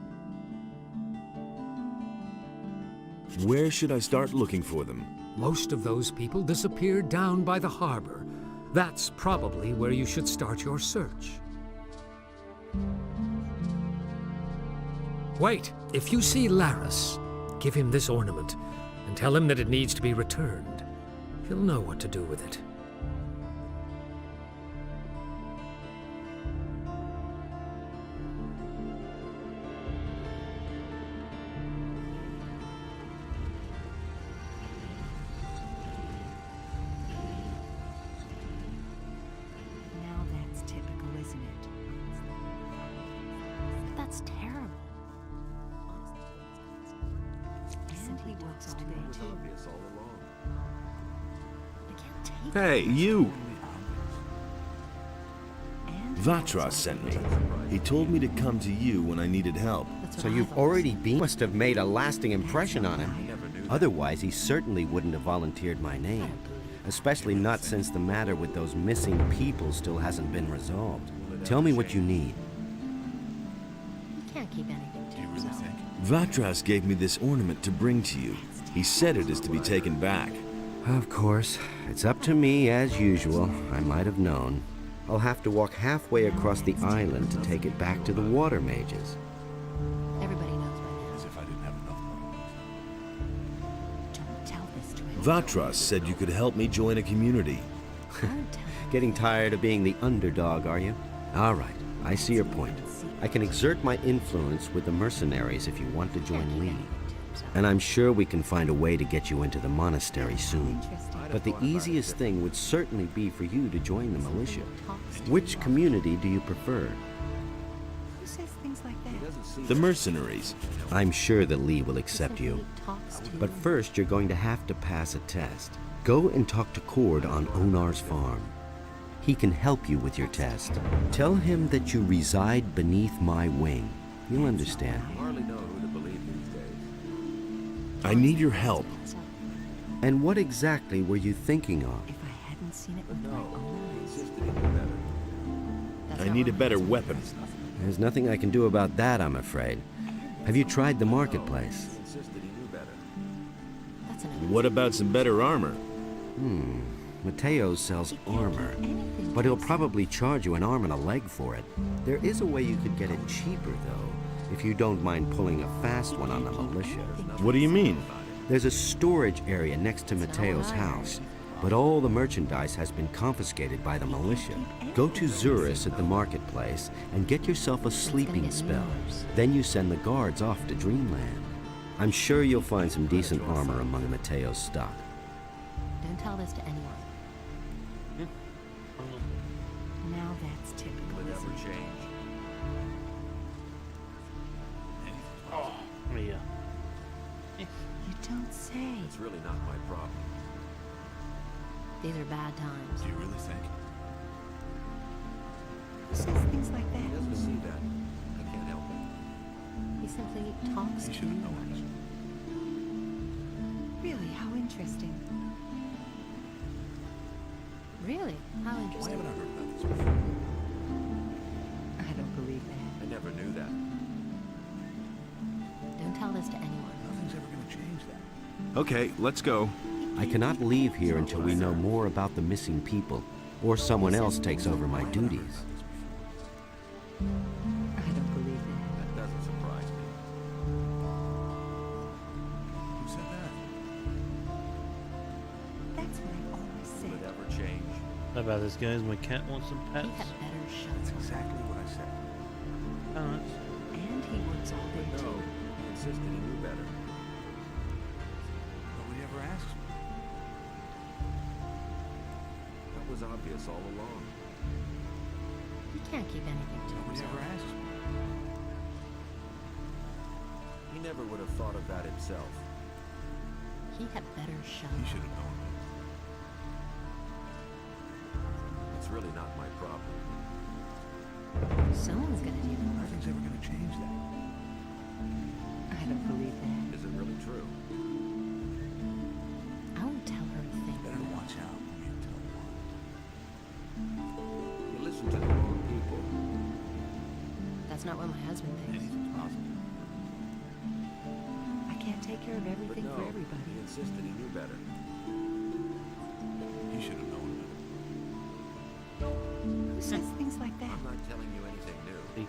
L: Where should I start looking for them?
J: Most of those people disappeared down by the harbor. That's probably where you should start your search. Wait, if you see Laris, give him this ornament and tell him that it needs to be returned. He'll know what to do with it.
U: That's terrible.
V: And he works all day, too.
U: I can't take
L: Hey, you! Vatras sent me. He told me to come to you when I needed help.
G: So you've already been... Must have made a lasting impression on him. Otherwise, he certainly wouldn't have volunteered my name. Especially not since the matter with those missing people still hasn't been resolved. Tell me what you need.
U: You can't keep anything to yourself.
L: Vatras gave me this ornament to bring to you. He said it is to be taken back.
G: Of course. It's up to me, as usual. I might have known. I'll have to walk halfway across the island to take it back to the water mages.
U: Everybody knows by now.
I: As if I didn't have enough problems.
U: Don't tell this to him.
L: Vatras said you could help me join a community.
G: Getting tired of being the underdog, are you? All right, I see your point. I can exert my influence with the mercenaries if you want to join Lee. And I'm sure we can find a way to get you into the monastery soon. But the easiest thing would certainly be for you to join the militia. Which community do you prefer?
V: Who says things like that?
L: The mercenaries.
G: I'm sure that Lee will accept you. But first, you're going to have to pass a test. Go and talk to Cord on Onar's farm. He can help you with your test. Tell him that you reside beneath my wing. He'll understand.
L: I need your help.
G: And what exactly were you thinking of?
V: If I hadn't seen it with my own eyes.
L: I need a better weapon.
G: There's nothing I can do about that, I'm afraid. Have you tried the marketplace?
L: What about some better armor?
G: Mateo sells armor, but he'll probably charge you an arm and a leg for it. There is a way you could get it cheaper, though, if you don't mind pulling a fast one on the militia.
L: What do you mean?
G: There's a storage area next to Mateo's house, but all the merchandise has been confiscated by the militia. Go to Zurus at the marketplace and get yourself a sleeping spell. Then you send the guards off to Dreamland. I'm sure you'll find some decent armor among Mateo's stock.
U: Don't tell this to anyone.
V: Now that's typical.
F: Never change.
A: Oh, yeah.
V: You don't say.
F: It's really not my problem.
U: These are bad times.
I: Do you really think?
V: Who says things like
F: He
V: that?
F: doesn't see that. I can't help it.
U: He simply talks
I: He
U: to
I: should have
U: you.
I: known.
V: Really, how interesting.
U: Really? How
I: Why
U: interesting.
I: haven't I heard about this before?
V: I don't believe that.
F: I never knew that.
U: Don't tell this to anyone.
I: Nothing's ever going to change that.
L: Okay, let's go.
G: I cannot leave here until we know more about the missing people, or someone else takes over my duties.
V: I don't believe that.
F: That doesn't surprise me.
I: Who said that?
V: That's what I've always
F: Will it
V: said.
F: ever change?
A: How about this, guys? My cat wants some
U: He
A: pets.
U: had better
I: That's
U: shots.
I: exactly what I said.
A: Alright.
V: And he works all day,
F: No,
V: too.
F: he insisted he knew better.
I: Nobody ever asks me.
F: That was obvious all along.
U: He can't keep anything to
I: Nobody
U: himself.
I: ever asks me.
F: He never would have thought of that himself.
U: He had better
I: He
U: shots.
I: should have known.
F: It's really not my problem.
U: Someone's gonna do it.
I: Nothing's ever going to change that.
V: I don't believe that.
F: Is it really true?
U: I won't tell her a thing.
I: Better watch out when you tell one.
F: You listen to the wrong people.
U: That's not what my husband thinks.
I: Anything's possible.
V: I can't take care of
F: But
V: everything
F: no,
V: for
F: he
V: everybody.
F: insisted he knew better.
I: He should have known better.
V: Who says things like that?
F: I'm not telling you anything new.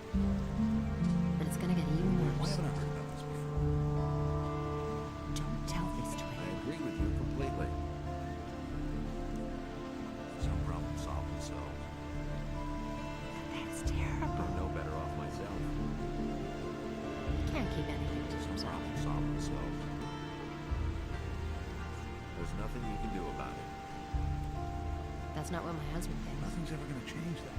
U: But it's gonna get even
I: Why
U: worse.
I: haven't I heard about this before?
V: Don't tell this to
F: I
V: him.
F: agree with you completely.
I: Some problems solve themselves.
V: That's terrible.
F: I'm no better off myself.
U: He can't keep anything to
I: Some
U: himself.
I: problems solve themselves.
F: There's nothing you can do about it.
U: That's not what my husband thinks.
I: Nothing's ever going to change that.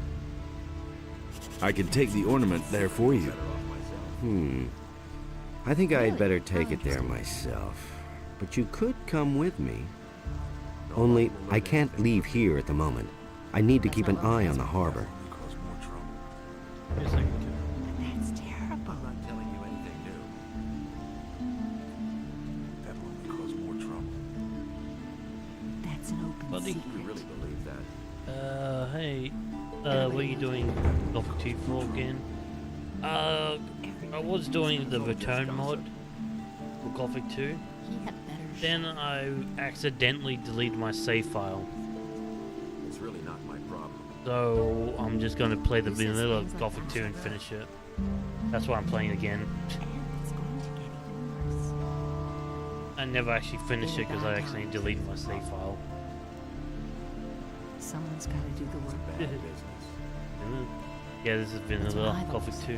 L: I can take the ornament there for you.
F: Better off myself.
K: I think I'd better take it there myself. But you could come with me. Only, I can't leave here at the moment. I need to keep an eye on the harbor.
H: That's terrible.
D: I'm not telling you anything new. That'll only cause more trouble.
H: That's an open
A: Buddy.
H: secret.
D: You really believe that?
A: Hey, what are you doing Gothic 2 for again? I was doing the return mod for Gothic 2. Then I accidentally deleted my save file.
D: It's really not my problem.
A: So I'm just gonna play the vanilla Gothic 2 and finish it. That's why I'm playing again. I never actually finished it because I accidentally deleted my save file.
H: Someone's got to do the work.
A: Yeah, this is vanilla Gothic 2.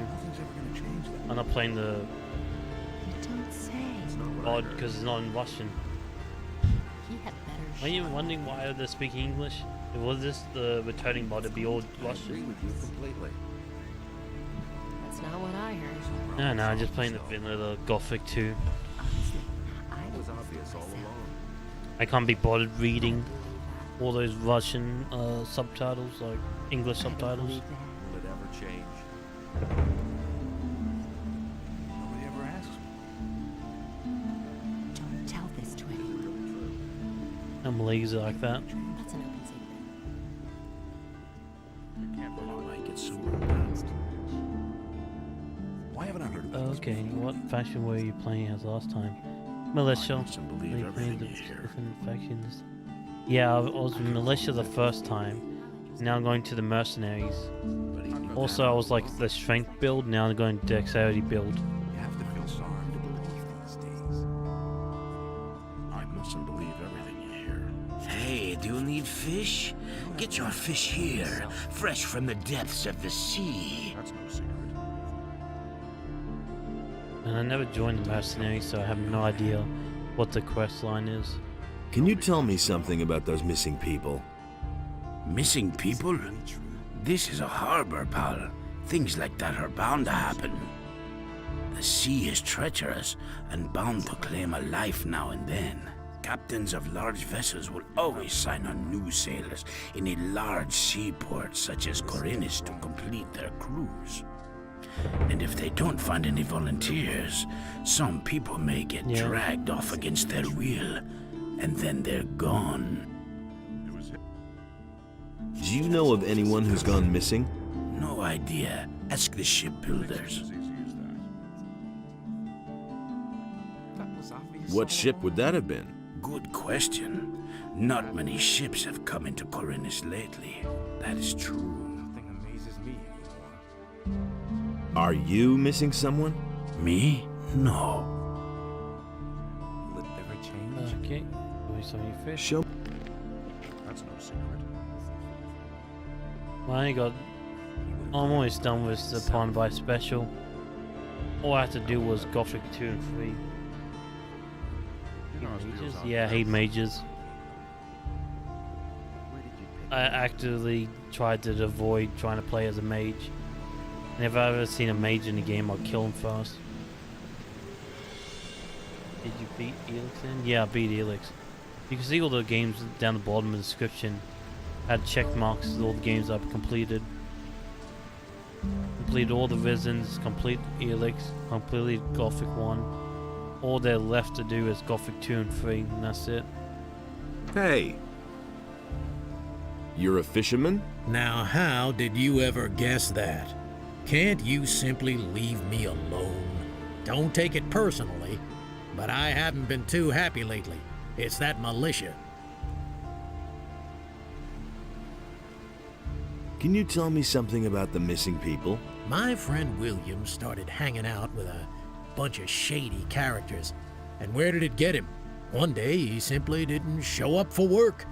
A: I'm not playing the
H: Don't say.
A: mod because it's not in Russian.
H: He had better.
A: Are you wondering why they're speaking English? If was this the returning mod, it'd be all Russian.
D: I agree with you completely.
U: That's not what I heard.
A: No, I'm just playing the vanilla Gothic 2.
D: It was obvious all along.
A: I can't be bothered reading all those Russian subtitles, like English subtitles.
D: Will it ever change? Nobody ever asks me.
H: Don't tell this to anyone.
A: I'm lazy like that.
U: That's an open secret.
D: I might get sued about. Why haven't I heard about this
A: Okay,
D: before?
A: what faction were you playing as last time? Militia.
D: I mustn't believe
A: Are you playing
D: everything
A: the
D: you hear.
A: different factions? Yeah, I was Militia the first time. Now I'm going to the Mercenaries. Also, I was like the Strength build. Now I'm going Dexterity build.
D: You have to feel sorry to believe these days. I mustn't believe everything you hear.
N: Hey, do you need fish? Get your fish here, fresh from the depths of the sea.
D: That's no secret.
A: And I never joined the Mercenaries, so I have no idea what the quest line is.
L: Can you tell me something about those missing people?
N: Missing people? This is a harbor, pal. Things like that are bound to happen. The sea is treacherous and bound to claim a life now and then. Captains of large vessels will always sign on new sailors in a large seaport such as Corinus to complete their cruise. And if they don't find any volunteers, some people may get dragged off against their will, and then they're gone.
L: Do you know of anyone who's gone missing?
N: No idea. Ask the shipbuilders.
L: What ship would that have been?
N: Good question. Not many ships have come into Corinus lately. That is true.
D: Nothing amazes me anymore.
L: Are you missing someone?
N: Me? No.
D: Will it ever change?
A: Okay, doing some of your fish.
L: Show.
D: That's no secret.
A: Well, I got. I'm almost done with the Pond by Special. All I had to do was Gothic 2 and 3. Mages? Yeah, I hate mages. I actively tried to avoid trying to play as a mage. And if I've ever seen a mage in the game, I'll kill him first. Did you beat Elix then? Yeah, I beat Elix. You can see all the games down the bottom of the description. I had check marks of all the games I've completed. Completed all the Visons, complete Elix, completed Gothic 1. All they're left to do is Gothic 2 and 3, and that's it.
L: Hey! You're a fisherman?
S: Now, how did you ever guess that? Can't you simply leave me alone? Don't take it personally, but I haven't been too happy lately. It's that militia.
L: Can you tell me something about the missing people?
S: My friend William started hanging out with a bunch of shady characters. And where did it get him? One day he simply didn't show up for work.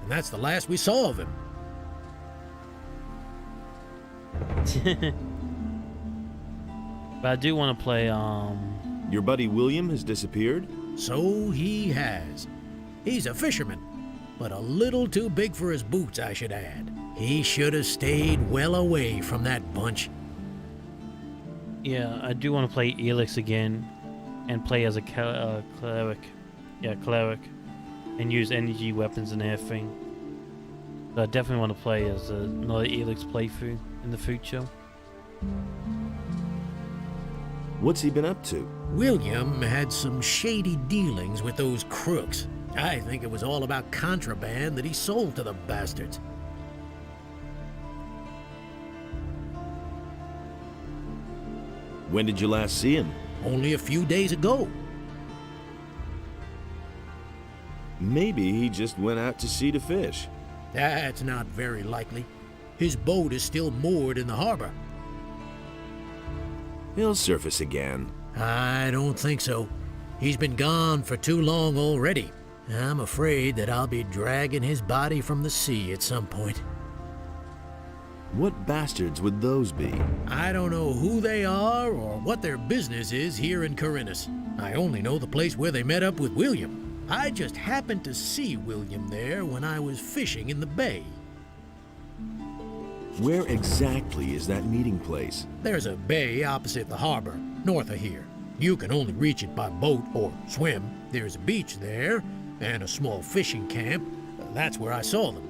S: And that's the last we saw of him.
A: But I do want to play,
L: Your buddy William has disappeared?
S: So he has. He's a fisherman, but a little too big for his boots, I should add. He should have stayed well away from that bunch.
A: Yeah, I do want to play Elix again and play as a cleric. Yeah, cleric. And use energy weapons and everything. So I definitely want to play as another Elix playthrough in the future.
L: What's he been up to?
S: William had some shady dealings with those crooks. I think it was all about contraband that he sold to the bastards.
L: When did you last see him?
S: Only a few days ago.
L: Maybe he just went out to sea to fish.
S: That's not very likely. His boat is still moored in the harbor.
L: He'll surface again.
S: I don't think so. He's been gone for too long already. I'm afraid that I'll be dragging his body from the sea at some point.
L: What bastards would those be?
S: I don't know who they are or what their business is here in Corinus. I only know the place where they met up with William. I just happened to see William there when I was fishing in the bay.
L: Where exactly is that meeting place?
S: There's a bay opposite the harbor, north of here. You can only reach it by boat or swim. There's a beach there and a small fishing camp. That's where I saw them.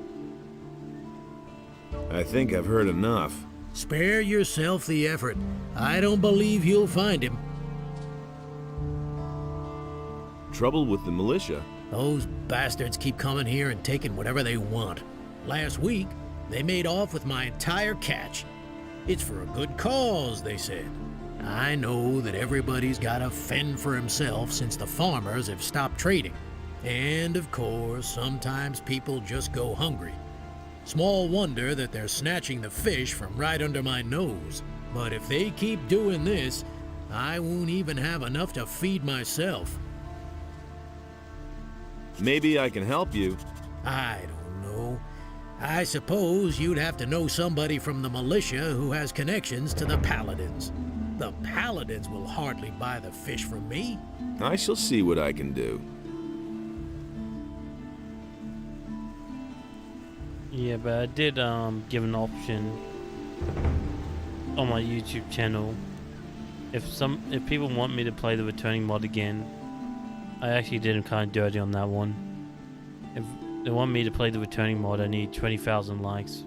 L: I think I've heard enough.
S: Spare yourself the effort. I don't believe you'll find him.
L: Trouble with the militia?
S: Those bastards keep coming here and taking whatever they want. Last week, they made off with my entire catch. It's for a good cause, they said. I know that everybody's got to fend for himself since the farmers have stopped trading. And of course, sometimes people just go hungry. Small wonder that they're snatching the fish from right under my nose. But if they keep doing this, I won't even have enough to feed myself.
L: Maybe I can help you.
S: I don't know. I suppose you'd have to know somebody from the militia who has connections to the paladins. The paladins will hardly buy the fish from me.
L: I shall see what I can do.
A: Yeah, but I did give an option on my YouTube channel. If people want me to play the returning mod again, I actually did them kind of dirty on that one. If they want me to play the returning mod, I need 20,000 likes.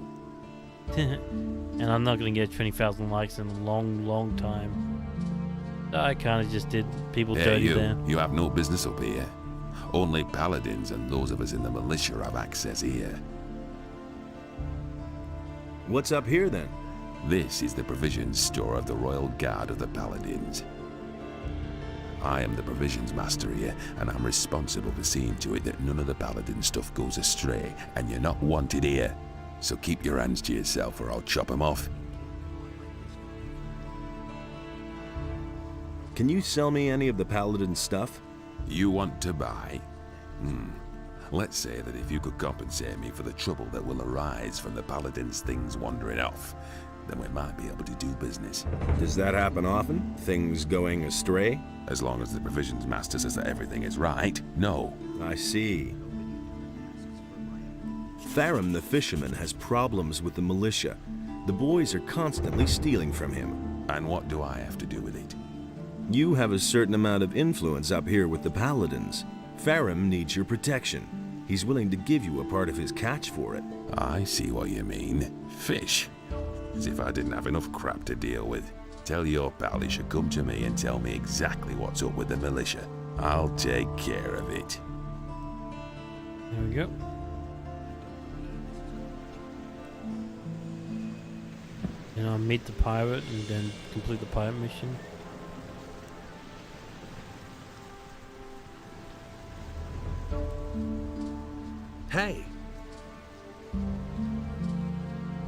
A: And I'm not going to get 20,000 likes in a long time. So I kind of just did people dirty there.
R: You have no business up here. Only paladins and those of us in the militia have access here.
L: What's up here then?
R: This is the provisions store of the Royal Guard of the Paladins. I am the provisions master here, and I'm responsible for seeing to it that none of the paladin stuff goes astray, and you're not wanted here. So keep your hands to yourself or I'll chop them off.
L: Can you sell me any of the paladin stuff?
R: You want to buy? Let's say that if you could compensate me for the trouble that will arise from the paladin's things wandering off, then we might be able to do business.
L: Does that happen often? Things going astray?
R: As long as the provisions master says that everything is right, no.
L: I see. Farum the fisherman has problems with the militia. The boys are constantly stealing from him.
R: And what do I have to do with it?
L: You have a certain amount of influence up here with the paladins. Farum needs your protection. He's willing to give you a part of his catch for it.
R: I see what you mean. Fish. As if I didn't have enough crap to deal with. Tell your pal he should come to me and tell me exactly what's up with the militia. I'll take care of it.
A: There we go. And I'll meet the pirate and then complete the pirate mission.
L: Hey!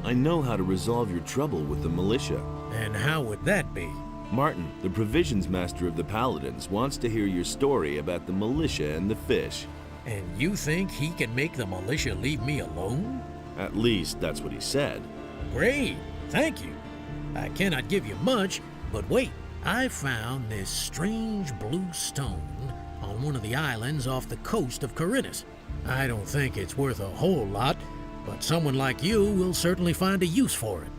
L: I know how to resolve your trouble with the militia.
S: And how would that be?
L: Martin, the provisions master of the Paladins, wants to hear your story about the militia and the fish.
S: And you think he can make the militia leave me alone?
L: At least that's what he said.
S: Great, thank you. I cannot give you much, but wait. I found this strange blue stone on one of the islands off the coast of Corinus. I don't think it's worth a whole lot, but someone like you will certainly find a use for it.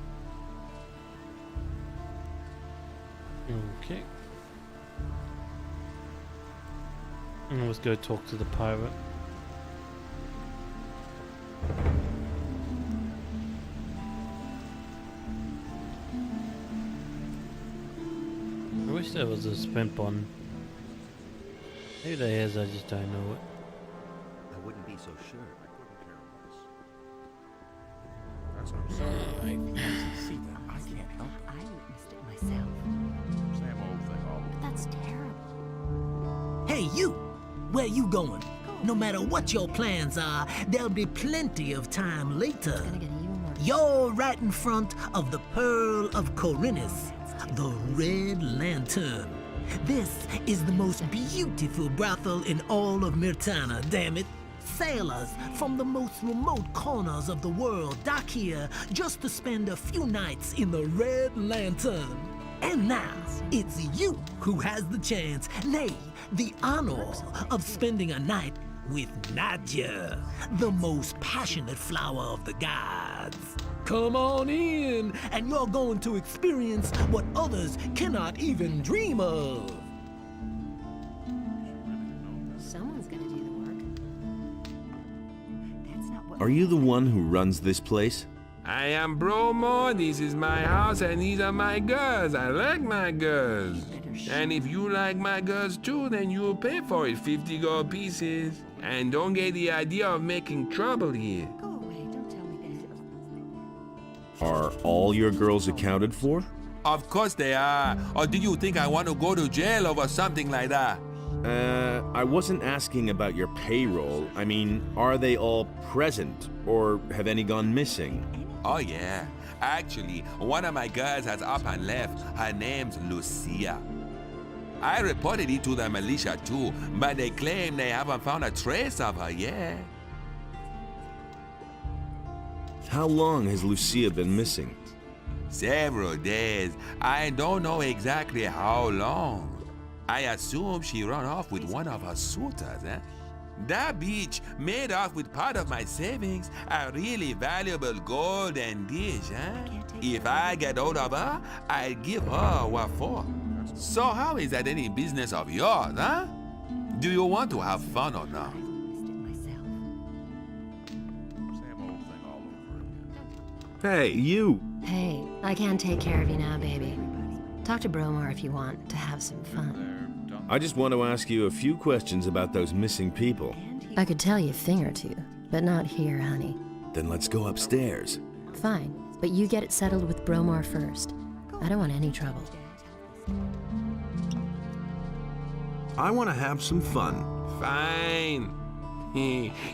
A: Let's go talk to the pirate. I wish there was a sprint button. Maybe there is, I just don't know it.
B: I wouldn't be so sure.
I: That's what I'm saying. See that? I can't help it.
V: I witnessed it myself.
I: Same old thing all over.
V: But that's terrible.
S: Hey, you! Where you going? No matter what your plans are, there'll be plenty of time later. You're right in front of the Pearl of Corinus, the Red Lantern. This is the most beautiful brothel in all of Myrtana, damn it. Sailors from the most remote corners of the world dock here just to spend a few nights in the Red Lantern. And now, it's you who has the chance, nay, the honor of spending a night with Nadia, the most passionate flower of the gods. Come on in, and you're going to experience what others cannot even dream of.
U: Someone's gonna do the work.
V: That's not what.
L: Are you the one who runs this place?
D: I am Bromo, this is my house, and these are my girls. I like my girls. And if you like my girls too, then you'll pay for it, 50 gold pieces. And don't get the idea of making trouble here.
V: Go away, don't tell me that.
L: Are all your girls accounted for?
R: Of course they are. Or do you think I want to go to jail over something like that?
L: I wasn't asking about your payroll. I mean, are they all present, or have any gone missing?
R: Oh yeah. Actually, one of my girls has up and left. Her name's Lucia. I reported it to the militia too, but they claim they haven't found a trace of her yet.
L: How long has Lucia been missing?
R: Several days. I don't know exactly how long. I assume she ran off with one of her suitors, eh? That bitch made off with part of my savings, a really valuable golden dish, eh? If I get hold of her, I'll give her what for. So how is that any business of yours, huh? Do you want to have fun or not?
I: Same old thing all over again.
L: Hey, you!
U: Hey, I can take care of you now, baby. Talk to Bromar if you want to have some fun.
L: I just want to ask you a few questions about those missing people.
U: I could tell you a thing or two, but not here, honey.
L: Then let's go upstairs.
U: Fine, but you get it settled with Bromar first. I don't want any trouble.
L: I want to have some fun.
D: Fine.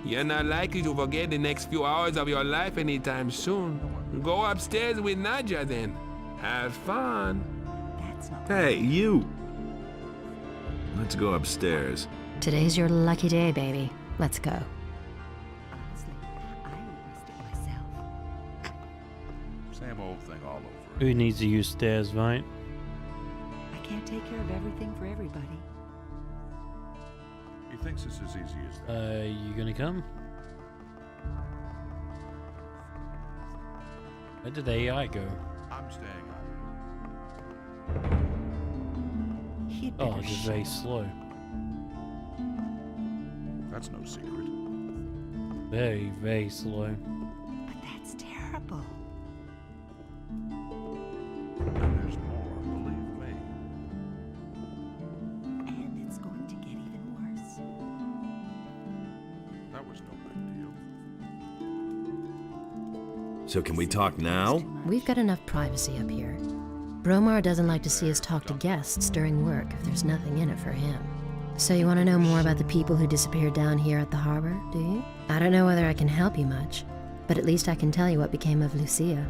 D: You're not likely to forget the next few hours of your life anytime soon. Go upstairs with Nadia then. Have fun.
L: Hey, you! Let's go upstairs.
U: Today's your lucky day, baby. Let's go.
V: Honestly, I witnessed it myself.
I: Same old thing all over.
A: Who needs to use stairs, right?
V: I can't take care of everything for everybody.
I: He thinks it's as easy as that.
A: You gonna come? Where did the AI go?
I: I'm staying out.
A: Oh, just very slow.
I: That's no secret.
A: Very, very slow.
V: But that's terrible.
I: And there's more, believe me.
V: And it's going to get even worse.
I: That was no big deal.
L: So can we talk now?
U: We've got enough privacy up here. Bromar doesn't like to see us talk to guests during work if there's nothing in it for him. So you want to know more about the people who disappeared down here at the harbor, do you? I don't know whether I can help you much, but at least I can tell you what became of Lucia.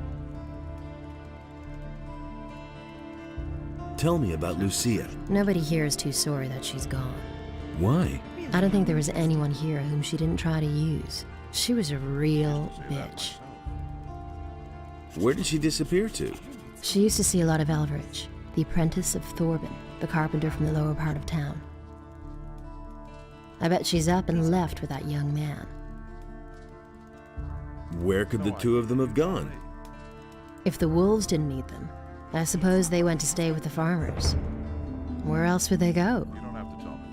L: Tell me about Lucia.
U: Nobody here is too sorry that she's gone.
L: Why?
U: I don't think there was anyone here whom she didn't try to use. She was a real bitch.
L: Where did she disappear to?
U: She used to see a lot of Elveridge, the apprentice of Thorben, the carpenter from the lower part of town. I bet she's up and left with that young man.
L: Where could the two of them have gone?
U: If the wolves didn't need them, I suppose they went to stay with the farmers. Where else would they go?
I: You don't have to tell me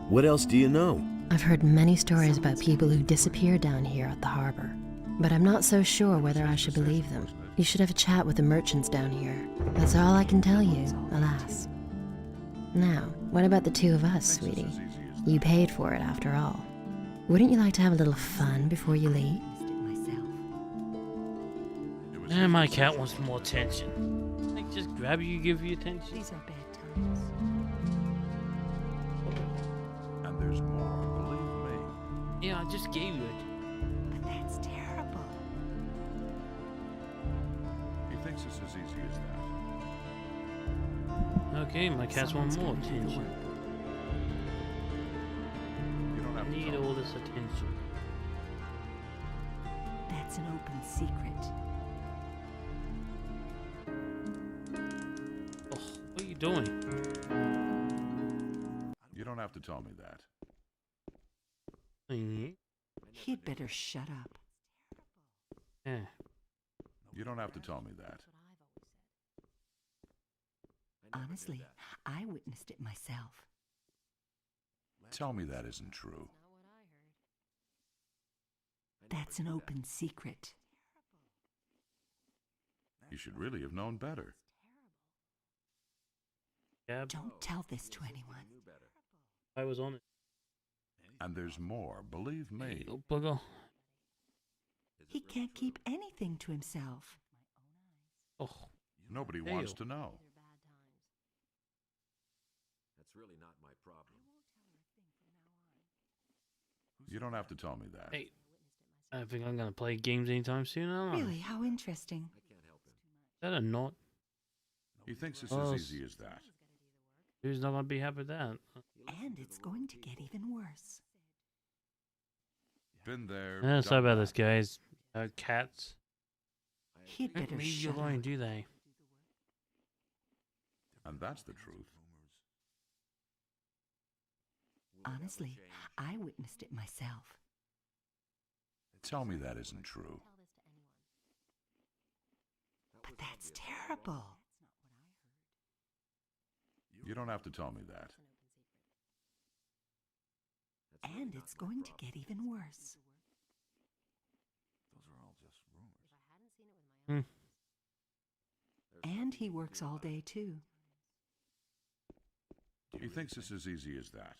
L: What else do you know?
U: I've heard many stories about people who disappear down here at the harbor, but I'm not so sure whether I should believe them. You should have a chat with the merchants down here. That's all I can tell you, alas. Now, what about the two of us, sweetie? You paid for it after all. Wouldn't you like to have a little fun before you leave?
A: And my cat wants more attention. Like, just grab you, give you attention.
V: These are bad times.
E: And there's more, believe me.
A: Yeah, I just gave you it.
V: But that's terrible.
E: He thinks it's as easy as that.
A: Okay, my cats want more
V: Someone's gonna do the
A: attention.
V: work.
E: You don't have
A: I
E: to
A: need
E: tell
A: all
E: me.
A: this attention.
V: That's an open secret.
A: Oh, what are you doing?
E: You don't have to tell me that.
V: He'd better shut up.
A: Yeah.
E: You don't have to tell me that.
V: Honestly, I witnessed it myself.
E: Tell me that isn't true.
V: That's an open secret.
E: You should really have known better.
A: Yeah,
V: Don't tell this to anyone.
A: I was on it.
E: And there's more, believe me.
A: Oh, bugger.
V: He can't keep anything to himself.
A: Oh,
E: Nobody wants to know.
F: That's really not my problem.
E: You don't have to tell me that.
A: hey. I don't think I'm gonna play games anytime soon. I don't know.
V: Really, how interesting.
A: Is that a knot?
E: He thinks it's
A: Oh,
E: as easy as that.
A: Who's not gonna be happy with that?
V: And it's going to get even worse.
E: Been there.
A: Yeah, sorry
E: done
A: about
E: that.
A: this, guys. Cats.
V: He'd
A: Don't
V: better
A: leave you
V: shut
A: alone,
V: up.
A: do they?
E: And that's the truth.
V: Honestly, I witnessed it myself.
E: Tell me that isn't true.
V: But that's terrible.
E: You don't have to tell me that.
V: And it's going to get even worse.
A: Hmm.
V: And he works all day too.
E: He thinks it's as easy as that.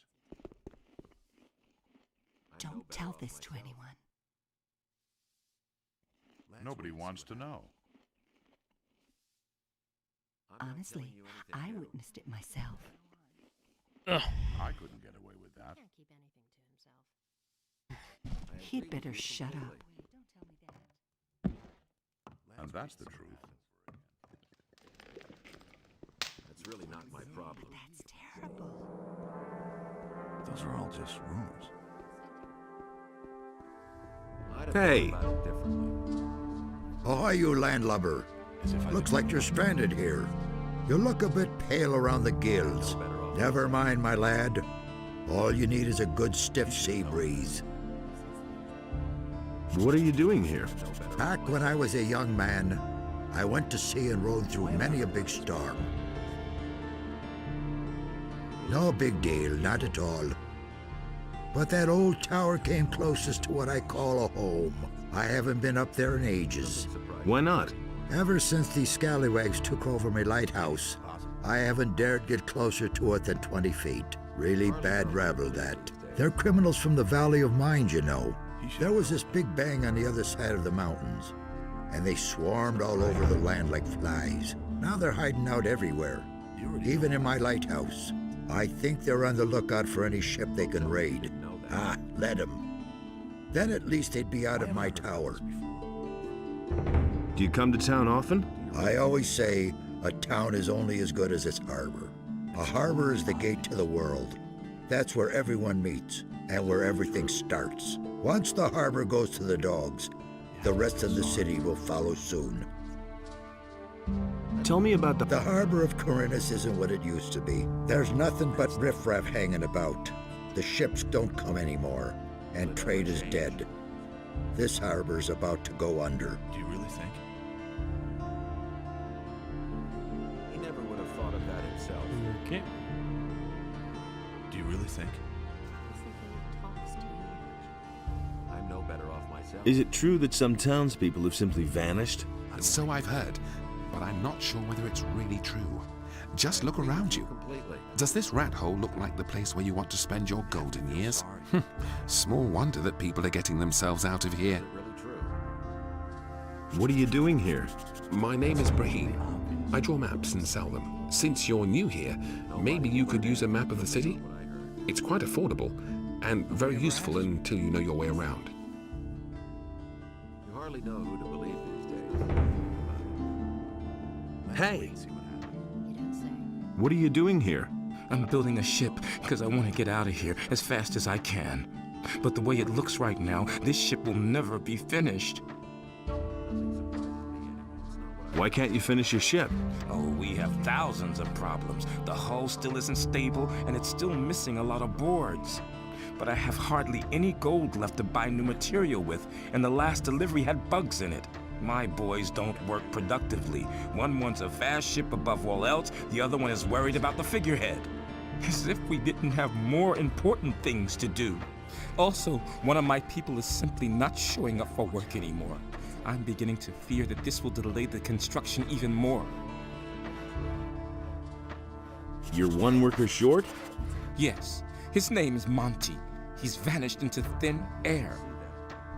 V: Don't tell this to anyone.
E: Nobody wants to know.
V: Honestly, I witnessed it myself.
A: Ugh.
E: I couldn't get away with that.
V: He'd better shut up.
E: And that's the truth.
F: That's really not my problem.
V: That's terrible.
C: Those are all just rumors.
F: I'd have
K: Hey.
F: thought about it differently.
C: Ahoy, you landlubber. Looks like you're stranded here. You look a bit pale around the gills. Never mind, my lad. All you need is a good stiff sea breeze.
L: What are you doing here?
C: Back when I was a young man, I went to sea and rode through many a big storm. No big deal, not at all. But that old tower came closest to what I call a home. I haven't been up there in ages.
L: Why not?
C: Ever since these scallywags took over my lighthouse, I haven't dared get closer to it than 20 feet. Really bad rabble, that. They're criminals from the Valley of Mind, you know. There was this big bang on the other side of the mountains, and they swarmed all over the land like flies. Now they're hiding out everywhere, even in my lighthouse. I think they're on the lookout for any ship they can raid. Ah, let them. Then at least they'd be out of my tower.
L: Do you come to town often?
C: I always say a town is only as good as its harbor. A harbor is the gate to the world. That's where everyone meets and where everything starts. Once the harbor goes to the dogs, the rest of the city will follow soon.
L: Tell me about
C: The harbor of Corinus isn't what it used to be. There's nothing but riffraff hanging about. The ships don't come anymore, and trade is dead. This harbor's about to go under.
E: Do you really think?
F: He never would have thought of that himself.
A: Okay.
E: Do you really think?
L: Is it true that some townspeople have simply vanished?
R: So I've heard, but I'm not sure whether it's really true. Just look around you. Does this rat hole look like the place where you want to spend your golden years? Small wonder that people are getting themselves out of here.
L: What are you doing here?
R: My name is Brahim. I draw maps and sell them. Since you're new here, maybe you could use a map of the city? It's quite affordable and very useful until you know your way around.
F: You hardly know who to believe these days.
L: Hey! What are you doing here?
O: I'm building a ship because I want to get out of here as fast as I can. But the way it looks right now, this ship will never be finished.
L: Why can't you finish your ship?
O: Oh, we have thousands of problems. The hull still isn't stable, and it's still missing a lot of boards. But I have hardly any gold left to buy new material with, and the last delivery had bugs in it. My boys don't work productively. One wants a fast ship above all else, the other one is worried about the figurehead. As if we didn't have more important things to do. Also, one of my people is simply not showing up for work anymore. I'm beginning to fear that this will delay the construction even more.
L: You're one worker short?
O: Yes, his name is Monty. He's vanished into thin air.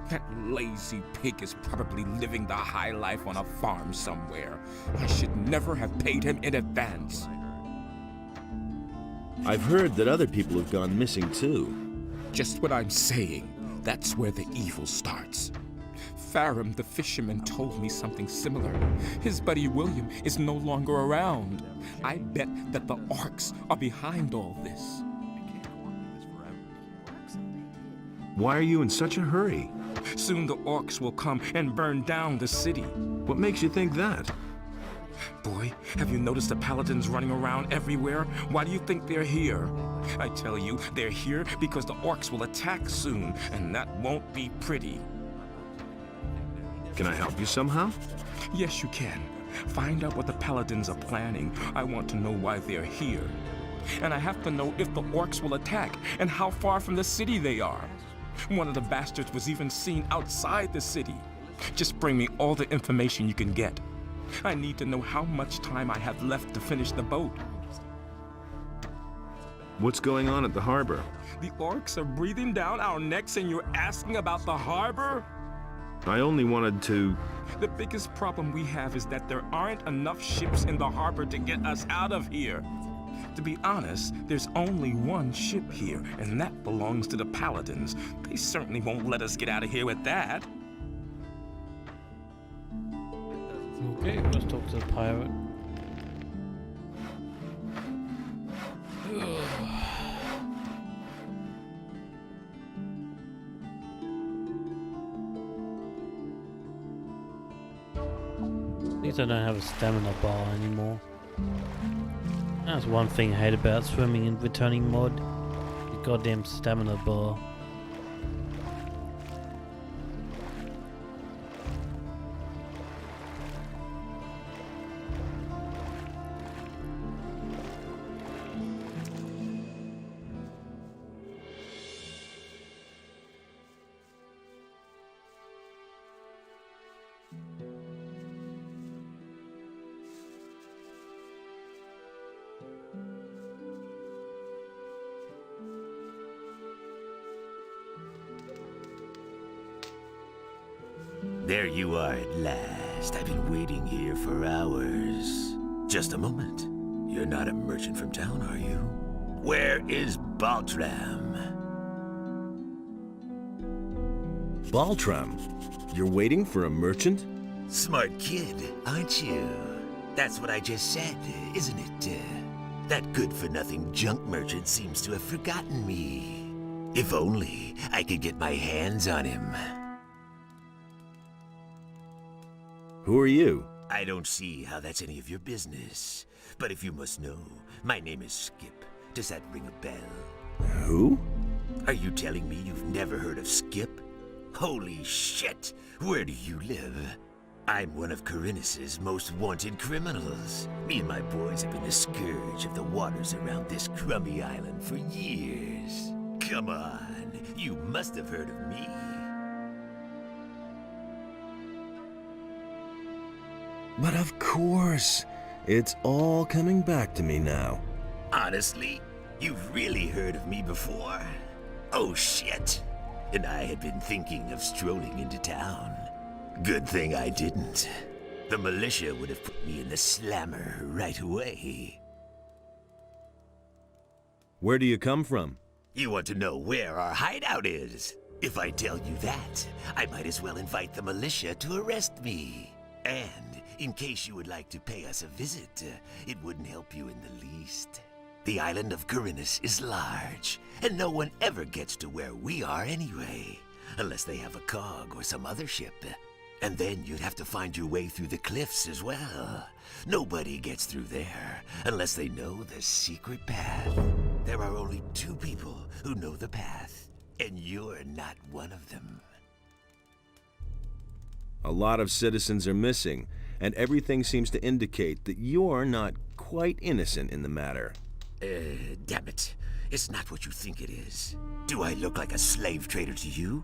O: That lazy pig is probably living the high life on a farm somewhere. I should never have paid him in advance.
L: I've heard that other people have gone missing too.
O: Just what I'm saying. That's where the evil starts. Farum the fisherman told me something similar. His buddy William is no longer around. I bet that the orcs are behind all this.
L: Why are you in such a hurry?
O: Soon the orcs will come and burn down the city.
L: What makes you think that?
O: Boy, have you noticed the paladins running around everywhere? Why do you think they're here? I tell you, they're here because the orcs will attack soon, and that won't be pretty.
L: Can I help you somehow?
O: Yes, you can. Find out what the paladins are planning. I want to know why they're here. And I have to know if the orcs will attack and how far from the city they are. One of the bastards was even seen outside the city. Just bring me all the information you can get. I need to know how much time I have left to finish the boat.
L: What's going on at the harbor?
O: The orcs are breathing down our necks and you're asking about the harbor?
L: I only wanted to...
O: The biggest problem we have is that there aren't enough ships in the harbor to get us out of here. To be honest, there's only one ship here, and that belongs to the paladins. They certainly won't let us get out of here with that.
A: Okay, let's talk to the pirate. At least I don't have a stamina bar anymore. That's one thing I hate about swimming in returning mod. The goddamn stamina bar.
F: There you are at last. I've been waiting here for hours. Just a moment. You're not a merchant from town, are you? Where is Baltram?
L: Baltram? You're waiting for a merchant?
F: Smart kid, aren't you? That's what I just said, isn't it? That good-for-nothing junk merchant seems to have forgotten me. If only I could get my hands on him.
L: Who are you?
F: I don't see how that's any of your business. But if you must know, my name is Skip. Does that ring a bell?
L: Who?
F: Are you telling me you've never heard of Skip? Holy shit! Where do you live? I'm one of Corinus's most wanted criminals. Me and my boys have been the scourge of the waters around this crummy island for years. Come on, you must have heard of me.
L: But of course, it's all coming back to me now.
F: Honestly, you've really heard of me before? Oh shit. And I had been thinking of strolling into town. Good thing I didn't. The militia would have put me in the slammer right away.
L: Where do you come from?
F: You want to know where our hideout is? If I tell you that, I might as well invite the militia to arrest me. And in case you would like to pay us a visit, it wouldn't help you in the least. The island of Corinus is large, and no one ever gets to where we are anyway, unless they have a cog or some other ship. And then you'd have to find your way through the cliffs as well. Nobody gets through there unless they know the secret path. There are only 2 people who know the path, and you're not one of them.
L: A lot of citizens are missing, and everything seems to indicate that you're not quite innocent in the matter.
F: Damn it. It's not what you think it is. Do I look like a slave trader to you?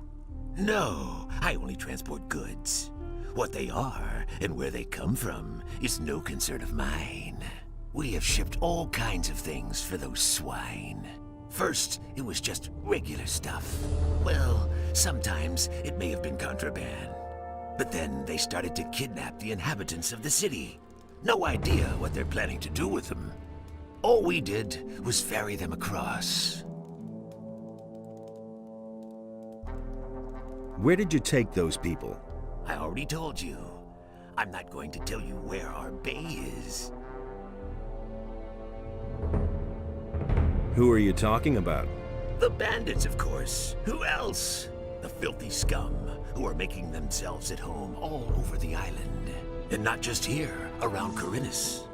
F: No, I only transport goods. What they are and where they come from is no concern of mine. We have shipped all kinds of things for those swine. First, it was just regular stuff. Well, sometimes it may have been contraband. But then they started to kidnap the inhabitants of the city. No idea what they're planning to do with them. All we did was ferry them across.
L: Where did you take those people?
F: I already told you. I'm not going to tell you where our bay is.
L: Who are you talking about?
F: The bandits, of course. Who else? The filthy scum who are making themselves at home all over the island. And not just here, around Corinus.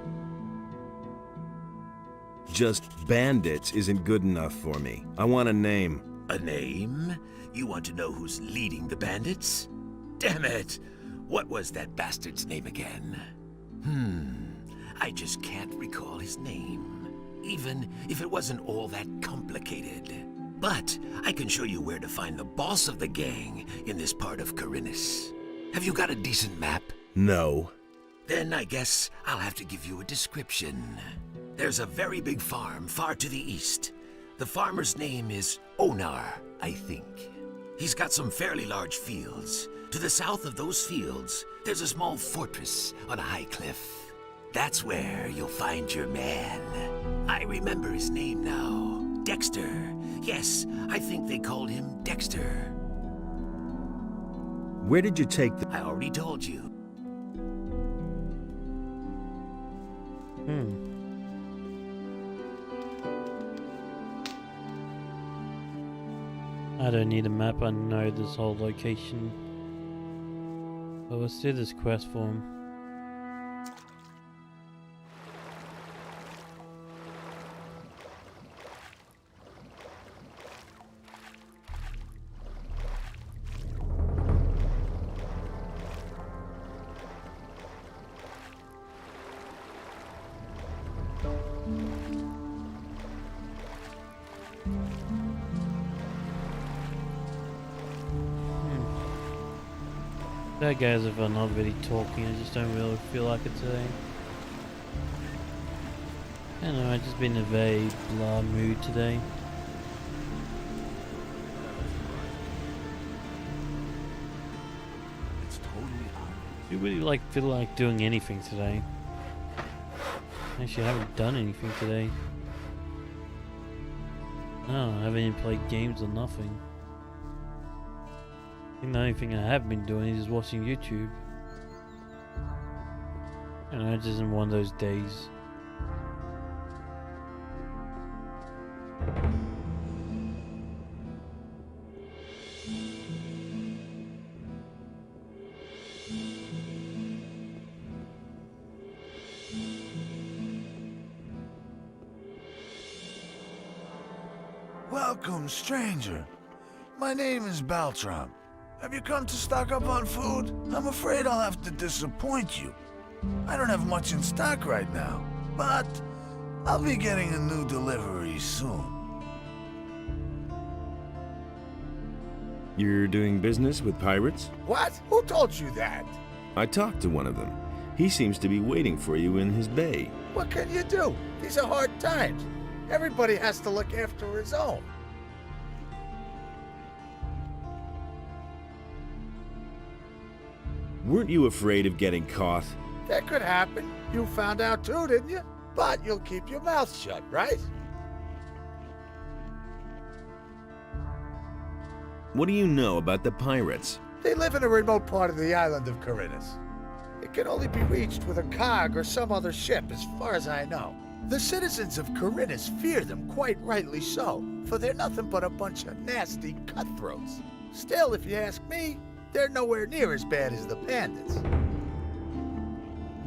L: Just bandits isn't good enough for me. I want a name.
F: A name? You want to know who's leading the bandits? Damn it! What was that bastard's name again? I just can't recall his name. Even if it wasn't all that complicated. But I can show you where to find the boss of the gang in this part of Corinus. Have you got a decent map?
L: No.
F: Then I guess I'll have to give you a description. There's a very big farm far to the east. The farmer's name is Onar, I think. He's got some fairly large fields. To the south of those fields, there's a small fortress on a high cliff. That's where you'll find your man. I remember his name now. Dexter. Yes, I think they called him Dexter.
L: Where did you take the...
F: I already told you.
A: I don't need a map, I know this whole location. But let's do this quest for him. That guys, if I'm not really talking, I just don't really feel like it today. I don't know, I've just been in a very blah mood today.
E: It's totally out.
A: I really feel like doing anything today. Actually, I haven't done anything today. No, I haven't even played games or nothing. I think the only thing I have been doing is watching YouTube. And I just in one of those days.
I: Welcome, stranger. My name is Baltram. Have you come to stock up on food? I'm afraid I'll have to disappoint you. I don't have much in stock right now, but I'll be getting a new delivery soon.
L: You're doing business with pirates?
I: What? Who told you that?
L: I talked to one of them. He seems to be waiting for you in his bay.
I: What can you do? These are hard times. Everybody has to look after his own.
L: Weren't you afraid of getting caught?
I: That could happen. You found out too, didn't you? But you'll keep your mouth shut, right?
L: What do you know about the pirates?
I: They live in a remote part of the island of Corinus. It can only be reached with a cog or some other ship, as far as I know. The citizens of Corinus fear them, quite rightly so, for they're nothing but a bunch of nasty cutthroats. Still, if you ask me, they're nowhere near as bad as the bandits.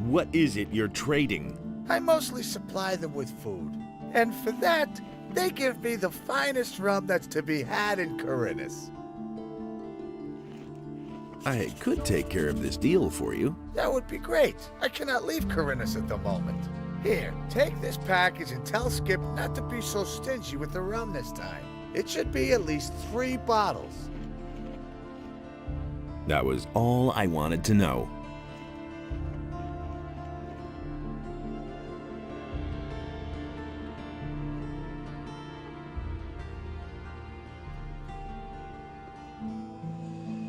L: What is it you're trading?
I: I mostly supply them with food, and for that, they give me the finest rum that's to be had in Corinus.
L: I could take care of this deal for you.
I: That would be great. I cannot leave Corinus at the moment. Here, take this package and tell Skip not to be so stingy with the rum this time. It should be at least 3 bottles.
L: That was all I wanted to know.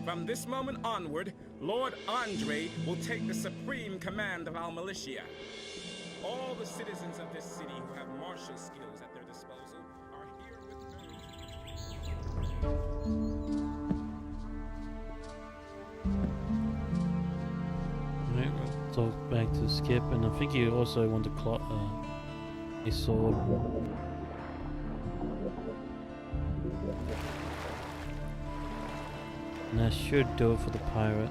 P: From this moment onward, Lord Andre will take the supreme command of our militia. All the citizens of this city who have martial skills at their disposal are here
A: Right, we'll talk back to Skip, and I think you also want to a sword. And that should do it for the pirate.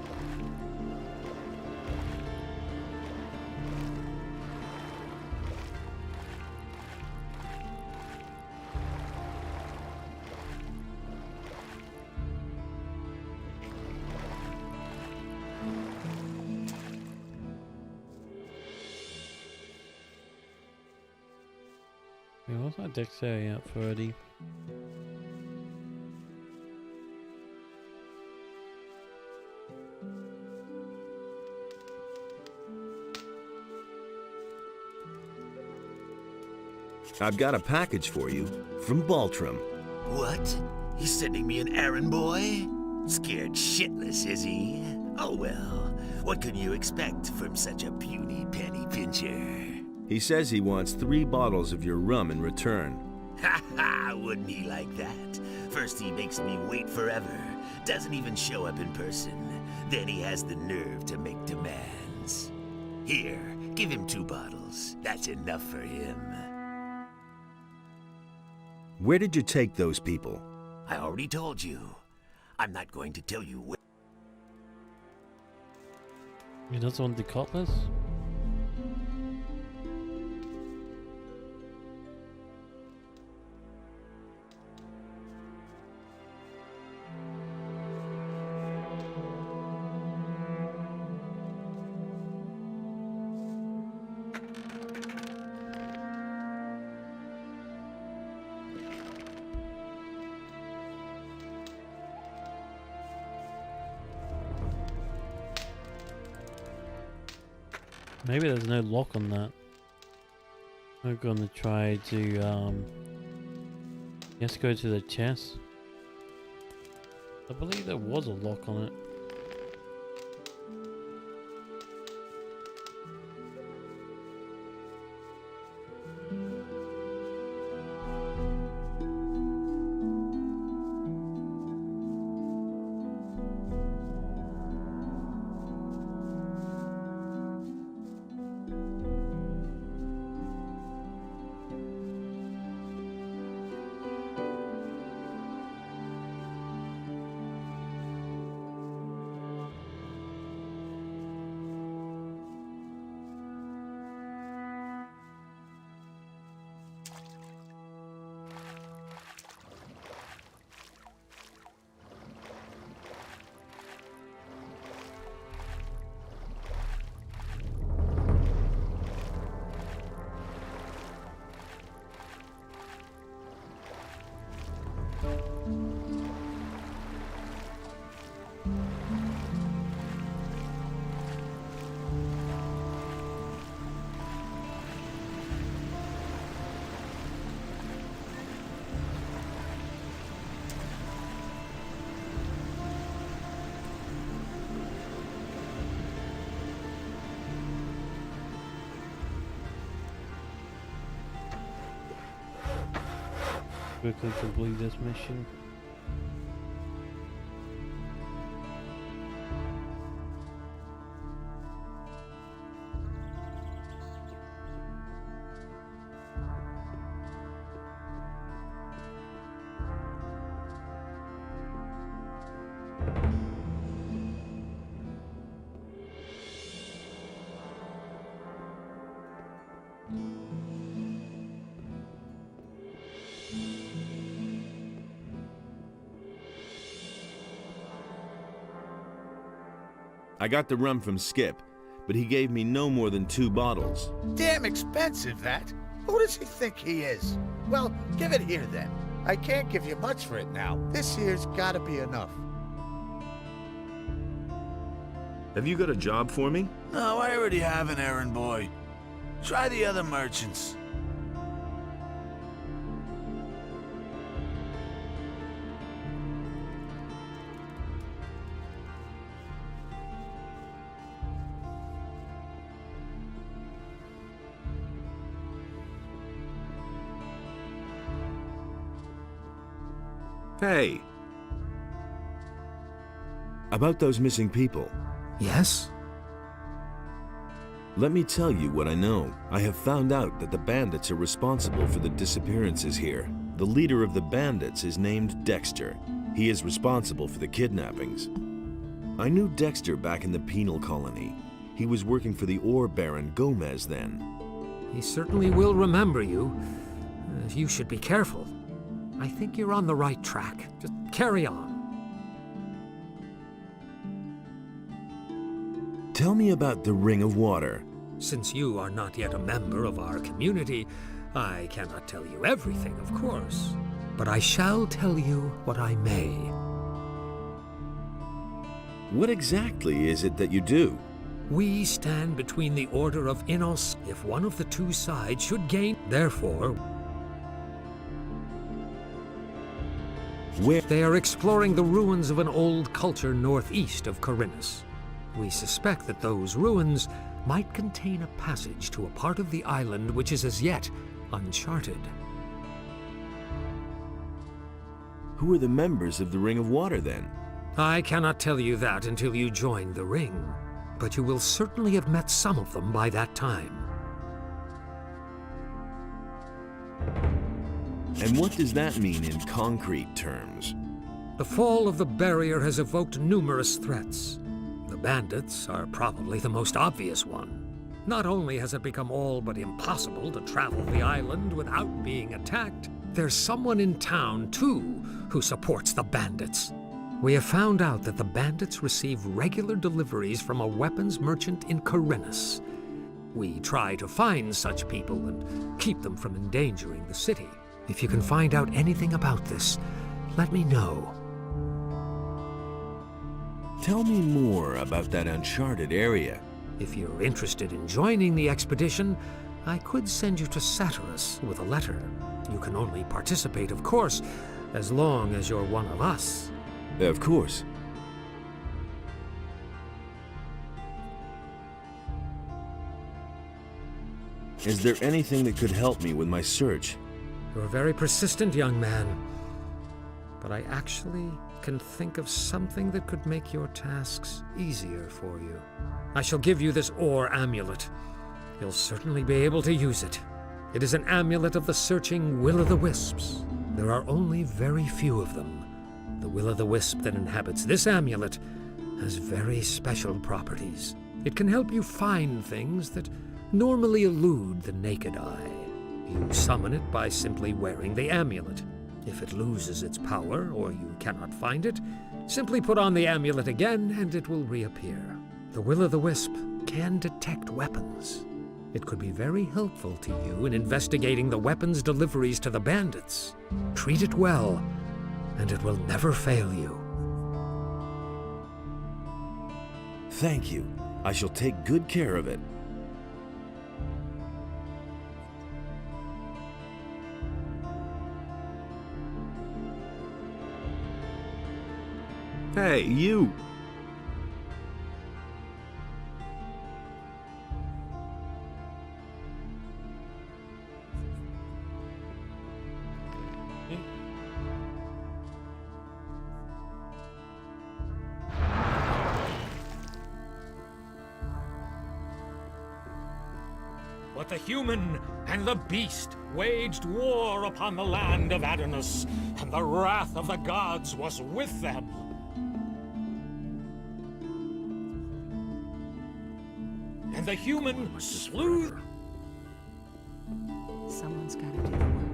A: Yeah, what's that dexterity at 30?
L: I've got a package for you from Baltram.
M: What? He's sending me an errand boy? Scared shitless, is he? Oh well, what can you expect from such a puny penny pincher?
L: He says he wants 3 bottles of your rum in return.
M: Ha ha, wouldn't he like that? First he makes me wait forever, doesn't even show up in person. Then he has the nerve to make demands. Here, give him 2 bottles. That's enough for him.
L: Where did you take those people?
M: I already told you. I'm not going to tell you where.
A: He doesn't want the cutlass? Maybe there's no lock on that. We're gonna try to let's go to the chest. I believe there was a lock on it. quickly complete this mission.
L: I got the rum from Skip, but he gave me no more than 2 bottles.
I: Damn expensive, that. Who does he think he is? Well, give it here, then. I can't give you much for it now. This here's gotta be enough.
L: Have you got a job for me?
I: No, I already have an errand boy. Try the other merchants.
L: Hey! About those missing people.
J: Yes?
L: Let me tell you what I know. I have found out that the bandits are responsible for the disappearances here. The leader of the bandits is named Dexter. He is responsible for the kidnappings. I knew Dexter back in the penal colony. He was working for the ore baron Gomez then.
J: He certainly will remember you. You should be careful. I think you're on the right track. Just carry on.
L: Tell me about the Ring of Water.
J: Since you are not yet a member of our community, I cannot tell you everything, of course. But I shall tell you what I may.
L: What exactly is it that you do?
J: We stand between the Order of Innos if one of the two sides should gain. Therefore, they are exploring the ruins of an old culture northeast of Corinus. We suspect that those ruins might contain a passage to a part of the island which is as yet uncharted.
L: Who are the members of the Ring of Water then?
J: I cannot tell you that until you join the ring, but you will certainly have met some of them by that time.
L: And what does that mean in concrete terms?
J: The fall of the barrier has evoked numerous threats. The bandits are probably the most obvious one. Not only has it become all but impossible to travel the island without being attacked, there's someone in town, too, who supports the bandits. We have found out that the bandits receive regular deliveries from a weapons merchant in Corinus. We try to find such people and keep them from endangering the city. If you can find out anything about this, let me know.
L: Tell me more about that uncharted area.
J: If you're interested in joining the expedition, I could send you to Satyrus with a letter. You can only participate, of course, as long as you're one of us.
L: Of course. Is there anything that could help me with my search?
J: You're a very persistent young man, but I actually can think of something that could make your tasks easier for you. I shall give you this ore amulet. You'll certainly be able to use it. It is an amulet of the searching will-o'-the-wisps. There are only very few of them. The will-o'-the-wisp that inhabits this amulet has very special properties. It can help you find things that normally elude the naked eye. You summon it by simply wearing the amulet. If it loses its power, or you cannot find it, simply put on the amulet again and it will reappear. The will-o'-the-wisp can detect weapons. It could be very helpful to you in investigating the weapons deliveries to the bandits. Treat it well, and it will never fail you.
L: Thank you. I shall take good care of it. Hey, you!
J: But the human and the beast waged war upon the land of Adonis, and the wrath of the gods was with them. And the human slew...
H: Someone's got to do the work.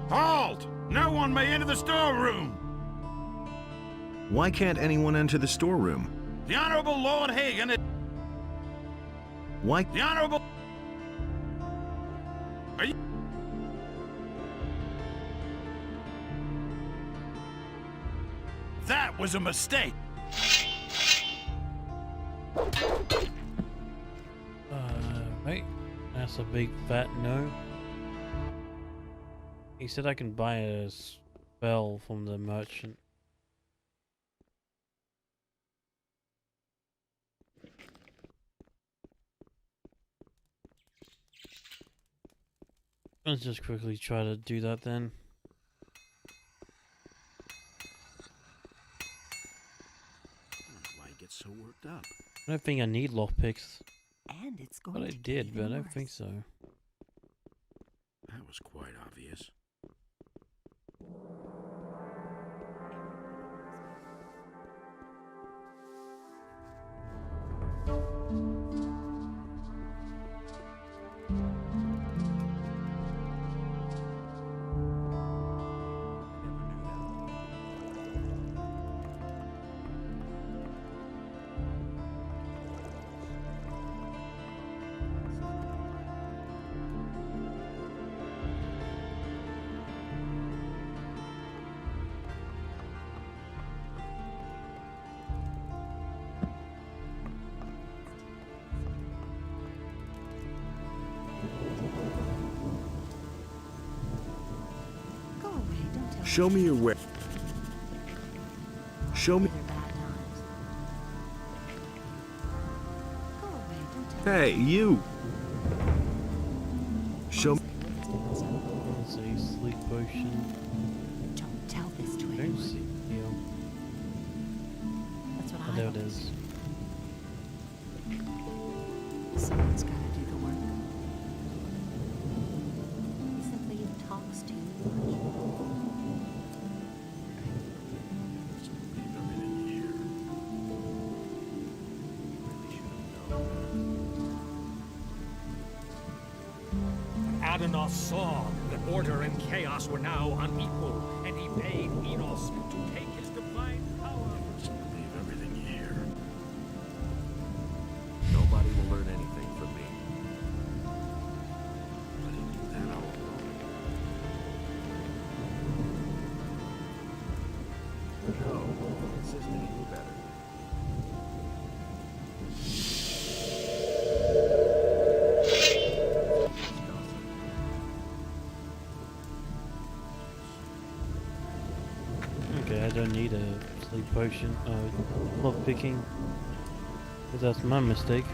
N: Halt! No one may enter the storeroom!
L: Why can't anyone enter the storeroom?
N: The Honorable Lord Hagen is...
L: Why?
N: The Honorable... Are you... That was a mistake!
A: Right. That's a big fat no. He said I can buy a spell from the merchant. Let's just quickly try to do that then.
D: Why get so worked up?
A: I don't think I need lockpicks.
V: And it's going
A: But I
V: to get
A: did, but I
V: even
A: don't
V: worse.
A: think so.
D: That was quite obvious.
V: Go away, don't tell
L: Show me your way. Show me.
V: Go away, don't tell
L: Hey, you. Show me.
A: Let's say sleep potion.
V: Don't tell this to
A: I don't
V: anyone.
A: see heal.
V: That's what
A: Oh,
V: I
A: there it
V: don't
A: is.
V: Someone's got to do the work. He simply talks too much.
J: Adonos saw that order and chaos were now unequal, and he bade Enos to take his divine power.
N: Leave everything here.
E: Nobody will learn anything from me.
N: But he knew that all along.
E: No, insisted he knew better.
A: Okay, I don't need a sleep potion. Lock picking. Because that's my mistake.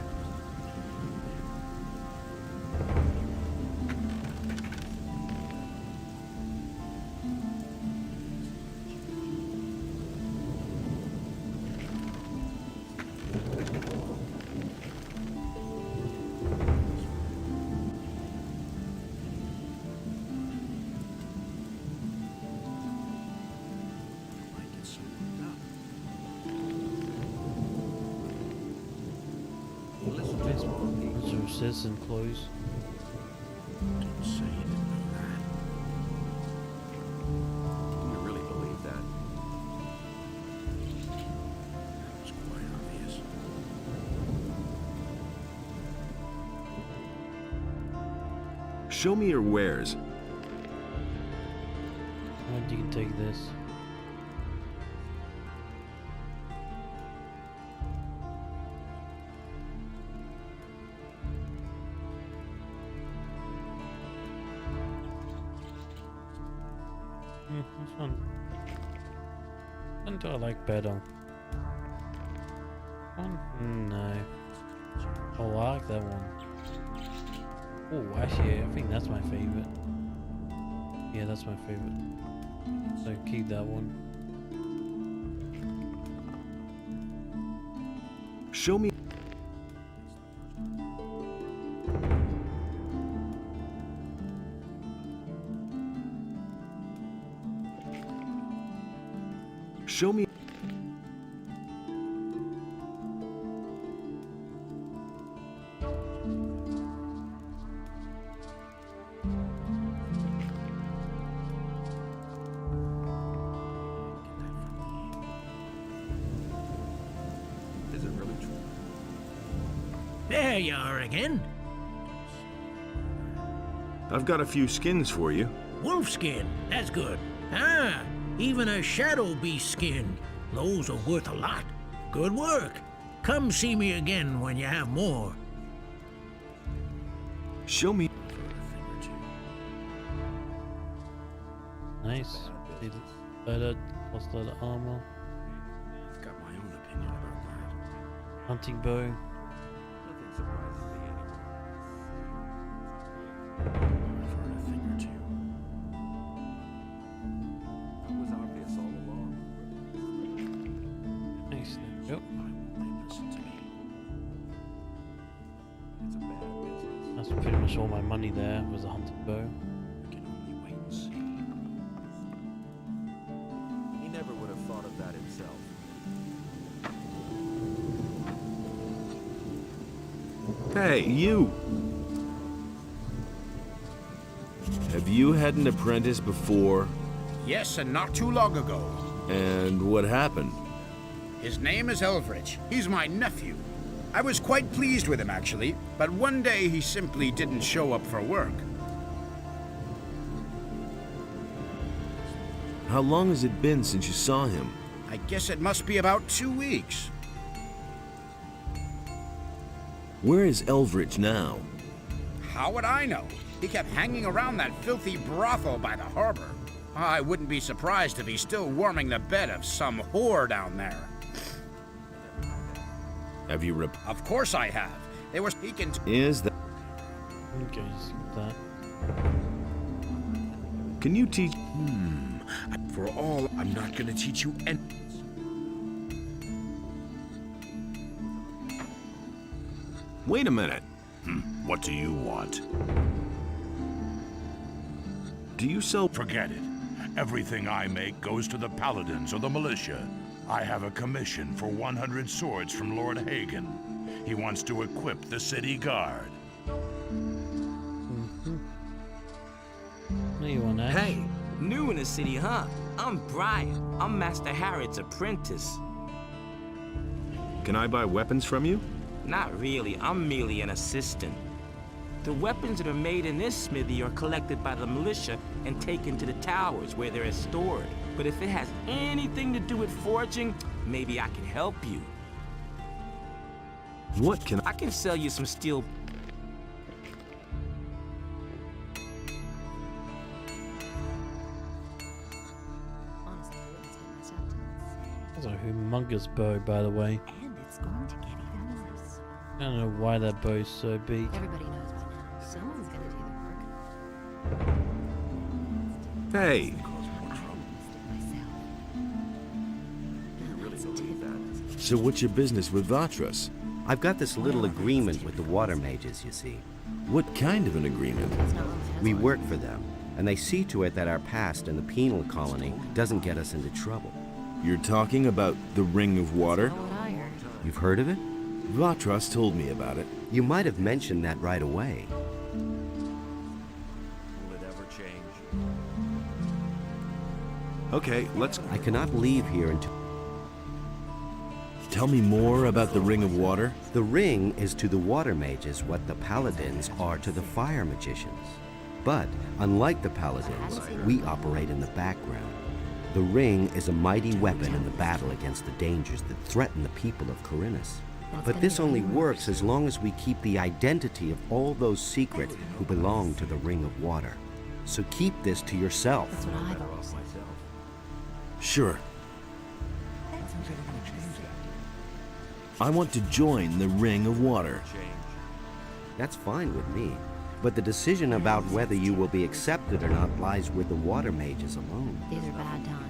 D: Why get so worked up?
A: Those are citizen clothes.
D: Don't say you didn't know that.
E: Do you really believe that?
D: That was quite obvious.
L: Show me your wares.
A: And you can take this. This one. One do I like better? One? No. Oh, I like that one. Oh, actually, I think that's my favorite. Yeah, that's my favorite. So keep that one.
L: Show me. Show me.
N: Is it really true?
S: There you are again.
L: I've got a few skins for you.
S: Wolfskin, that's good. Ah, even a shadow beast skin. Those are worth a lot. Good work. Come see me again when you have more.
L: Show me.
A: Nice. Better, cost a lot of armor.
N: I've got my own opinion about that.
A: Hunting bow.
N: Nothing surprises me anymore. I've heard a thing or two. That was obvious all along.
A: Nice. Yep.
N: Why won't they listen to me? It's a bad business.
A: That's pretty much all my money there was a hunting bow.
N: I can only wait and see.
E: He never would have thought of that himself.
L: Hey, you! Have you had an apprentice before?
Q: Yes, and not too long ago.
L: And what happened?
Q: His name is Elvrich. He's my nephew. I was quite pleased with him, actually, but one day he simply didn't show up for work.
L: How long has it been since you saw him?
Q: I guess it must be about 2 weeks.
L: Where is Elvrich now?
Q: How would I know? He kept hanging around that filthy brothel by the harbor. I wouldn't be surprised if he's still warming the bed of some whore down there.
L: Have you
Q: Of course I have. They were speaking to...
L: Is that...
A: Okay, skip that.
L: Can you teach...
N: For all, I'm not gonna teach you any...
L: Wait a minute.
N: What do you want?
L: Do you sell...
N: Forget it. Everything I make goes to the paladins or the militia. I have a commission for 100 swords from Lord Hagen. He wants to equip the city guard.
A: What do you want, Ash?
O: Hey, new in the city, huh? I'm Brian. I'm Master Harrod's apprentice.
L: Can I buy weapons from you?
O: Not really. I'm merely an assistant. The weapons that are made in this smithy are collected by the militia and taken to the towers where they're stored. But if it has anything to do with forging, maybe I can help you.
L: What can
O: I can sell you some steel.
A: That's a humongous bow, by the way.
U: And it's going to get even worse.
A: I don't know why that bow is so big.
U: Everybody knows by now. Someone's gonna do the work.
L: Hey! So what's your business with Vatras?
G: I've got this little agreement with the water mages, you see.
L: What kind of an agreement?
G: We work for them, and they see to it that our past in the penal colony doesn't get us into trouble.
L: You're talking about the Ring of Water?
G: You've heard of it?
L: Vatras told me about it.
G: You might have mentioned that right away.
E: Will it ever change?
L: Okay, let's...
G: I cannot leave here until...
L: Tell me more about the Ring of Water.
G: The ring is to the water mages what the paladins are to the fire magicians. But, unlike the paladins, we operate in the background. The ring is a mighty weapon in the battle against the dangers that threaten the people of Corinus. But this only works as long as we keep the identity of all those secret who belong to the Ring of Water. So keep this to yourself.
U: That's what I've always said.
L: Sure. I want to join the Ring of Water.
K: That's fine with me. But the decision about whether you will be accepted or not lies with the water mages alone.
U: These are bad times.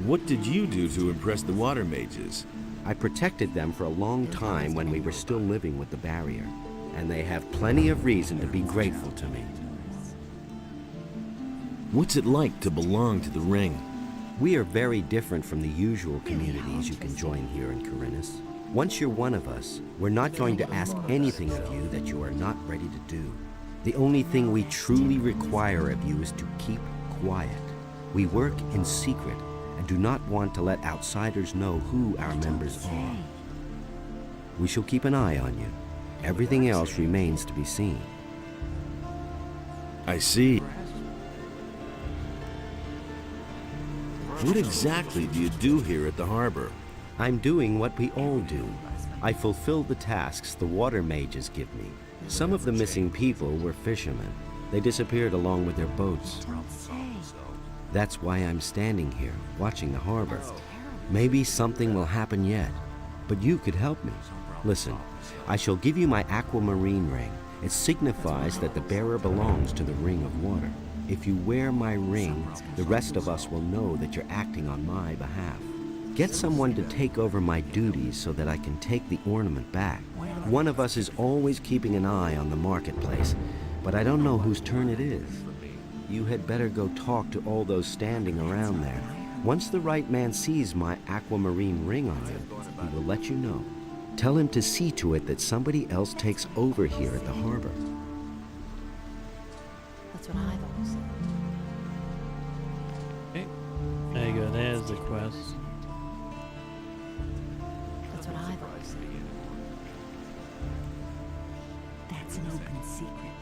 L: What did you do to impress the water mages?
K: I protected them for a long time when we were still living with the barrier, and they have plenty of reason to be grateful to me.
L: What's it like to belong to the Ring?
K: We are very different from the usual communities you can join here in Corinus. Once you're one of us, we're not going to ask anything of you that you are not ready to do. The only thing we truly require of you is to keep quiet. We work in secret and do not want to let outsiders know who our members are. We shall keep an eye on you. Everything else remains to be seen.
L: I see. What exactly do you do here at the harbor?
K: I'm doing what we all do. I fulfill the tasks the water mages give me. Some of the missing people were fishermen. They disappeared along with their boats. That's why I'm standing here, watching the harbor. Maybe something will happen yet, but you could help me. Listen, I shall give you my aquamarine ring. It signifies that the bearer belongs to the Ring of Water. If you wear my ring, the rest of us will know that you're acting on my behalf. Get someone to take over my duties so that I can take the ornament back. One of us is always keeping an eye on the marketplace, but I don't know whose turn it is. You had better go talk to all those standing around there. Once the right man sees my aquamarine ring on you, he will let you know. Tell him to see to it that somebody else takes over here at the harbor.
U: That's what I've always said.
A: Okay. There you go, there's the quest.
U: That's what I've always said.
H: That's an open secret.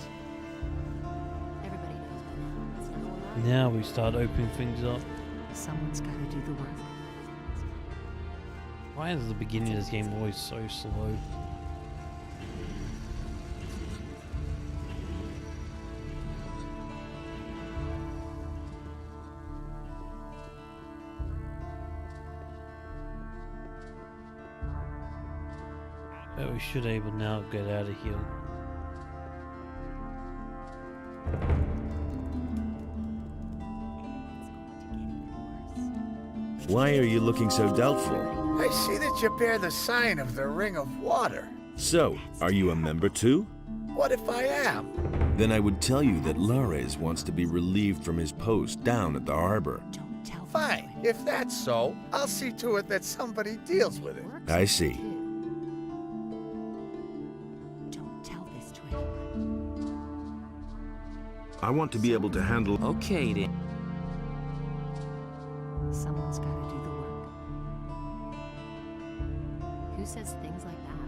U: Everybody knows by now. It's no one
A: Now we start opening things up.
H: Someone's got to do the work.
A: Why is the beginning of this game always so slow? But we should able now get out of here.
L: Why are you looking so doubtful?
I: I see that you bear the sign of the Ring of Water.
L: So, are you a member too?
I: What if I am?
L: Then I would tell you that Lares wants to be relieved from his post down at the harbor.
I: Fine. If that's so, I'll see to it that somebody deals with it.
L: I see.
H: Don't tell this to anyone.
L: I want to be able to handle...
O: Okay, then.
H: Someone's got to do the work.
U: Who says things like that?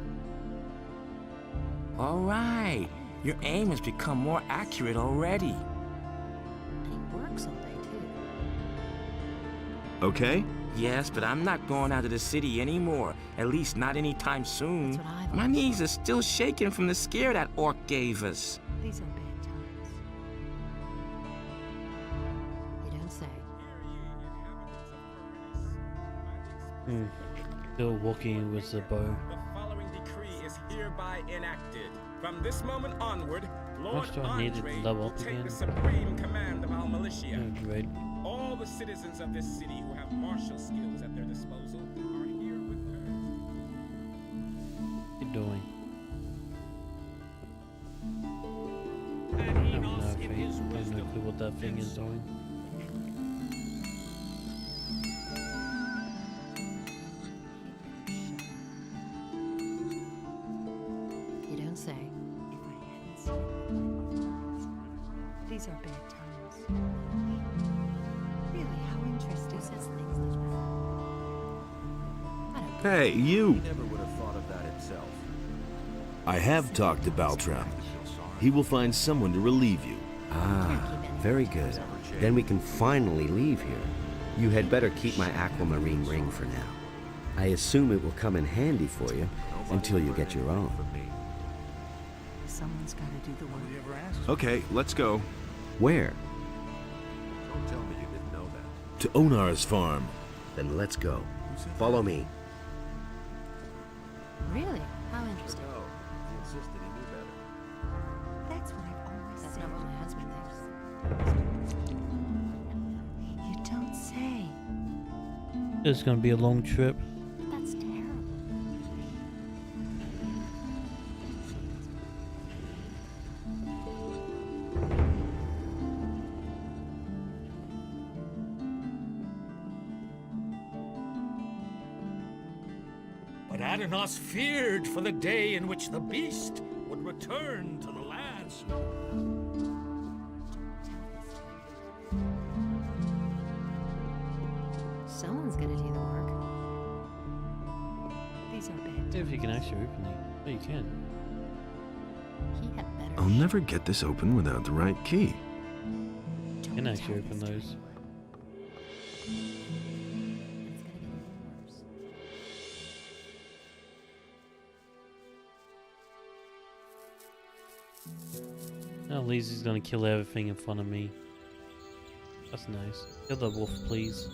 O: All right. Your aim has become more accurate already.
U: He works all day, too.
L: Okay?
O: Yes, but I'm not going out of the city anymore. At least not anytime soon. My knees are still shaking from the scare that orc gave us.
H: These are bad times.
U: You don't say.
A: Still walking with the bow.
P: The following decree is hereby enacted. From this moment onward, Lord
A: Much do I need to
P: Andre
A: level
P: will
A: up
P: take
A: again?
P: the supreme command of our militia.
A: Oh, great.
P: All the citizens of this city who have martial skills at their disposal are here with her.
A: What are you doing? I have no clue what that thing is doing.
U: You don't say.
H: If I hadn't seen it with my own eyes. These are bad times. Really, how interesting.
U: Who says things like that? I don't
L: Hey, you!
E: Never would have thought of that himself.
L: I have talked to Baltram. He will find someone to relieve you.
K: Ah, very good. Then we can finally leave here. You had better keep my aquamarine ring for now. I assume it will come in handy for you until you get your own.
H: Someone's got to do the work.
L: Okay, let's go.
K: Where?
E: Don't tell me you didn't know that.
L: To Onar's farm.
K: Then let's go. Follow me.
U: Really? How interesting.
L: No, he insisted he knew better.
V: That's what I've always
U: That's
V: said.
U: not what my husband thinks.
V: You don't say.
A: It's gonna be a long trip.
U: That's terrible.
J: But Adanos feared for the day in which the beast would return to the lands.
U: Someone's gonna do the work.
V: These are bad.
A: If you can actually open it. Oh, you can.
U: He had better.
L: I'll never get this open without the right key.
A: You can actually open those. At least he's gonna kill everything in front of me. That's nice. Kill the wolf, please.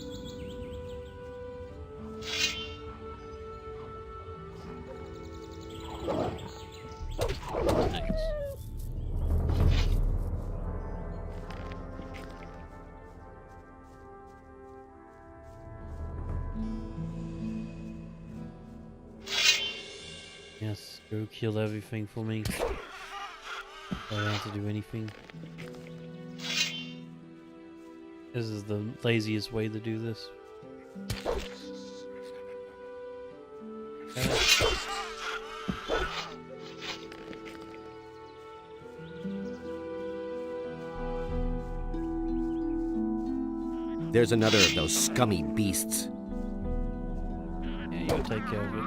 A: Nice. Yes, go kill everything for me. I don't have to do anything. This is the laziest way to do this.
G: There's another of those scummy beasts.
A: Yeah, you take care of it.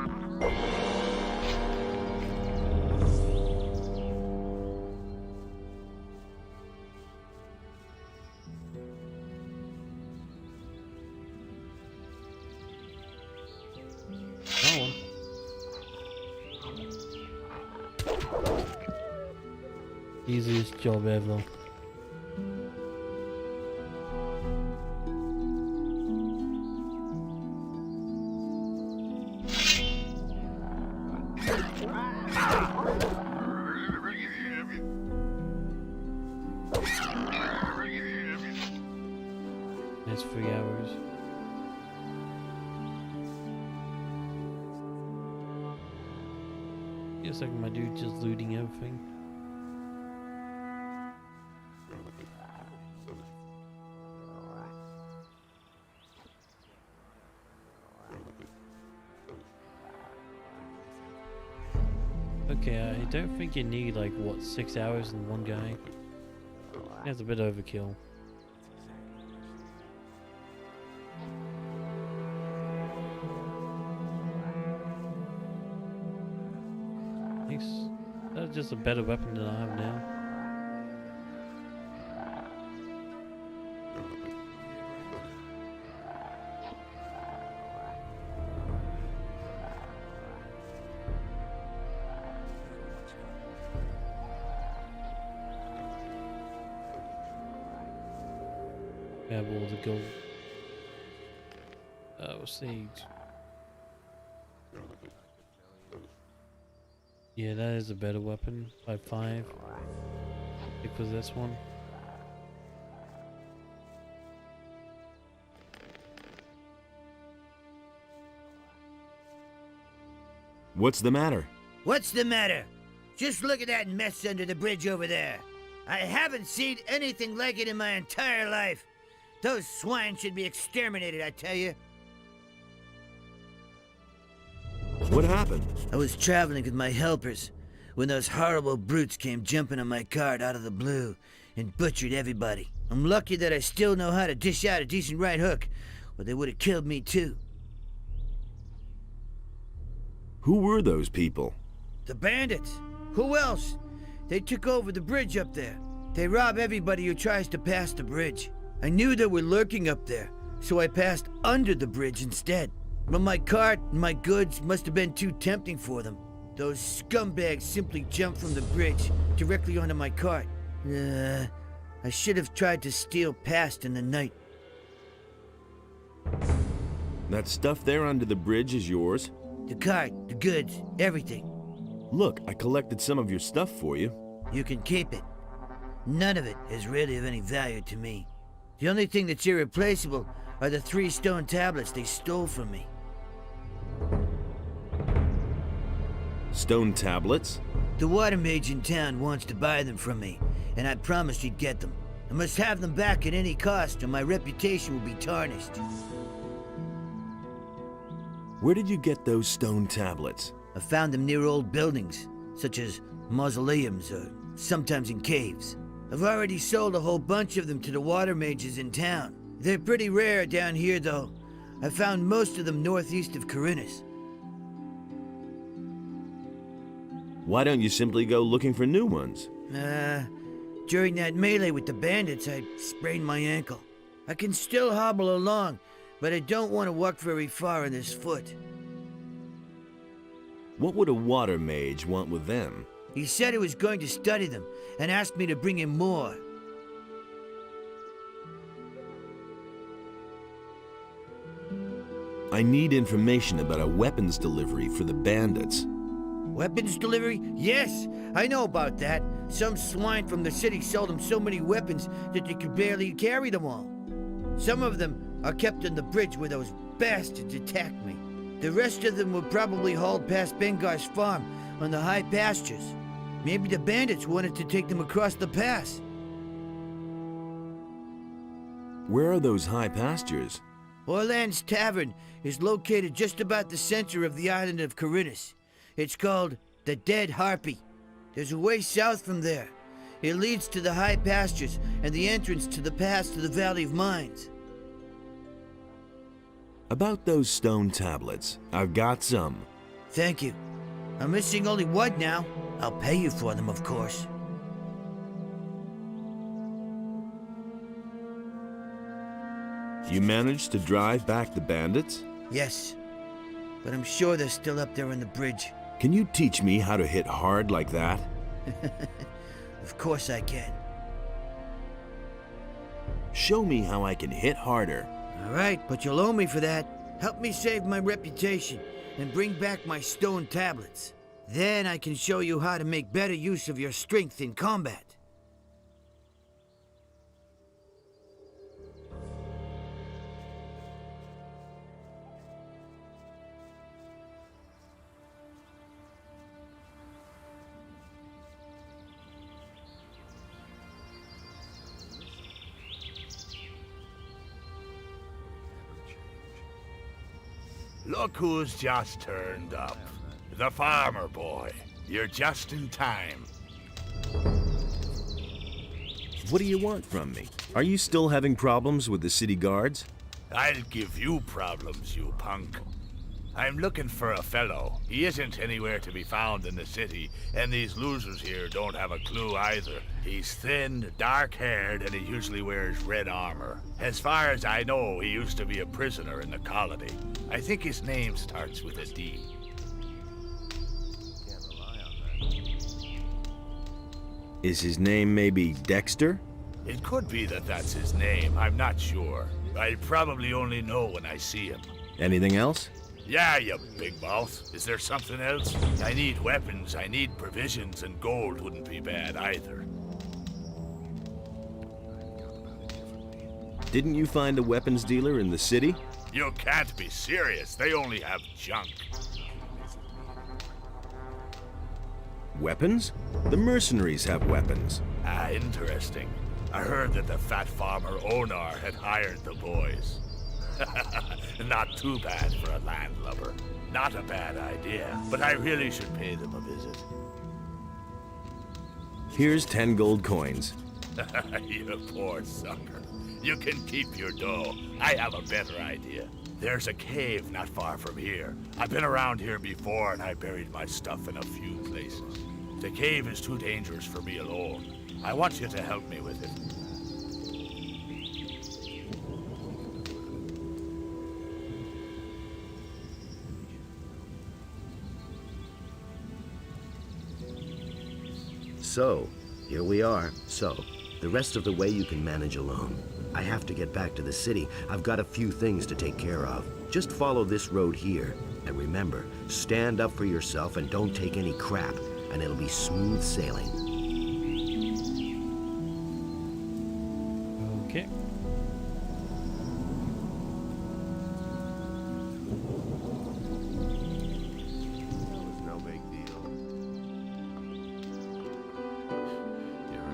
A: Easiest job ever. It's 3 hours. Guess like my dude just looting everything. Okay, I don't think you need like what 6 hours in one guy. That's a bit overkill. Thanks. That's just a better weapon than I have now. Grab all the gold. Sage. Yeah, that is a better weapon. 5.5. Stick with this one.
L: What's the matter?
B: What's the matter? Just look at that mess under the bridge over there. I haven't seen anything like it in my entire life. Those swine should be exterminated, I tell you.
L: What happened?
B: I was traveling with my helpers when those horrible brutes came jumping on my cart out of the blue and butchered everybody. I'm lucky that I still know how to dish out a decent right hook, or they would have killed me too.
L: Who were those people?
B: The bandits. Who else? They took over the bridge up there. They rob everybody who tries to pass the bridge. I knew they were lurking up there, so I passed under the bridge instead. But my cart and my goods must have been too tempting for them. Those scumbags simply jumped from the bridge directly onto my cart. I should have tried to steal past in the night.
L: That stuff there under the bridge is yours?
B: The cart, the goods, everything.
L: Look, I collected some of your stuff for you.
B: You can keep it. None of it is really of any value to me. The only thing that's irreplaceable are the 3 stone tablets they stole from me.
L: Stone tablets?
B: The water mage in town wants to buy them from me, and I promised he'd get them. I must have them back at any cost, or my reputation will be tarnished.
L: Where did you get those stone tablets?
B: I found them near old buildings, such as mausoleums, or sometimes in caves. I've already sold a whole bunch of them to the water mages in town. They're pretty rare down here, though. I found most of them northeast of Corinus.
L: Why don't you simply go looking for new ones?
B: During that melee with the bandits, I sprained my ankle. I can still hobble along, but I don't want to walk very far on this foot.
L: What would a water mage want with them?
B: He said he was going to study them, and asked me to bring him more.
L: I need information about a weapons delivery for the bandits.
B: Weapons delivery? Yes, I know about that. Some swine from the city sold them so many weapons that they could barely carry them all. Some of them are kept on the bridge where those bastards attacked me. The rest of them were probably hauled past Bengar's farm on the high pastures. Maybe the bandits wanted to take them across the pass.
L: Where are those high pastures?
B: Orland's Tavern is located just about the center of the island of Corinus. It's called the Dead Harpy. There's a way south from there. It leads to the high pastures and the entrance to the pass to the Valley of Mines.
L: About those stone tablets, I've got some.
B: Thank you. I'm missing only one now. I'll pay you for them, of course.
L: You managed to drive back the bandits?
B: Yes, but I'm sure they're still up there on the bridge.
L: Can you teach me how to hit hard like that?
B: Of course I can.
L: Show me how I can hit harder.
B: All right, but you'll owe me for that. Help me save my reputation and bring back my stone tablets. Then I can show you how to make better use of your strength in combat.
I: Look who's just turned up. The farmer boy. You're just in time.
L: What do you want from me? Are you still having problems with the city guards?
I: I'll give you problems, you punk. I'm looking for a fellow. He isn't anywhere to be found in the city, and these losers here don't have a clue either. He's thin, dark-haired, and he usually wears red armor. As far as I know, he used to be a prisoner in the colony. I think his name starts with a D.
L: Is his name maybe Dexter?
I: It could be that that's his name. I'm not sure. I'll probably only know when I see him.
L: Anything else?
I: Yeah, you big mouth. Is there something else? I need weapons, I need provisions, and gold wouldn't be bad either.
L: Didn't you find a weapons dealer in the city?
I: You can't be serious. They only have junk.
L: Weapons? The mercenaries have weapons.
I: Ah, interesting. I heard that the fat farmer Onar had hired the boys. Not too bad for a landlubber. Not a bad idea, but I really should pay them a visit.
L: Here's 10 gold coins.
I: You poor sucker. You can keep your dough. I have a better idea. There's a cave not far from here. I've been around here before and I buried my stuff in a few places. The cave is too dangerous for me alone. I want you to help me with it.
K: So, here we are. So, the rest of the way you can manage alone. I have to get back to the city. I've got a few things to take care of. Just follow this road here. And remember, stand up for yourself and don't take any crap, and it'll be smooth sailing.
A: Okay.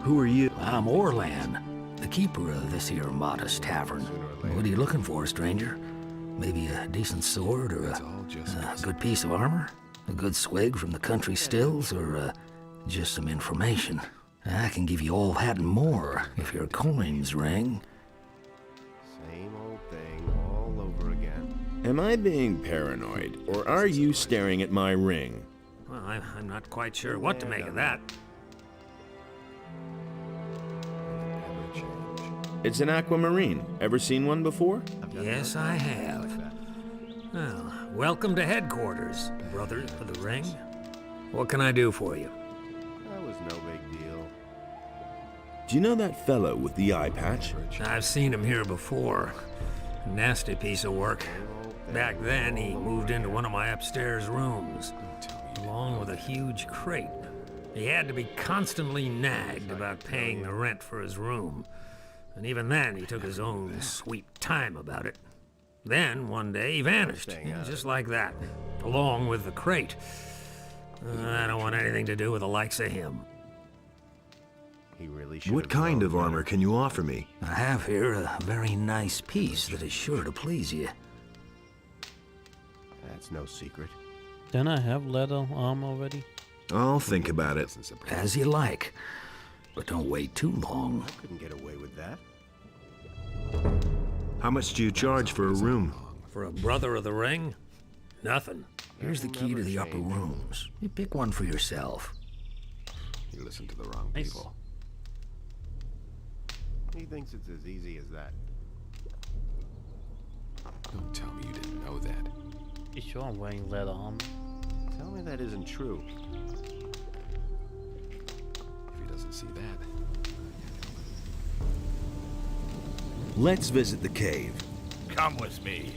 K: Who are you?
J: I'm Orlan, the keeper of this here modest tavern. What are you looking for, stranger? Maybe a decent sword or a good piece of armor? A good swig from the country stills or just some information? I can give you all that and more if your coins ring.
K: Same old thing all over again.
L: Am I being paranoid, or are you staring at my ring?
J: Well, I'm not quite sure what to make of that.
L: It's an aquamarine. Ever seen one before?
J: Yes, I have. Well, welcome to headquarters, brothers of the ring. What can I do for you?
K: That was no big deal.
L: Do you know that fellow with the eye patch?
J: I've seen him here before. Nasty piece of work. Back then, he moved into one of my upstairs rooms, along with a huge crate. He had to be constantly nagged about paying the rent for his room. And even then, he took his own sweet time about it. Then, one day, he vanished, just like that, along with the crate. I don't want anything to do with the likes of him.
K: He really should.
L: What kind of armor can you offer me?
J: I have here a very nice piece that is sure to please you.
K: That's no secret.
A: Don't I have leather armor already?
L: I'll think about it.
J: As you like, but don't wait too long.
K: I couldn't get away with that.
L: How much do you charge for a room?
J: For a brother of the ring? Nothing. Here's the key to the upper rooms. You pick one for yourself.
D: You listen to the wrong people.
K: He thinks it's as easy as that.
D: Don't tell me you didn't know that.
A: You sure I'm wearing leather armor?
K: Tell me that isn't true.
D: If he doesn't see that.
L: Let's visit the cave.
I: Come with me.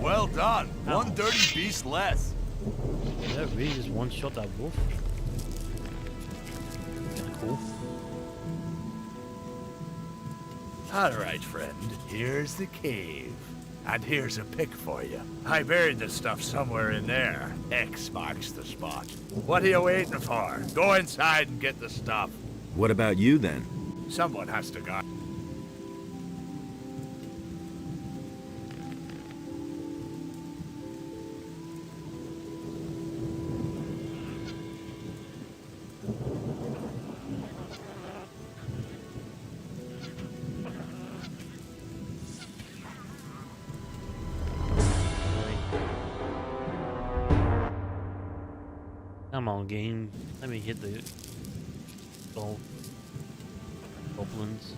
I: Well done. One dirty beast less.
A: That really just one-shot that wolf. Kinda cool.
I: All right, friend. Here's the cave. And here's a pick for you. I buried the stuff somewhere in there. X marks the spot. What are you waiting for? Go inside and get the stuff.
L: What about you then?
I: Someone has to guard.
A: Come on, game. Let me hit the goblins.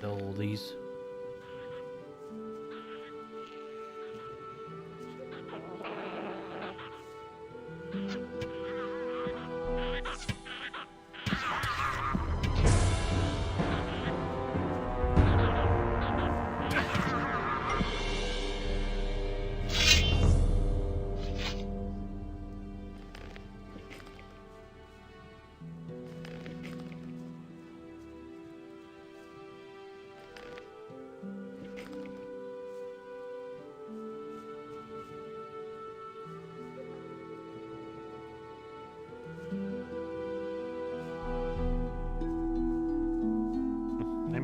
A: All these.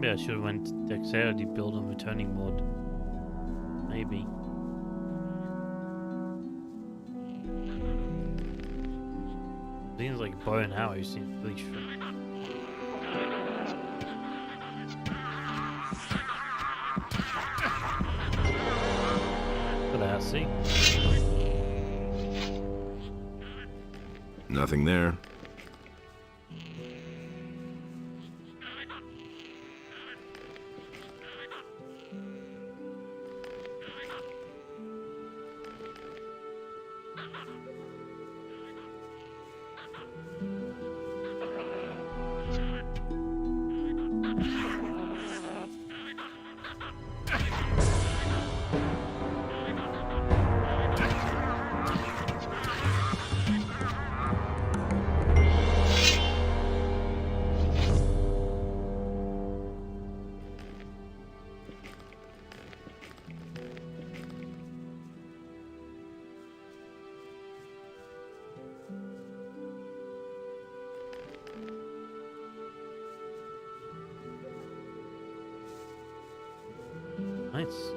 A: Maybe I should have went to dexterity build on returning mod. Maybe. Seems like bow and arrow seems really strong. But I see.
L: Nothing there.
A: Nice.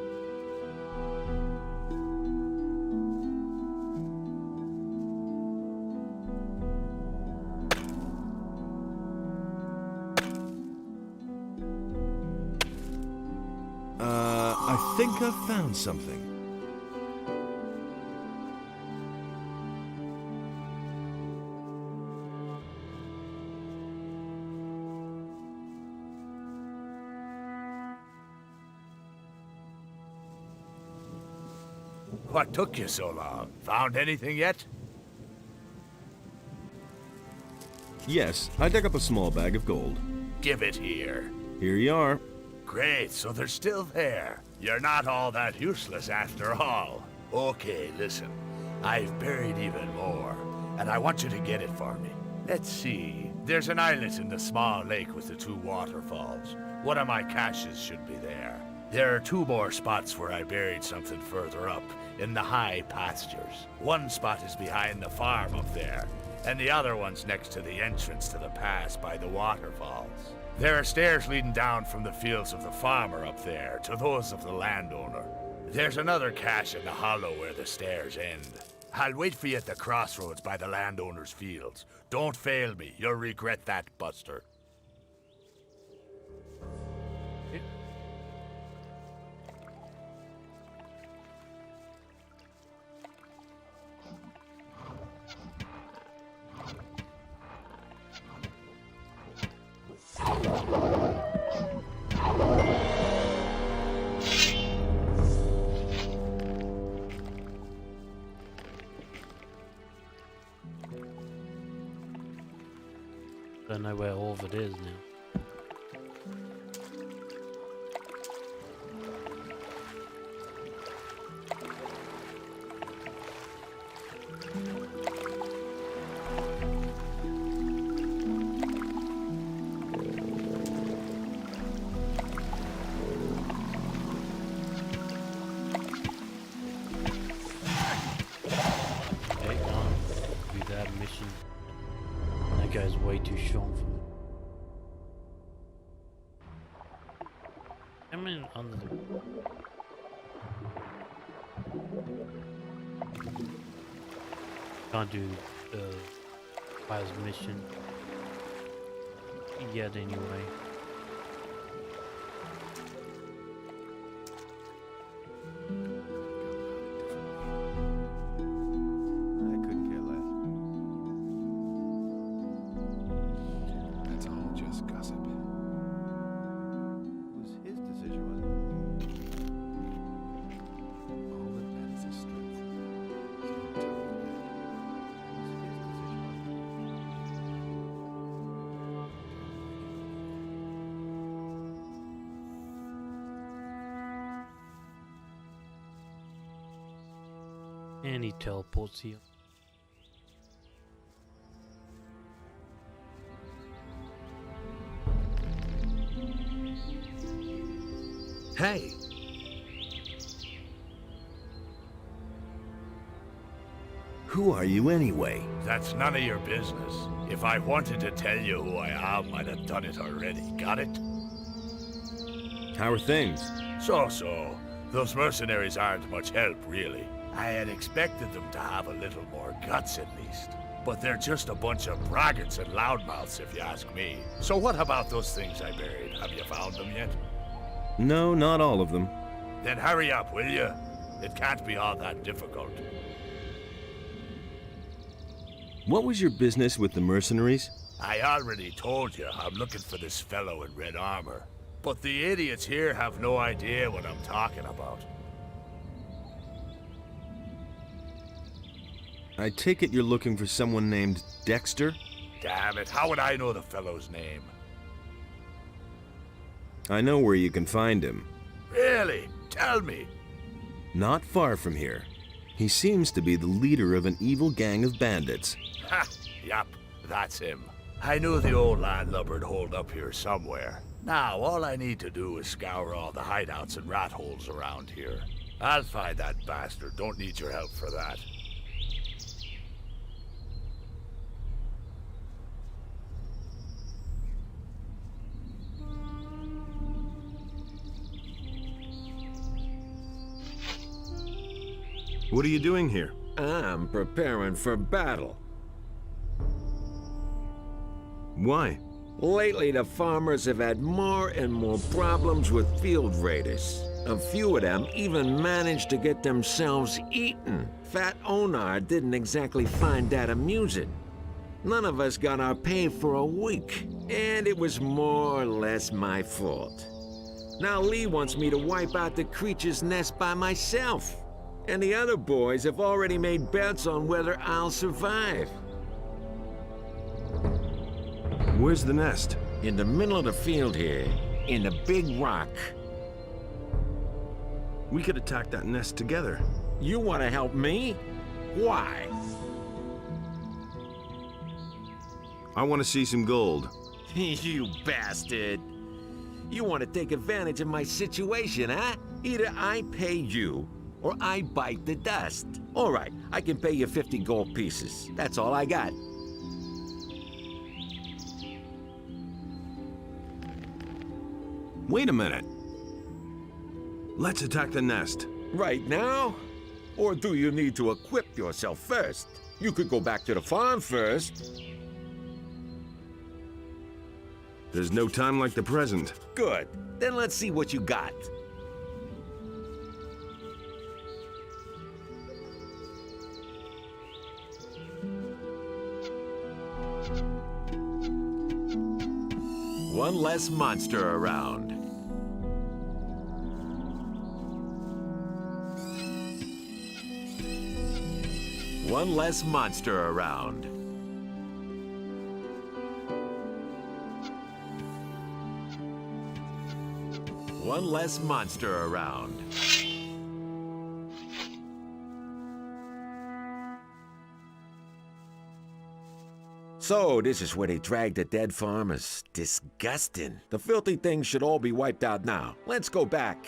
L: I think I've found something.
I: What took you so long? Found anything yet?
L: Yes, I dug up a small bag of gold.
I: Give it here.
L: Here you are.
I: Great, so they're still there. You're not all that useless after all. Okay, listen. I've buried even more, and I want you to get it for me. Let's see. There's an islet in the small lake with the two waterfalls. One of my caches should be there. There are two more spots where I buried something further up, in the high pastures. One spot is behind the farm up there, and the other one's next to the entrance to the pass by the waterfalls. There are stairs leading down from the fields of the farmer up there to those of the landowner. There's another cache in the hollow where the stairs end. I'll wait for you at the crossroads by the landowner's fields. Don't fail me. You'll regret that, Buster.
A: Don't know where all of it is now. Okay, can't do that mission. That guy's way too strong for me. I'm in under the... Can't do the fire's mission yet anyway.
L: I couldn't care less.
E: That's all just gossip.
L: It was his decision, wasn't it?
E: All that matters is strength. So don't tell me that.
A: And he teleports here.
I: Hey!
K: Who are you anyway?
I: That's none of your business. If I wanted to tell you who I am, I'd have done it already. Got it?
L: How are things?
I: So-so. Those mercenaries aren't much help, really. I had expected them to have a little more guts, at least. But they're just a bunch of braggarts and loudmouths, if you ask me. So what about those things I buried? Have you found them yet?
L: No, not all of them.
I: Then hurry up, will you? It can't be all that difficult.
L: What was your business with the mercenaries?
I: I already told you I'm looking for this fellow in red armor. But the idiots here have no idea what I'm talking about.
L: I take it you're looking for someone named Dexter?
I: Damn it, how would I know the fellow's name?
L: I know where you can find him.
I: Really? Tell me.
L: Not far from here. He seems to be the leader of an evil gang of bandits.
I: Ha! Yup, that's him. I knew the old landlubber'd hold up here somewhere. Now, all I need to do is scour all the hideouts and rat holes around here. I'll find that bastard. Don't need your help for that.
L: What are you doing here?
F: I'm preparing for battle.
L: Why?
F: Lately, the farmers have had more and more problems with field raiders. A few of them even managed to get themselves eaten. Fat Onar didn't exactly find that amusing. None of us got our pay for a week, and it was more or less my fault. Now Lee wants me to wipe out the creature's nest by myself. And the other boys have already made bets on whether I'll survive.
L: Where's the nest?
F: In the middle of the field here, in the big rock.
L: We could attack that nest together.
F: You want to help me? Why?
L: I want to see some gold.
F: You bastard! You want to take advantage of my situation, huh? Either I pay you, or I bite the dust. All right, I can pay you 50 gold pieces. That's all I got.
L: Wait a minute. Let's attack the nest.
F: Right now? Or do you need to equip yourself first? You could go back to the farm first.
L: There's no time like the present.
F: Good. Then let's see what you got. One less monster around. One less monster around. One less monster around. So, this is where they drag the dead farmers. Disgusting. The filthy things should all be wiped out now. Let's go back.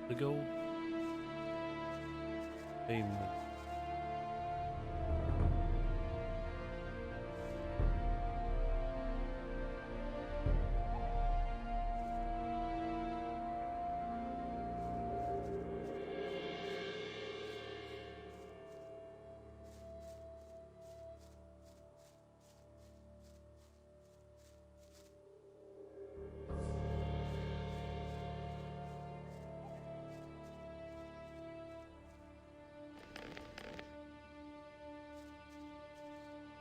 A: The gold. Amen.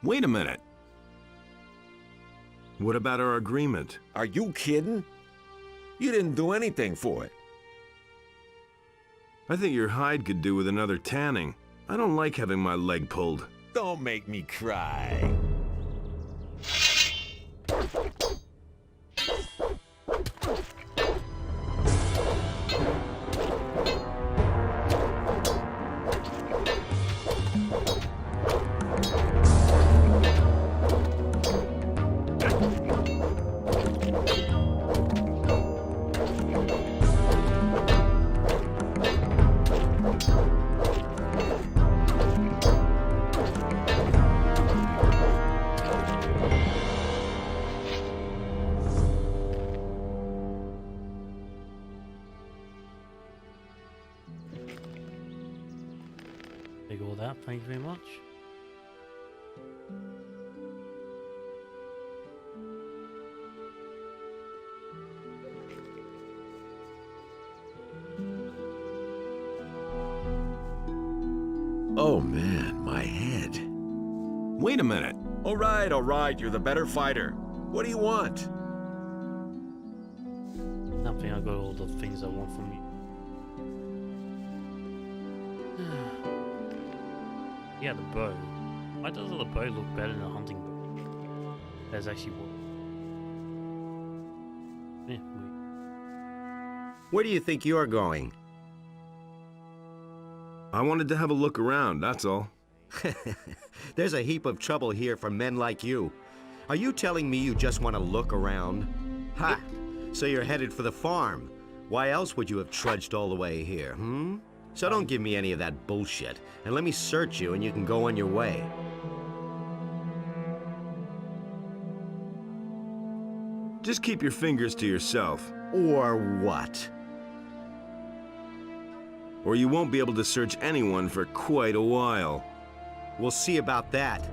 L: Wait a minute. What about our agreement?
F: Are you kidding? You didn't do anything for it.
L: I think your hide could do with another tanning. I don't like having my leg pulled.
F: Don't make me cry.
A: all that. Thank you very much.
F: Oh man, my head.
L: Wait a minute.
F: All right, you're the better fighter. What do you want?
A: Nothing, I got all the things I want from you. Yeah, the bow. Why does the bow look better than a hunting bow? That's actually what. Yeah,
K: Where do you think you're going?
L: I wanted to have a look around, that's all.
K: There's a heap of trouble here for men like you. Are you telling me you just want to look around? Ha! So you're headed for the farm. Why else would you have trudged all the way here, hmm? So don't give me any of that bullshit, and let me search you and you can go on your way.
L: Just keep your fingers to yourself.
K: Or what?
L: Or you won't be able to search anyone for quite a while.
K: We'll see about that.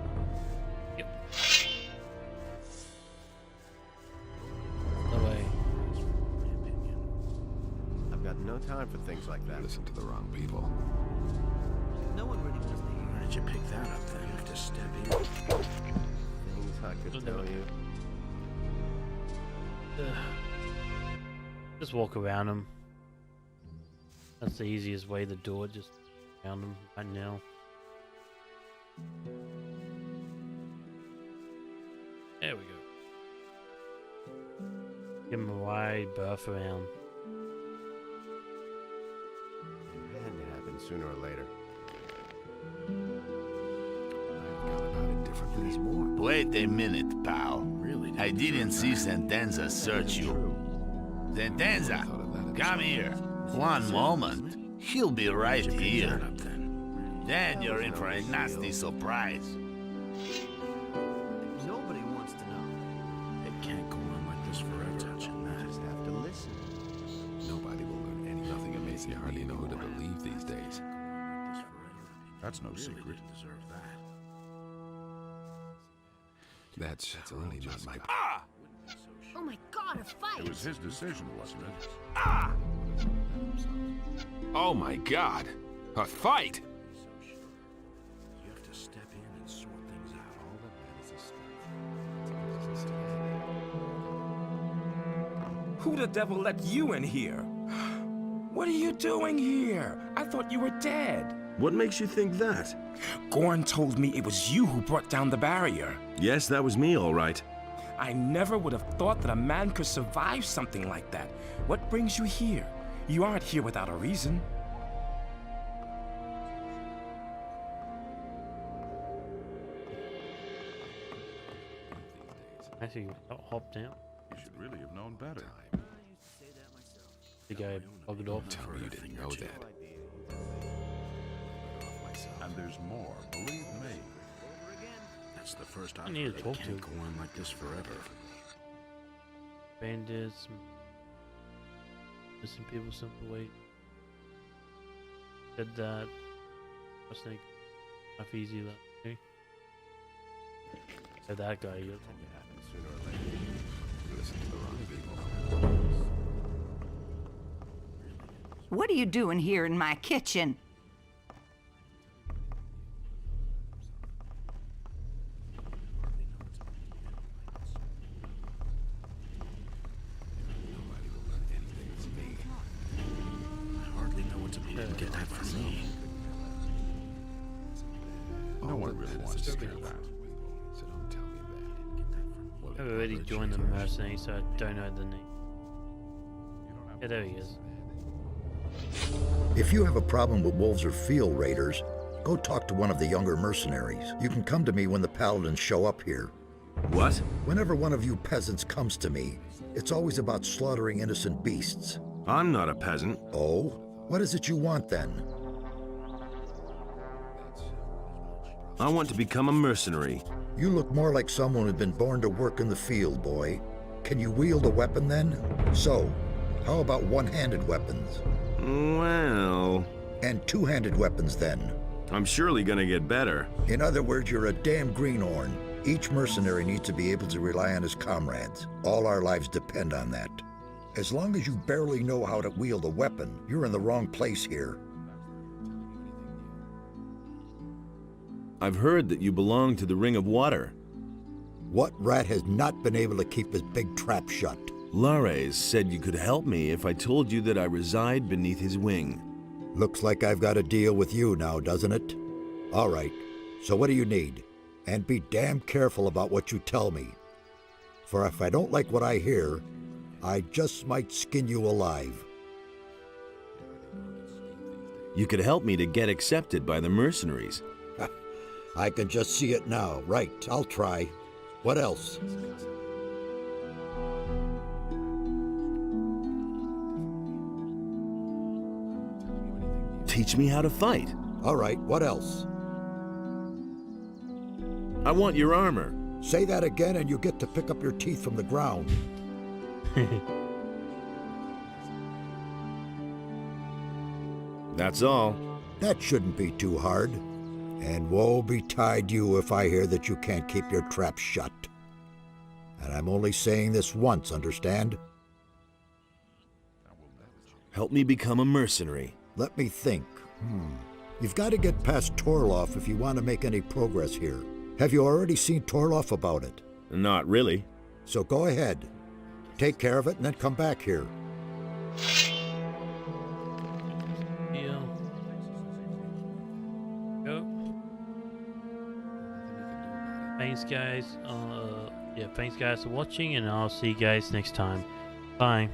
K: I've got no time for things like that.
R: Listen to the wrong people.
B: No one really wants to hear.
N: Where did you pick that up then? You have to step in.
K: Things I could tell you.
A: Just walk around them. That's the easiest way to do it. Just around them right now. There we go. Give them a wide berth around.
K: It had to happen sooner or later.
I: There's more. Wait a minute, pal. Really? I didn't see Sentenza search you. Sentenza, come here. One moment. He'll be right here. Then you're in for a nasty surprise.
B: Nobody wants to know.
N: It can't go on like this forever. Touching that.
K: Just have to listen.
R: Nobody will learn anything. Nothing amazing. You hardly know who to believe these days.
N: That's no secret. Deserve that.
R: That's really not my...
U: Oh my god, a fight!
N: It was his decision, wasn't it?
R: Oh my God! A fight!
N: You have to step in and sort things out. All that matters is
P: Who the devil let you in here? What are you doing here? I thought you were dead.
L: What makes you think that?
P: Gorn told me it was you who brought down the barrier.
L: Yes, that was me, all right.
P: I never would have thought that a man could survive something like that. What brings you here? You aren't here without a reason.
A: Actually, hop down.
N: You should really have known better.
A: The guy bugged off.
R: Tell me you didn't know that.
N: And there's more, believe me. That's the first I've
A: need
N: heard.
A: to
N: It
A: talk
N: can't
A: to.
N: go on like this forever.
A: Bandits, missing people, simple wait. Said that. I think half easy that. Okay. Said that guy. You
R: Listen to the wrong people.
V: What are you doing here in my kitchen?
N: I hardly know what to be. Didn't get that from me. No one really wants to hear that.
R: So don't tell me that.
A: I've already joined the mercenary, so I don't know the name. Yeah, there he is.
C: If you have a problem with wolves or field raiders, go talk to one of the younger mercenaries. You can come to me when the paladins show up here.
L: What?
C: Whenever one of you peasants comes to me, it's always about slaughtering innocent beasts.
L: I'm not a peasant.
C: Oh? What is it you want then?
L: I want to become a mercenary.
C: You look more like someone who'd been born to work in the field, boy. Can you wield a weapon then? So, how about one-handed weapons?
L: Well...
C: And two-handed weapons then?
L: I'm surely gonna get better.
C: In other words, you're a damn greenhorn. Each mercenary needs to be able to rely on his comrades. All our lives depend on that. As long as you barely know how to wield a weapon, you're in the wrong place here.
L: I've heard that you belong to the Ring of Water.
C: What rat has not been able to keep his big trap shut?
L: Lares said you could help me if I told you that I reside beneath his wing.
C: Looks like I've got a deal with you now, doesn't it? All right, so what do you need? And be damn careful about what you tell me. For if I don't like what I hear, I just might skin you alive.
L: You could help me to get accepted by the mercenaries.
C: I can just see it now. Right, I'll try. What else?
L: Teach me how to fight.
C: All right, what else?
L: I want your armor.
C: Say that again and you get to pick up your teeth from the ground.
L: That's all.
C: That shouldn't be too hard. And woe betide you if I hear that you can't keep your trap shut. And I'm only saying this once, understand?
L: Help me become a mercenary.
C: Let me think. You've got to get past Torloff if you want to make any progress here. Have you already seen Torloff about it?
L: Not really.
C: So go ahead. Take care of it and then come back here.
A: Yeah. Go. Thanks, guys. Thanks, guys, for watching, and I'll see you guys next time. Bye.